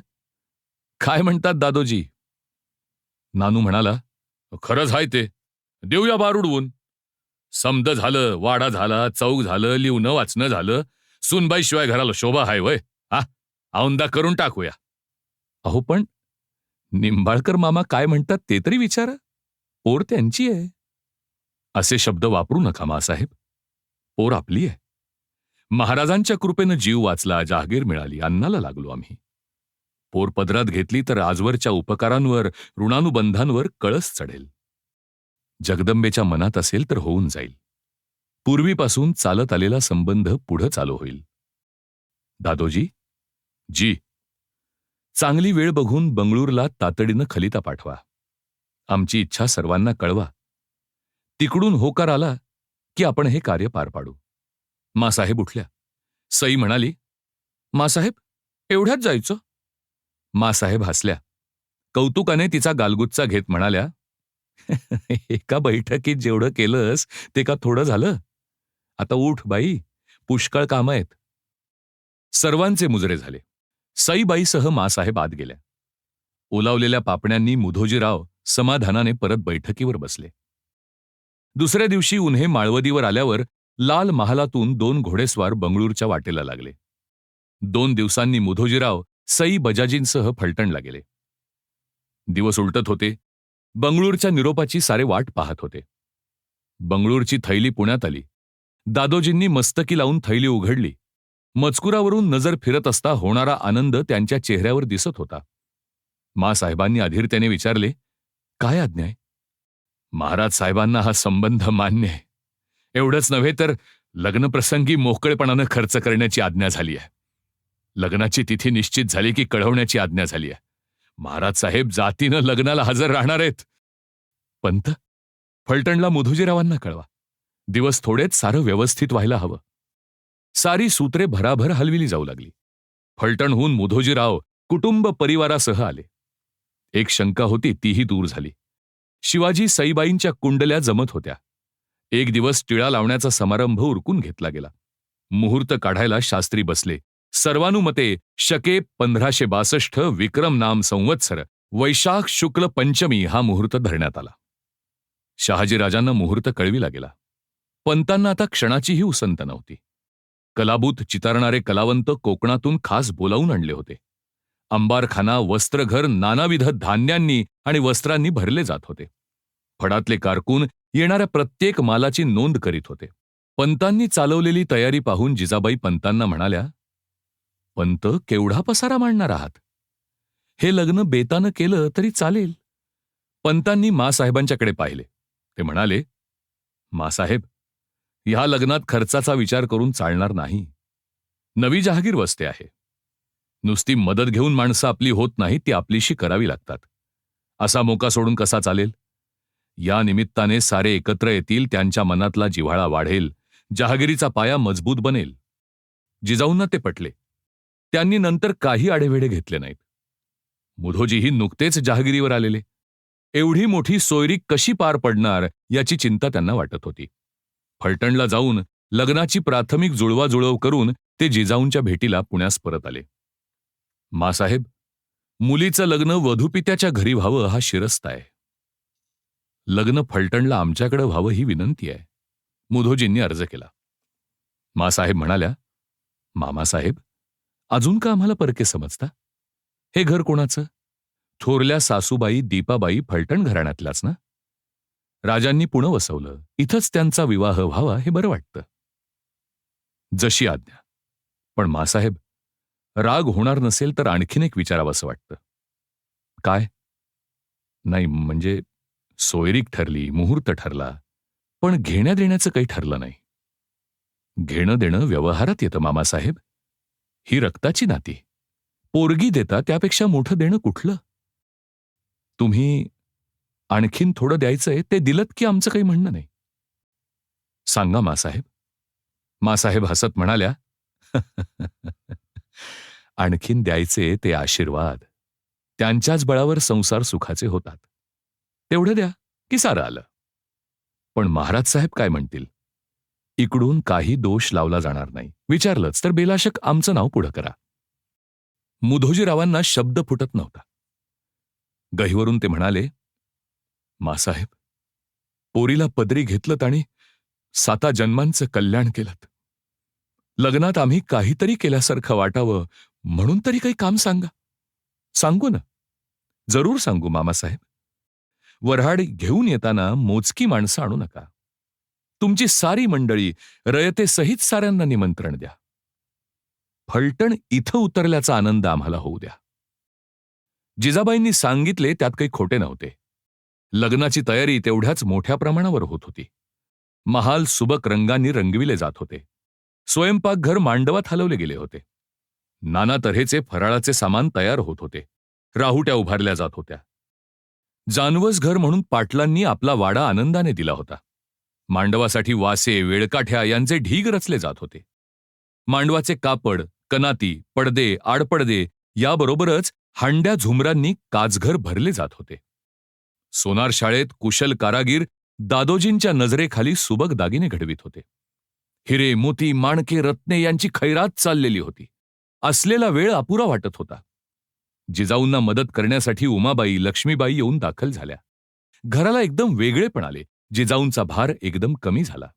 काय म्हणतात दादोजी? नानू म्हणाला, खरंच हाय ते. देऊया बार उडवून. समद झालं, वाडा झाला, चौक झालं, लिहून वाचणं झालं. सुनबाई शिवाय घराला शोभा हाय वय? हा, औंदा करून टाकूया. अहो पण निंबाळकर मामा काय म्हणतात ते तरी विचारा. पोर त्यांची आहे. असे शब्द वापरू नका मासाहेब. पोर आपली आहे. महाराजांच्या कृपेनं जीव वाचला, जहागीर मिळाली, अन्नाला लागलो आम्ही. पोर पदरात घेतली तर आजवरच्या उपकारांवर, ऋणानुबंधांवर कळस चढेल. जगदंबेच्या मनात असेल तर होऊन जाईल. पूर्वीपासून चालत आलेला संबंध पुढं चालू होईल. दादोजी, जी, चांगली वेळ बघून बंगळूरला तातडीनं खलिता पाठवा. आमची इच्छा सर्वांना कळवा. तिकडून होकार आला की आपण हे कार्य पार पाडू. मासाहेब उठल्या. सई म्हणाली, मासाहेब, एवढ्यात जायचं? मासाहेब हसल्या. कौतुकाने तिचा गालगुच्चा घेत म्हणाल्या, एका बैठकीत जेवढं केलंस ते का थोडं झालं? आता उठ बाई, पुष्कळ कामं आहेत. सर्वांचे मुजरे झाले. सईबाईसह मासाहेब आत गेल्या. ओलावलेल्या पापण्यांनी मुधोजीराव समाधानाने परत बैठकीवर बसले. दुसऱ्या दिवशी उन्हे माळवदीवर आल्यावर लाल महालातून 2 घोडेस्वार बंगळूरच्या वाटेला लागले. 2 दिवसांनी मुधोजीराव सई बजाजींसह फलटणला गेले. दिवस उलटत होते. बंगळूरच्या निरोपाची सारे वाट पाहत होते. बंगळूरची थैली पुण्यात आली. दादोजींनी मस्तकी लावून थैली उघडली. मजकुरावरून नजर फिरत असता होणारा आनंद त्यांच्या चेहऱ्यावर दिसत होता. मासाहेबांनी अधीरतेने विचारले, काय आज्ञा आहे? महाराज साहेबांना हा संबंध मान्य आहे. एवढंच नव्हे तर लग्नप्रसंगी मोकळेपणानं खर्च करण्याची आज्ञा झाली आहे. लग्नाची तिथी निश्चित झाली की कळवण्याची आज्ञा झाली आहे. महाराज साहेब जातीनं लग्नाला हजर राहणार आहेत. पंत, फलटणला मुधोजीरावांना कळवा. दिवस थोडेच सारं व्यवस्थित व्हायला हवं. सारी सूत्रे भराभर हलविली जाऊ लागली. फलटणहून मुधोजीराव कुटुंब परिवारासह आले. एक शंका होती तीही दूर झाली. शिवाजी सईबाईंच्या कुंडल्या जमत होत्या. एक दिवस टिळा लावण्याचा समारंभ उरकून घेतला गेला. मुहूर्त काढायला शास्त्री बसले. सर्वानुमते शके 1562 विक्रम नाम संवत्सर वैशाख शुक्ल पंचमी हा मुहूर्त धरण्यात आला. शहाजीराजांना मुहूर्त कळविला गेला. पंतांना आता क्षणाचीही उसंत नव्हती. कलाबूत चितारणारे कलावंत कोकणातून खास बोलावून आणले होते. अंबारखाना, वस्त्रघर नानाविध धान्यांनी आणि वस्त्रांनी भरले जात होते. फडातले कारकून येणाऱ्या प्रत्येक मालाची नोंद करीत होते. पंतांनी चालवलेली तयारी पाहून जिजाबाई पंतांना म्हणाल्या, पंत, केवढा पसारा मांडणार आहात? हे लग्न बेतानं केलं तरी चालेल. पंतांनी मासाहेबांच्याकडे पाहिले. ते म्हणाले, मासाहेब, ह्या लग्नात खर्चाचा विचार करून चालणार नाही. नवी जहागीर वस्ते आहे. नुसती मदत घेऊन माणसं आपली होत नाही, ती आपलीशी करावी लागतात. असा मोका सोडून कसा चालेल? या निमित्ताने सारे एकत्र येतील, त्यांच्या मनातला जिव्हाळा वाढेल, जहागिरीचा पाया मजबूत बनेल. जिजाऊंना ते पटले. त्यांनी नंतर काही आढेवेढे घेतले नाहीत. मुधोजीही नुकतेच जहागिरीवर आलेले. एवढी मोठी सोयरी कशी पार पडणार याची चिंता त्यांना वाटत होती. फलटणला जाऊन लग्नाची प्राथमिक जुळवाजुळव करून ते जिजाऊंच्या भेटीला पुण्यास परत आले. मासाहेब, मुलीचं लग्न वधूपित्याच्या घरी व्हावं हा शिरस्त आहे. लग्न फलटणला आमच्याकडे व्हावं ही विनंती आहे, मुधोजींनी अर्ज केला. मासाहेब म्हणाल्या, मामासाहेब, अजून का आम्हाला परके समजता? हे घर कोणाचं? थोरल्या सासूबाई दीपाबाई फलटण घराण्यातल्याच ना? राजांनी पुणं वसवलं, इथंच त्यांचा विवाह व्हावा हे बरं वाटतं. जशी आज्ञा. पण मासाहेब, राग होणार नसेल तर आणखीन एक विचारावंसं वाटतं. काय? नाही म्हणजे सोयरीक ठरली, मुहूर्त ठरला, पण घेण्या देण्याचं काही ठरलं नाही. घेणं देणं व्यवहारात येतं मामासाहेब. ही रक्ताची नाती. पोरगी देता त्यापेक्षा मोठं देणं कुठलं? तुम्ही आणखीन थोडं द्यायचंय ते दिलत की आमचं काही म्हणणं नाही. सांगा मासाहेब. मासाहेब हसत म्हणाल्या, आणखीन द्यायचे ते आशीर्वाद. त्यांच्याच बळावर संसार सुखाचे होतात. तेवढं द्या की सारं आलं. पण महाराज साहेब काय म्हणतील? इकडून काही दोष लावला जाणार नाही. विचारलंच तर बेलाशक आमचं नाव पुढं करा. मुधोजीरावांना शब्द फुटत नव्हता. गहीवरून ते म्हणाले, मासाहेब, पोरीला पदरी घेतलं आणि 7 जन्मांचं कल्याण केलं. लग्नात आम्ही काहीतरी केल्यासारखं वाटावं म्हणून तरी काही काम सांगा. सांगू ना? जरूर सांगू मामासाहेब. वऱ्हाड घेऊन येताना मोजकी माणसं आणू नका. तुमची सारी मंडळी रयतेसहित साऱ्यांना निमंत्रण द्या. फलटण इथं उतरल्याचा आनंद आम्हाला होऊ द्या. जिजाबाईंनी सांगितले त्यात काही खोटे नव्हते. लग्नाची तयारी तेवढ्याच मोठ्या प्रमाणावर होत होती. महाल सुबक रंगांनी रंगविले जात होते. स्वयंपाकघर मांडवात हलवले गेले होते. नाना तऱ्हेचे फराळाचे सामान तयार होत होते. राहुट्या उभारल्या जात होत्या. जानवस घर म्हणून पाटलांनी आपला वाडा आनंदाने दिला होता. मांडवासाठी वासे, वेळकाठ्या यांचे ढीग रचले जात होते. मांडवाचे कापड, कनाती, पडदे, आडपडदे याबरोबरच हांड्या झुमरांनी काचघर भरले जात होते. सोनार शाळेत कुशल कारागीर दादोजींच्या नजरेखाली सुबक दागिने घडवित होते. हिरे, मोती, माणके, रत्ने यांची खैरात चाललेली होती. असलेला वेळ अपुरा वाटत होता. जिजाऊंना मदत करण्यासाठी उमाबाई, लक्ष्मीबाई येऊन दाखल झाल्या. घराला एकदम वेगळेपण आले. जिजाऊंचा भार एकदम कमी झाला.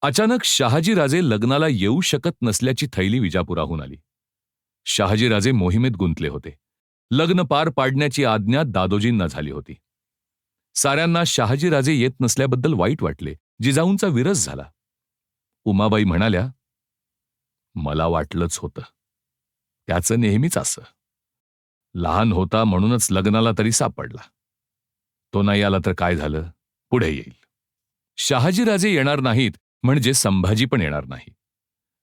अचानक शहाजीराजे लग्नाला येऊ शकत नसल्याची थैली विजापुराहून आली. शहाजीराजे मोहिमेत गुंतले होते. लग्न पार पाडण्याची आज्ञा दादोजींना झाली होती. साऱ्यांना शहाजीराजे येत नसल्याबद्दल वाईट वाटले. जिजाऊंचा विरस झाला. उमाबाई म्हणाल्या, मला वाटलंच होतं. त्याचं नेहमीच असं. लहान होता म्हणूनच लग्नाला तरी सापडला. तो नाही आला तर काय झालं? पुढे येईल. शहाजीराजे येणार नाहीत म्हणजे संभाजी पण येणार नाही.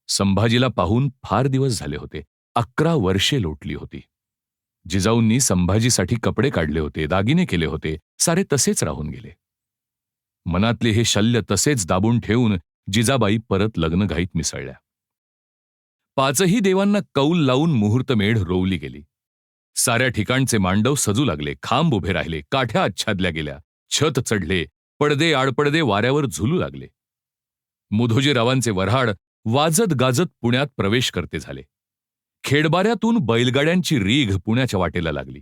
संभाजीला पाहून फार दिवस झाले होते. 11 वर्षे लोटली होती. जिजाऊंनी संभाजीसाठी कपडे काढले होते, दागिने केले होते, सारे तसेच राहून गेले. मनातले हे शल्य तसेच दाबून ठेवून जिजाबाई परत लग्नघाईत मिसळल्या. 5ही देवांना कौल लावून मुहूर्तमेढ रोवली गेली. साऱ्या ठिकाणचे मांडव सजू लागले, खांब उभे राहिले, काठ्या आच्छादल्या गेल्या, छत चढले, पडदे आडपडदे वाऱ्यावर झुलू लागले. मुधोजीरावांचे वऱ्हाड वाजत गाजत पुण्यात प्रवेश करते झाले. खेडबाऱ्यातून बैलगाड्यांची रीघ पुण्याच्या वाटेला लागली.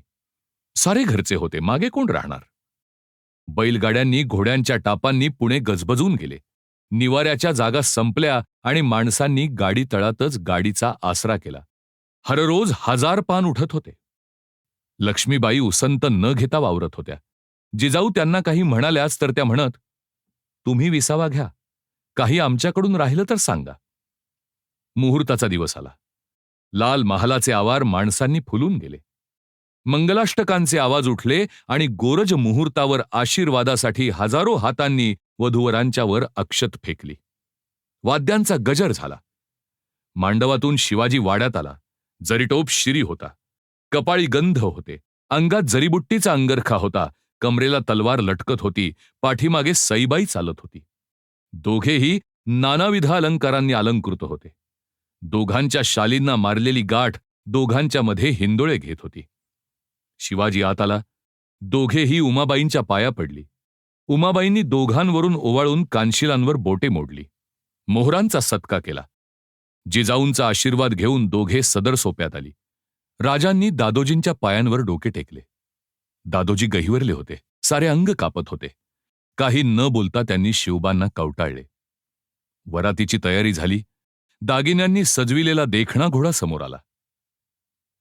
सारे घरचे होते, मागे कोण राहणार? बैलगाड्यांनी घोड्यांच्या टापांनी पुणे गजबजून गेले. निवाऱ्याच्या जागा संपल्या आणि माणसांनी गाडी तळातच गाडीचा आसरा केला. हररोज 1000 पान उठत होते. लक्ष्मीबाई उसंत न घेता वावरत होत्या. जिजाऊ त्यांना काही म्हणाल्याच तर त्या म्हणत, तुम्ही विसावा घ्या, काही आमच्याकडून राहिलं तर सांगा. मुहूर्ताचा दिवस आला. लाल महालाचे आवार माणसांनी फुलून गेले. मंगलाष्टकांचे आवाज उठले आणि गोरज मुहूर्तावर आशीर्वादासाठी हजारो हातांनी वधूवरांच्या वर अक्षत फेकली. वाद्यांचा गजर झाला. मांडवातून शिवाजी वाड्यात आला. जरीटोप शिरी होता, कपाळी गंध होते, अंगात जरीबुट्टीचा अंगरखा होता, कमरेला तलवार लटकत होती, पाठीमागे सईबाई चालत होती. दोघेही नानाविध अलंकारांनी अलंकृत होते. दोघांच्या शालींना मारलेली गाठ दोघांच्या मध्ये हिंदोळे घेत होती. शिवाजी आत आला. दोघेही उमाबाईंच्या पाया पडली. उमाबाईंनी दोघांवरून ओवाळून कानशिलांवर बोटे मोडली. मोहरांचा सत्कार केला. जिजाऊंचा आशीर्वाद घेऊन दोघे सदर सोप्यात आली. राजांनी दादोजींच्या पायांवर डोके टेकले. दादोजी गहिवरले होते, सारे अंग कापत होते. काही न बोलता त्यांनी शिवबांना कवटाळले. वरातीची तयारी झाली. दागिन्यांनी सजविलेला देखणा घोडा समोर आला.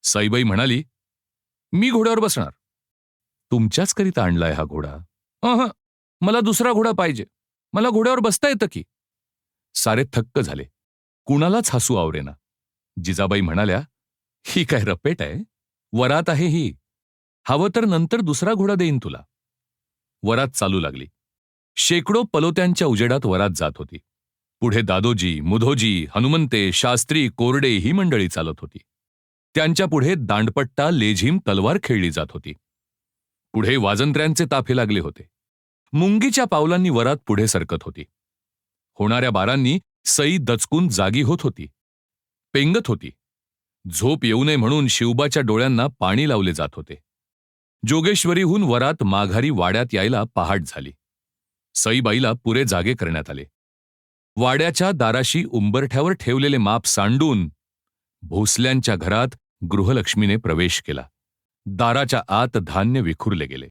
सईबाई म्हणाली, मी घोड्यावर बसणार. तुमच्याच करिता आणलाय हा घोडा? मला दुसरा घोडा पाहिजे, मला घोड्यावर बसता येतं की. सारे थक्क झाले. कुणालाच हसू आवरेना. जिजाबाई म्हणाल्या, ही काय रपेट आहे? वरात आहे ही. हवं तर नंतर दुसरा घोडा देईन तुला. वरात चालू लागली. शेकडो पलोत्यांच्या उजेडात वरात जात होती. पुढे दादोजी, मुधोजी, हनुमंते, शास्त्री, कोरडे ही मंडळी चालत होती. त्यांच्या पुढे दांडपट्टा, लेझीम, तलवार खेळली जात होती. पुढे वाजंत्र्यांचे ताफे लागले होते. मुंगीच्या पावलांनी वरात पुढे सरकत होती. होणाऱ्या बारांनी सई दचकून जागी होत होती, पेंगत होती. झोप येऊ नये म्हणून शिवबाच्या डोळ्यांना पाणी लावले जात होते. जोगेश्वरीहून वरात माघारी वाड्यात यायला पहाट झाली. सईबाईला पुरे जागे करण्यात आले. वाड्याच्या दाराशी उंबरठ्यावर ठेवलेले माप सांडून भोसल्यांच्या घरात गृहलक्ष्मीने प्रवेश केला. दाराच्या आत धान्य विखुरले गेले.